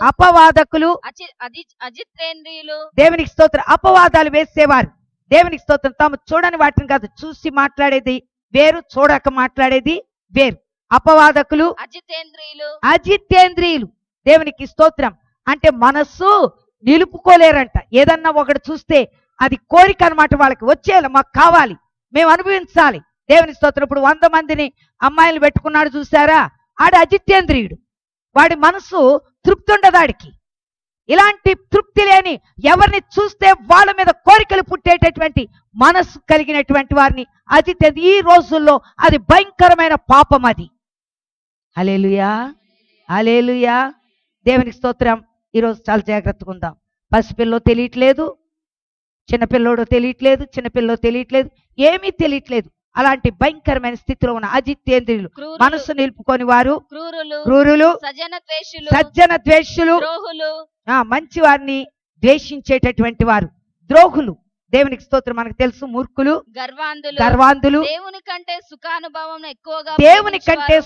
అపవాదకులు, అజితేంద్రియులు. దేవునికి స్తోత్రం. అపవాదాలు వేసేవారు. దేవునికి స్తోత్రం. తాము చూడని వాటిని కాదు, చూసి మాట్లాడేది వేరు, చూడక మాట్లాడేది వేరు. అపవాదకులు, అజితేంద్రియులు. దేవునికి స్తోత్రం. అంటే మనస్సు నిలుపుకోలేరంట. ఏదన్నా ఒకటి చూస్తే అది కోరిక అనమాట, వాళ్ళకి వచ్చేయాలి, మాకు కావాలి, మేము అనుభవించాలి. దేవుని స్తోత్రం. ఇప్పుడు 100 మందిని అమ్మాయిలు పెట్టుకున్నాడు చూసారా, ఆడు అజితేంద్రియుడు. వాడి మనసు తృప్తి ఉండదు ఆడికి. ఇలాంటి తృప్తి లేని ఎవరిని చూస్తే వాళ్ళ మీద కోరికలు పుట్టేటటువంటి మనస్సు కలిగినటువంటి వారిని అజితేంద్రియుడు. ఈ రోజుల్లో అది భయంకరమైన పాపం. అది హల్లెలూయా, హల్లెలూయా. దేవునికి స్తోత్రం. ఈరోజు చాలా జాగ్రత్తగా ఉందాం. పసిపిల్లో తెలియట్లేదు, చిన్నపిల్లోడు తెలియట్లేదు, చిన్నపిల్లో తెలియట్లేదు, ఏమీ తెలియట్లేదు. అలాంటి భయంకరమైన స్థితిలో ఉన్న అజితేంద్రియులు, మనస్సు నిలుపుకొని వారు, క్రూరులు, సజ్జన ద్వేషులు, మంచి వారిని ద్వేషించేటటువంటి వారు, ద్రోహులు. దేవునికి స్తోత్రం. మనకు తెలుసు, మూర్ఖులు, గర్వాంధులు, దేవుని కంటే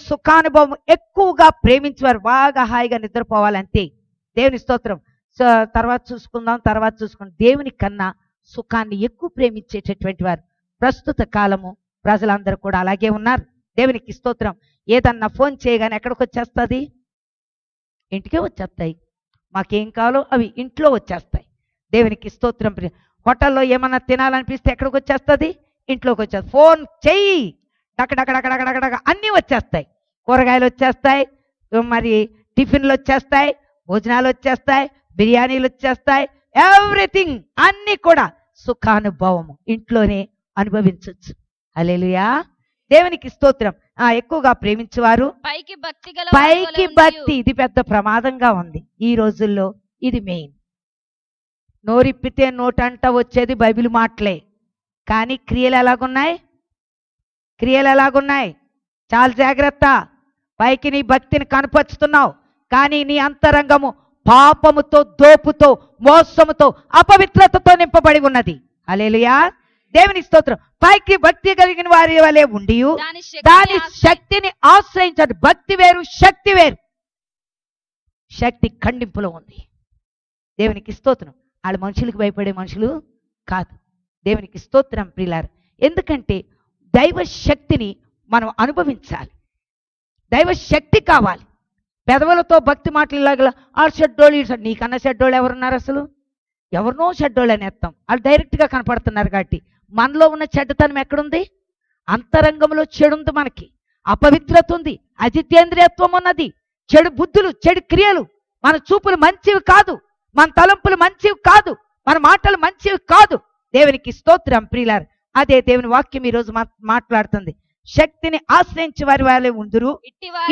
సుఖానుభవం ఎక్కువగా ప్రేమించేవారు. బాగా హాయిగా నిద్రపోవాలంతే. దేవుని స్తోత్రం. తర్వాత చూసుకుందాం. దేవుని కన్నా సుఖాన్ని ఎక్కువ ప్రేమించేటటువంటి వారు ప్రస్తుత కాలము ప్రజలందరూ కూడా అలాగే ఉన్నారు. దేవునికి స్తోత్రం. ఏదన్నా ఫోన్ చేయగానే ఎక్కడికి వచ్చేస్తుంది? ఇంటికే వచ్చేస్తాయి. మాకేం కావాలో అవి ఇంట్లో వచ్చేస్తాయి. దేవునికి స్తోత్రం. హోటల్లో ఏమన్నా తినాలనిపిస్తే ఎక్కడికి వచ్చేస్తుంది? ఇంట్లోకి వచ్చేస్తుంది. ఫోన్ చెయ్యి, డకడకడకడకడక అన్నీ వచ్చేస్తాయి. కూరగాయలు వచ్చేస్తాయి, మరి టిఫిన్లు వచ్చేస్తాయి, భోజనాలు వచ్చేస్తాయి, బిర్యానీలు వచ్చేస్తాయి, ఎవ్రీథింగ్ అన్ని కూడా సుఖానుభవము ఇంట్లోనే అనుభవించవచ్చు. హల్లెలూయా, దేవునికి స్తోత్రం. ఎక్కువగా ప్రేమించేవారు, పైకి భక్తి. ఇది పెద్ద ప్రమాదంగా ఉంది ఈ రోజుల్లో. ఇది మెయిన్. నోరిప్పితే నోటంట వచ్చేది బైబిల్ మాటలే, కానీ క్రియలు ఎలాగున్నాయి? చాలా జాగ్రత్త. పైకి నీ భక్తిని కనపరుచుతున్నావు, కానీ నీ అంతరంగము పాపముతో, దోపుతో, మోసముతో, అపవిత్రతతో నింపబడి ఉన్నది. హల్లెలూయా, దేవుని స్తోత్రం. పైకి భక్తి కలిగిన వారి వలె ఉండి దాని శక్తిని ఆశ్రయించాడు. భక్తి వేరు, శక్తి వేరు. శక్తి ఖండింపులో ఉంది. దేవునికి స్తోత్రం. వాళ్ళు మనుషులకు భయపడే మనుషులు కాదు. దేవునికి స్తోత్రం ప్రియులారా. ఎందుకంటే దైవ శక్తిని మనం అనుభవించాలి. దైవ శక్తి కావాలి. పెదవులతో భక్తి మాటలు ఇలాగ ఆ షడ్డోళ్ళు, నీకన్నా షడ్డోళ్ళు ఎవరున్నారు? అసలు ఎవరినో షడ్డోళ్ళు అనేస్తాం. వాళ్ళు డైరెక్ట్గా కనపడుతున్నారు. కాబట్టి మనలో ఉన్న చెడ్డతనం ఎక్కడుంది? అంతరంగంలో చెడుంది. మనకి అపవిత్రత ఉంది, అజితేంద్రియత్వం ఉన్నది. చెడు బుద్ధులు, చెడు క్రియలు, మన చూపులు మంచివి కాదు, మన తలంపులు మంచివి కాదు, మన మాటలు మంచివి కాదు. దేవునికి స్తోత్రం ప్రియులారు. అదే దేవుని వాక్యం ఈరోజు మాట్లాడుతుంది. శక్తిని ఆశ్రయించి వారి ఉందురు,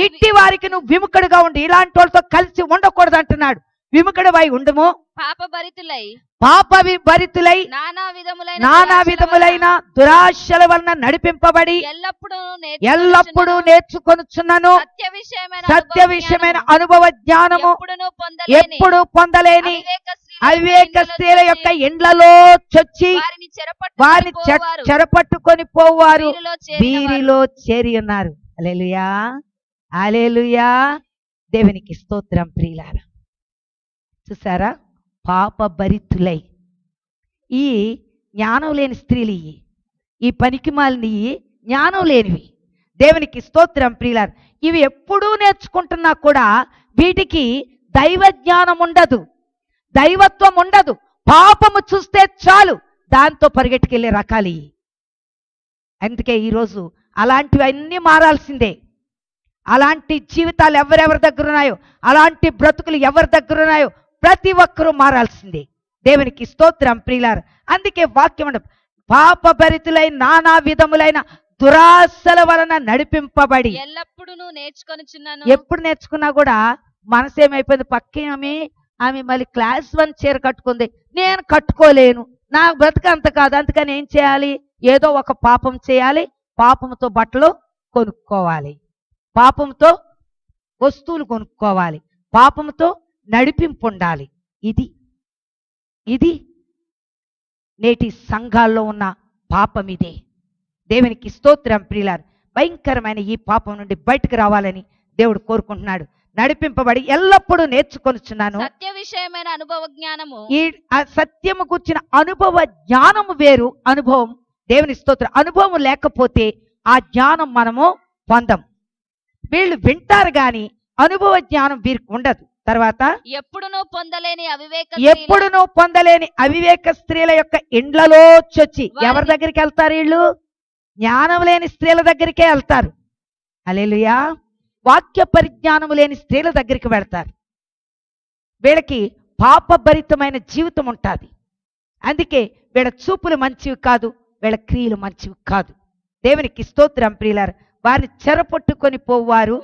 ఇట్టి వారికి నువ్వు విముఖుడుగా ఉండు. ఇలాంటి వాళ్ళతో కలిసి ఉండకూడదు అంటున్నాడు. విముఖుడవై ఉండుము, పాపభరితులై నానా విధములైన దురాశల వలన నడిపింపబడి ఎల్లప్పుడూ నేర్చుకొనుచున్నను సత్య విషయమైన అనుభవ జ్ఞానము ఎప్పుడు పొందలేని అవివేక స్త్రీల యొక్క ఇండ్లలో చొచ్చి వారిని చెరపట్టుకొని పోవారు వీరిలో చేరి ఉన్నారు. హల్లెలూయా, హల్లెలూయా. దేవునికి స్తోత్రం ప్రియులారా. చూసారా, పాపభరితులై ఈ జ్ఞానం లేని స్త్రీలు, ఈ పనికిమాలిని జ్ఞానం లేనివి. దేవునికి స్తోత్రం ప్రియులారు. ఇవి ఎప్పుడూ నేర్చుకుంటున్నా కూడా వీటికి దైవ జ్ఞానం ఉండదు, దైవత్వం ఉండదు. పాపము చూస్తే చాలు దాంతో పరిగెట్టుకెళ్ళే రకాలు. అందుకే ఈరోజు అలాంటివన్నీ మారాల్సిందే. అలాంటి జీవితాలు ఎవరెవరి దగ్గర ఉన్నాయో, అలాంటి బ్రతుకులు ఎవరి దగ్గర ఉన్నాయో ప్రతి ఒక్కరూ మారాల్సిందే. దేవునికి స్తోత్రం ప్రియులారు. అందుకే వాక్యం పాపభరితులై నానా విధములైన దురాశల వలన నడిపింపబడి ఎప్పుడు నేర్చుకున్నా కూడా మనసేమైపోయింది, పక్కే ఆమె మళ్ళీ క్లాస్ 1 చీర కట్టుకుంది, నేను కట్టుకోలేను, నా బ్రతుకు అంత కాదు, అందుకని ఏం చేయాలి, ఏదో ఒక పాపం చేయాలి, పాపంతో బట్టలు కొనుక్కోవాలి, పాపంతో వస్తువులు కొనుక్కోవాలి, పాపంతో నడిపింపు ఉండాలి. ఇది నేటి సంఘాల్లో ఉన్న పాపం ఇదే. దేవునికి స్తోత్రం ప్రియులారు. భయంకరమైన ఈ పాపం నుండి బయటకు రావాలని దేవుడు కోరుకుంటున్నాడు. నడిపింపబడి ఎల్లప్పుడూ నేర్చుకొనుచున్నాను సత్య విషయమైన అనుభవ జ్ఞానము. ఈ సత్యము కూర్చిన అనుభవ జ్ఞానము వేరు, అనుభవం. దేవుని స్తోత్రం. అనుభవం లేకపోతే ఆ జ్ఞానం మనము పొందం. వీళ్ళు వింటారు గాని అనుభవ జ్ఞానం వీరికి ఉండదు. తర్వాత ఎప్పుడునూ పొందలేని అవివేక స్త్రీల యొక్క ఇండ్లలో చొచ్చి ఎవరి దగ్గరికి వెళ్తారు? వీళ్ళు జ్ఞానం లేని స్త్రీల దగ్గరికే వెళ్తారు. హల్లెలూయా. వాక్య పరిజ్ఞానము లేని స్త్రీల దగ్గరికి వెళ్తారు. వీళ్ళకి పాపభరితమైన జీవితం ఉంటుంది. అందుకే వీళ్ళ చూపులు మంచివి కాదు, వీళ్ళ క్రియలు మంచివి కాదు. దేవునికి స్తోత్రం ప్రియులారు. వారిని చెరపట్టుకొని పోవారు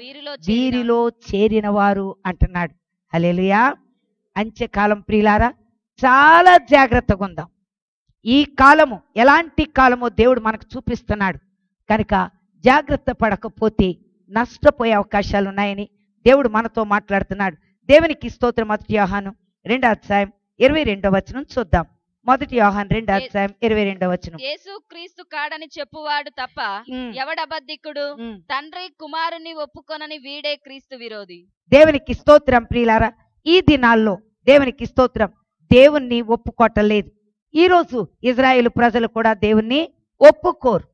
వీరిలో చేరిన వారు అంటున్నాడు. హల్లెలూయా. అంత్యకాలం ప్రియులారా, చాలా జాగ్రత్తగా ఉందాం. ఈ కాలము ఎలాంటి కాలమో దేవుడు మనకు చూపిస్తున్నాడు. కనుక జాగ్రత్త పడకపోతే నష్టపోయే అవకాశాలు ఉన్నాయని దేవుడు మనతో మాట్లాడుతున్నాడు. దేవునికి స్తోత్రం. 1 యోహాను 2:22 చూద్దాం. 1 యోహాను 2:22. యేసు క్రీస్తు కాడని చెప్పువాడు తప్ప ఎవడబద్ధికుడు? తండ్రి కుమారుని ఒప్పుకొనని వీడే క్రీస్తు విరోధి. దేవునికి స్తోత్రం ప్రియులారా. ఈ దినాల్లో దేవునికి స్తోత్రం, దేవుణ్ణి ఒప్పుకోవటలేదు. ఈరోజు ఇజ్రాయేలు ప్రజలు కూడా దేవుణ్ణి ఒప్పుకోరు.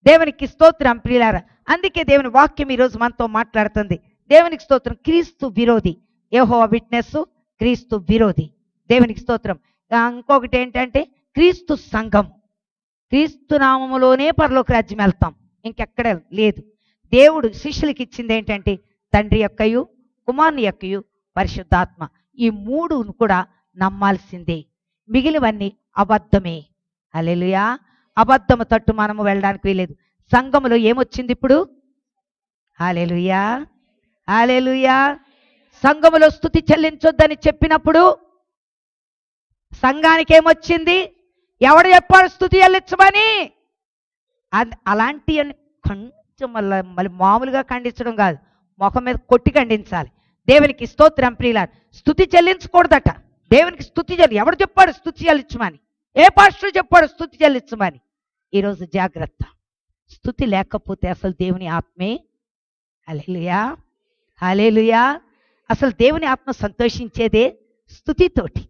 దేవునికి స్తోత్రం ప్రియులారా. అందుకే దేవుని వాక్యం ఈరోజు మనతో మాట్లాడుతుంది. దేవునికి స్తోత్రం. క్రీస్తు విరోధి. యెహోవా విట్నెస్, క్రీస్తు విరోధి. దేవునికి స్తోత్రం. ఇంకొకటి ఏంటంటే క్రీస్తు సంఘం. క్రీస్తు నామములోనే పరలోక రాజ్యం వెళ్తాం, ఇంకెక్కడ లేదు. దేవుడు శిష్యులకి ఇచ్చింది ఏంటంటే తండ్రి యొక్కయు, కుమారుని యొక్కయు, పరిశుద్ధాత్మ. ఈ 3 కూడా నమ్మాల్సిందే. మిగిలినవన్నీ అబద్ధమే. హల్లెలూయా. అబద్ధము తట్టు మనము వెళ్ళడానికి వీలేదు. సంఘములో ఏమొచ్చింది ఇప్పుడు? హల్లెలూయా, హల్లెలూయా. సంఘములో స్తుతి చెల్లించొద్దని చెప్పినప్పుడు సంఘానికి ఏమొచ్చింది? ఎవడు చెప్పాడు స్తుతి చెల్లించమని? అలాంటి కొంచెం మళ్ళీ మామూలుగా ఖండించడం కాదు, ముఖం మీద కొట్టి ఖండించాలి. దేవునికి స్తోత్రం ప్రియులారు. స్తుతి చెల్లించకూడదట. దేవునికి స్తుతి ఎవడు చెప్పాడు స్తుతి చెల్లించమని? ఏ పాస్టర్ చెప్పాడు స్తుతి చెల్లించమని? ఈరోజు జాగ్రత్త. స్తుతి లేకపోతే అసలు దేవుని ఆత్మే. హల్లెలూయా, హల్లెలూయా. అసలు దేవుని ఆత్మ సంతోషించేదే స్తుతితోటి,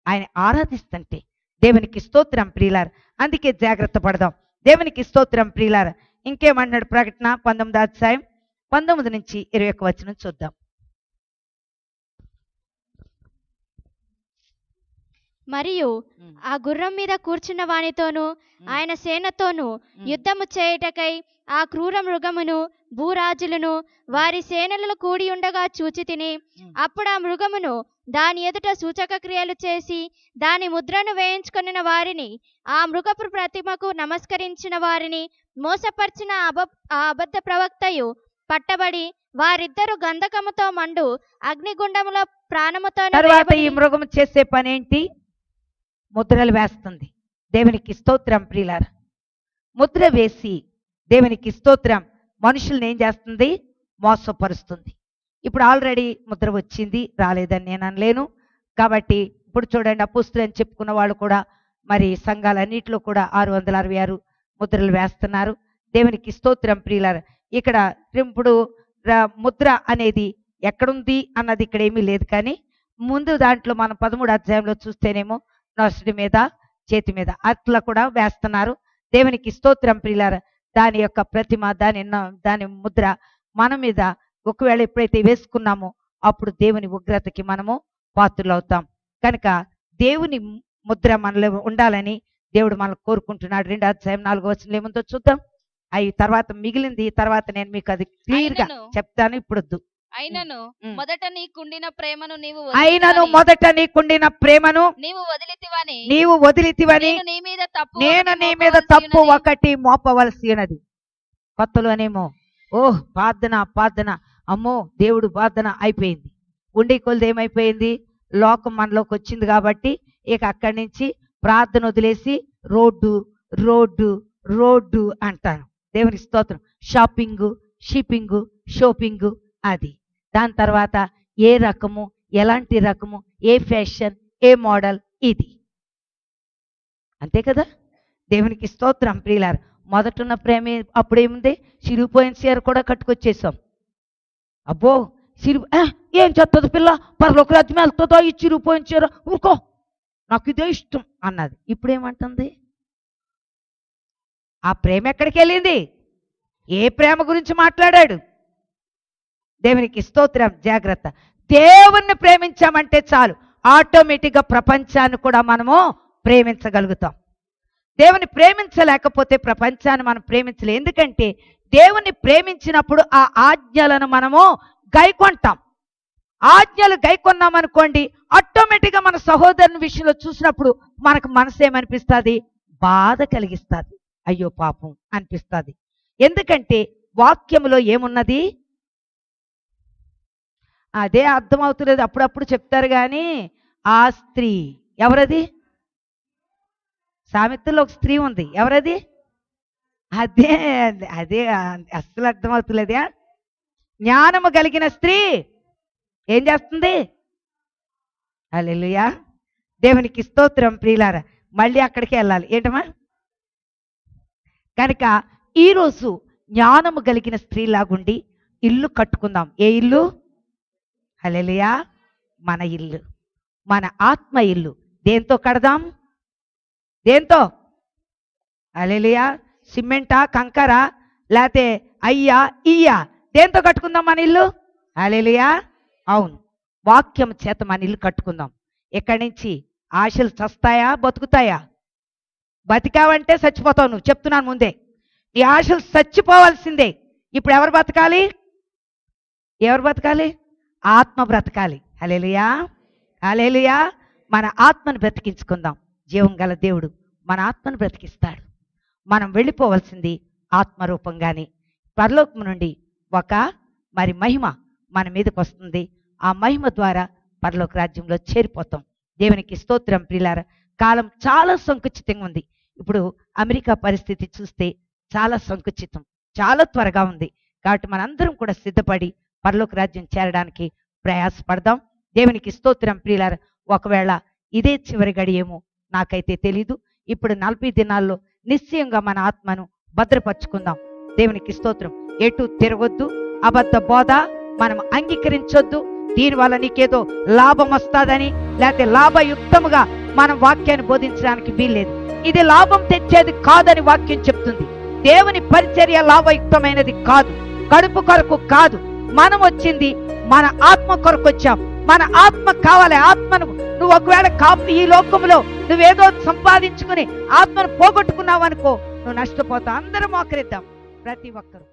ఆయన ఆరాధిస్తుంటే. దేవునికి స్తోత్రం ప్రియులారు. అందుకే జాగ్రత్త పడదాం. దేవునికి స్తోత్రం ప్రియులారు. ఇంకేమన్నాడు? ప్రకటన 19:19-21 చూద్దాం. మరియు ఆ గుర్రం మీద కూర్చున్న వానితోనూ ఆయన సేనతోనూ యుద్ధము చేయుటకై ఆ క్రూర మృగమును భూరాజులను వారి సేనలలో కూడి ఉండగా చూచి తిని, అప్పుడు ఆ మృగమును దాని ఎదుట సూచక క్రియలు చేసి దాని ముద్రను వేయించుకొనిన వారిని, ఆ మృగపు ప్రతిమకు నమస్కరించిన వారిని మోసపరిచిన ఆ అబద్ధ ప్రవక్తయు పట్టబడి వారిద్దరు గంధకముతో మండు అగ్నిగుండములో ప్రాణముతో తర్వాత ఈ మృగము చేసే పని ఏంటి? ముద్రలు వేస్తుంది. దేవునికి స్తోత్రం ప్రియులారా. ముద్ర వేసి దేవునికి స్తోత్రం మనుషుల్ని ఏం చేస్తుంది? మోసపరుస్తుంది. ఇప్పుడు ఆల్రెడీ ముద్ర వచ్చింది, రాలేదని నేను అనలేను. కాబట్టి ఇప్పుడు చూడండి, అపోస్తులు అని చెప్పుకున్న వాళ్ళు కూడా మరి సంఘాలన్నింటిలో కూడా 666 ముద్రలు వేస్తున్నారు. దేవునికి స్తోత్రం ప్రియులారా. ఇక్కడ ఇప్పుడు ముద్ర అనేది ఎక్కడుంది అన్నది ఇక్కడ ఏమీ లేదు. కానీ ముందు దాంట్లో మనం 13 అధ్యాయంలో చూస్తేనేమో నొసటి మీద, చేతి మీద అట్లా కూడా వేస్తున్నారు. దేవునికి స్తోత్రం ప్రియులారా. దాని యొక్క ప్రతిమ, దాని ముద్ర మన మీద ఒకవేళ ఎప్పుడైతే వేసుకున్నామో అప్పుడు దేవుని ఉగ్రతకి మనము పాత్రులవుతాం. కనుక దేవుని ముద్ర మనలో ఉండాలని దేవుడు మనల్ని కోరుకుంటున్నాడు. 2వ అధ్యాయం 4వ వచనం ఏముందో చూద్దాం. అవి తర్వాత మిగిలింది తర్వాత నేను మీకు అది క్లియర్ గా చెప్తాను. ఇప్పుడు వద్దు. అయినను మొదట నీకుండిన ప్రేమను నీవు వదిలితివని నేను నీ మీద తప్పు ఒకటి మోపవలసినది. కొత్తలోనేమో ప్రార్థన అమ్మో దేవుడు ప్రార్థన అయిపోయింది. ఉండే కొలది ఏమైపోయింది? లోకం మనలోకి వచ్చింది కాబట్టి ఇక అక్కడి నుంచి ప్రార్థన వదిలేసి రోడ్డు అంటాను. దేవుని స్తోత్రం. షాపింగు అది. దాని తర్వాత ఏ రకము, ఎలాంటి రకము, ఏ ఫ్యాషన్, ఏ మోడల్, ఇది అంతే కదా. దేవునికి స్తోత్రం ప్రియులారా. మొదటున్న ప్రేమ అప్పుడేముంది? చిరిగిపోయిన చీర కూడా కట్టుకొచ్చేసాం. అబ్బో ఏం చెత్తది పిల్ల, పరలోక రాజ్యం వెళ్తుందో ఈ చిరిగిపోయిన చీర, ఊరుకో నాకు ఇదే ఇష్టం అన్నది. ఇప్పుడేమంటుంది? ఆ ప్రేమ ఎక్కడికి వెళ్ళింది? ఏ ప్రేమ గురించి మాట్లాడాడు? దేవునికి స్తోత్రం. జాగ్రత్త. దేవుణ్ణి ప్రేమించామంటే చాలు, ఆటోమేటిక్గా ప్రపంచాన్ని కూడా మనము ప్రేమించగలుగుతాం. దేవుని ప్రేమించలేకపోతే ప్రపంచాన్ని మనం ప్రేమించలే. ఎందుకంటే దేవుని ప్రేమించినప్పుడు ఆ ఆజ్ఞలను మనము గైకొంటాం. ఆజ్ఞలు గైకొన్నామనుకోండి, ఆటోమేటిక్గా మన సహోదరుని విషయంలో చూసినప్పుడు మనకు మనసు ఏమనిపిస్తుంది? బాధ కలిగిస్తుంది. అయ్యో పాపం అనిపిస్తుంది. ఎందుకంటే వాక్యములో ఏమున్నది? అదే అర్థమవుతులేదు. అప్పుడప్పుడు చెప్తారు కానీ ఆ స్త్రీ ఎవరది? సామెతలో ఒక స్త్రీ ఉంది. ఎవరది? అదే అస్సలు అర్థమవుతులేదా? జ్ఞానము కలిగిన స్త్రీ ఏం చేస్తుంది? హల్లెలూయా. దేవునికి స్తోత్రం ప్రియులారా. మళ్ళీ అక్కడికి వెళ్ళాలి. ఏంటమ్మా? కనుక ఈరోజు జ్ఞానము కలిగిన స్త్రీలాగుండి ఇల్లు కట్టుకుందాం. ఏ ఇల్లు? హల్లెలూయా. మన ఇల్లు, మన ఆత్మ ఇల్లు. దేంతో కడదాం? దేంతో? హల్లెలూయా. సిమెంటా, కంకరా, లేకపోతే అయ్యా ఇయ్యా, దేంతో కట్టుకుందాం మన ఇల్లు? హల్లెలూయా. అవును, వాక్యం చేత మన ఇల్లు కట్టుకుందాం. ఎక్కడి నుంచి ఆశలు చస్తాయా బతుకుతాయా? బతికావంటే చచ్చిపోతావు నువ్వు, చెప్తున్నాను ముందే. నీ ఆశలు చచ్చిపోవాల్సిందే. ఇప్పుడు ఎవరు బతకాలి? ఆత్మ బ్రతకాలి. హల్లెలూయా. హల్లెలూయా. మన ఆత్మను బ్రతికించుకుందాం. జీవం గల దేవుడు మన ఆత్మను బ్రతికిస్తాడు. మనం వెళ్ళిపోవలసింది ఆత్మరూపంగానే. పరలోకం నుండి ఒక మరి మహిమ మన మీదకి వస్తుంది. ఆ మహిమ ద్వారా పరలోక రాజ్యంలో చేరిపోతాం. దేవునికి స్తోత్రం ప్రియులారా. కాలం చాలా సంకుచితంగా ఉంది. ఇప్పుడు అమెరికా పరిస్థితి చూస్తే చాలా సంకుచితం, చాలా త్వరగా ఉంది. కాబట్టి మనందరం కూడా సిద్ధపడి పరలోక రాజ్యం చేరడానికి ప్రయాసపడదాం. దేవునికి స్తోత్రం ప్రియులారా. ఒకవేళ ఇదే చివరి గడియేమో నాకైతే తెలీదు. ఇప్పుడు 40 దినాల్లో నిశ్చయంగా మన ఆత్మను భద్రపరుచుకుందాం. దేవునికి స్తోత్రం. ఎటు తిరగొద్దు, అబద్ధ బోధ మనం అంగీకరించొద్దు. దీనివల్ల నీకేదో లాభం వస్తుందని లేకపోతే లాభయుక్తముగా మనం వాక్యాన్ని బోధించడానికి వీల్లేదు. ఇది లాభం తెచ్చేది కాదని వాక్యం చెప్తుంది. దేవుని పరిచర్య లాభయుక్తమైనది కాదు, కడుపు కొరకు కాదు. మనం వచ్చింది మన ఆత్మ కొరకు వచ్చాం. మన ఆత్మ కావాలి. ఆత్మను నువ్వు ఒకవేళ ఈ లోకంలో నువ్వేదో సంపాదించుకుని ఆత్మను పోగొట్టుకున్నావు అనుకో, నువ్వు నష్టపోతావు. అందరం మోకరిద్దాం ప్రతి ఒక్కరు.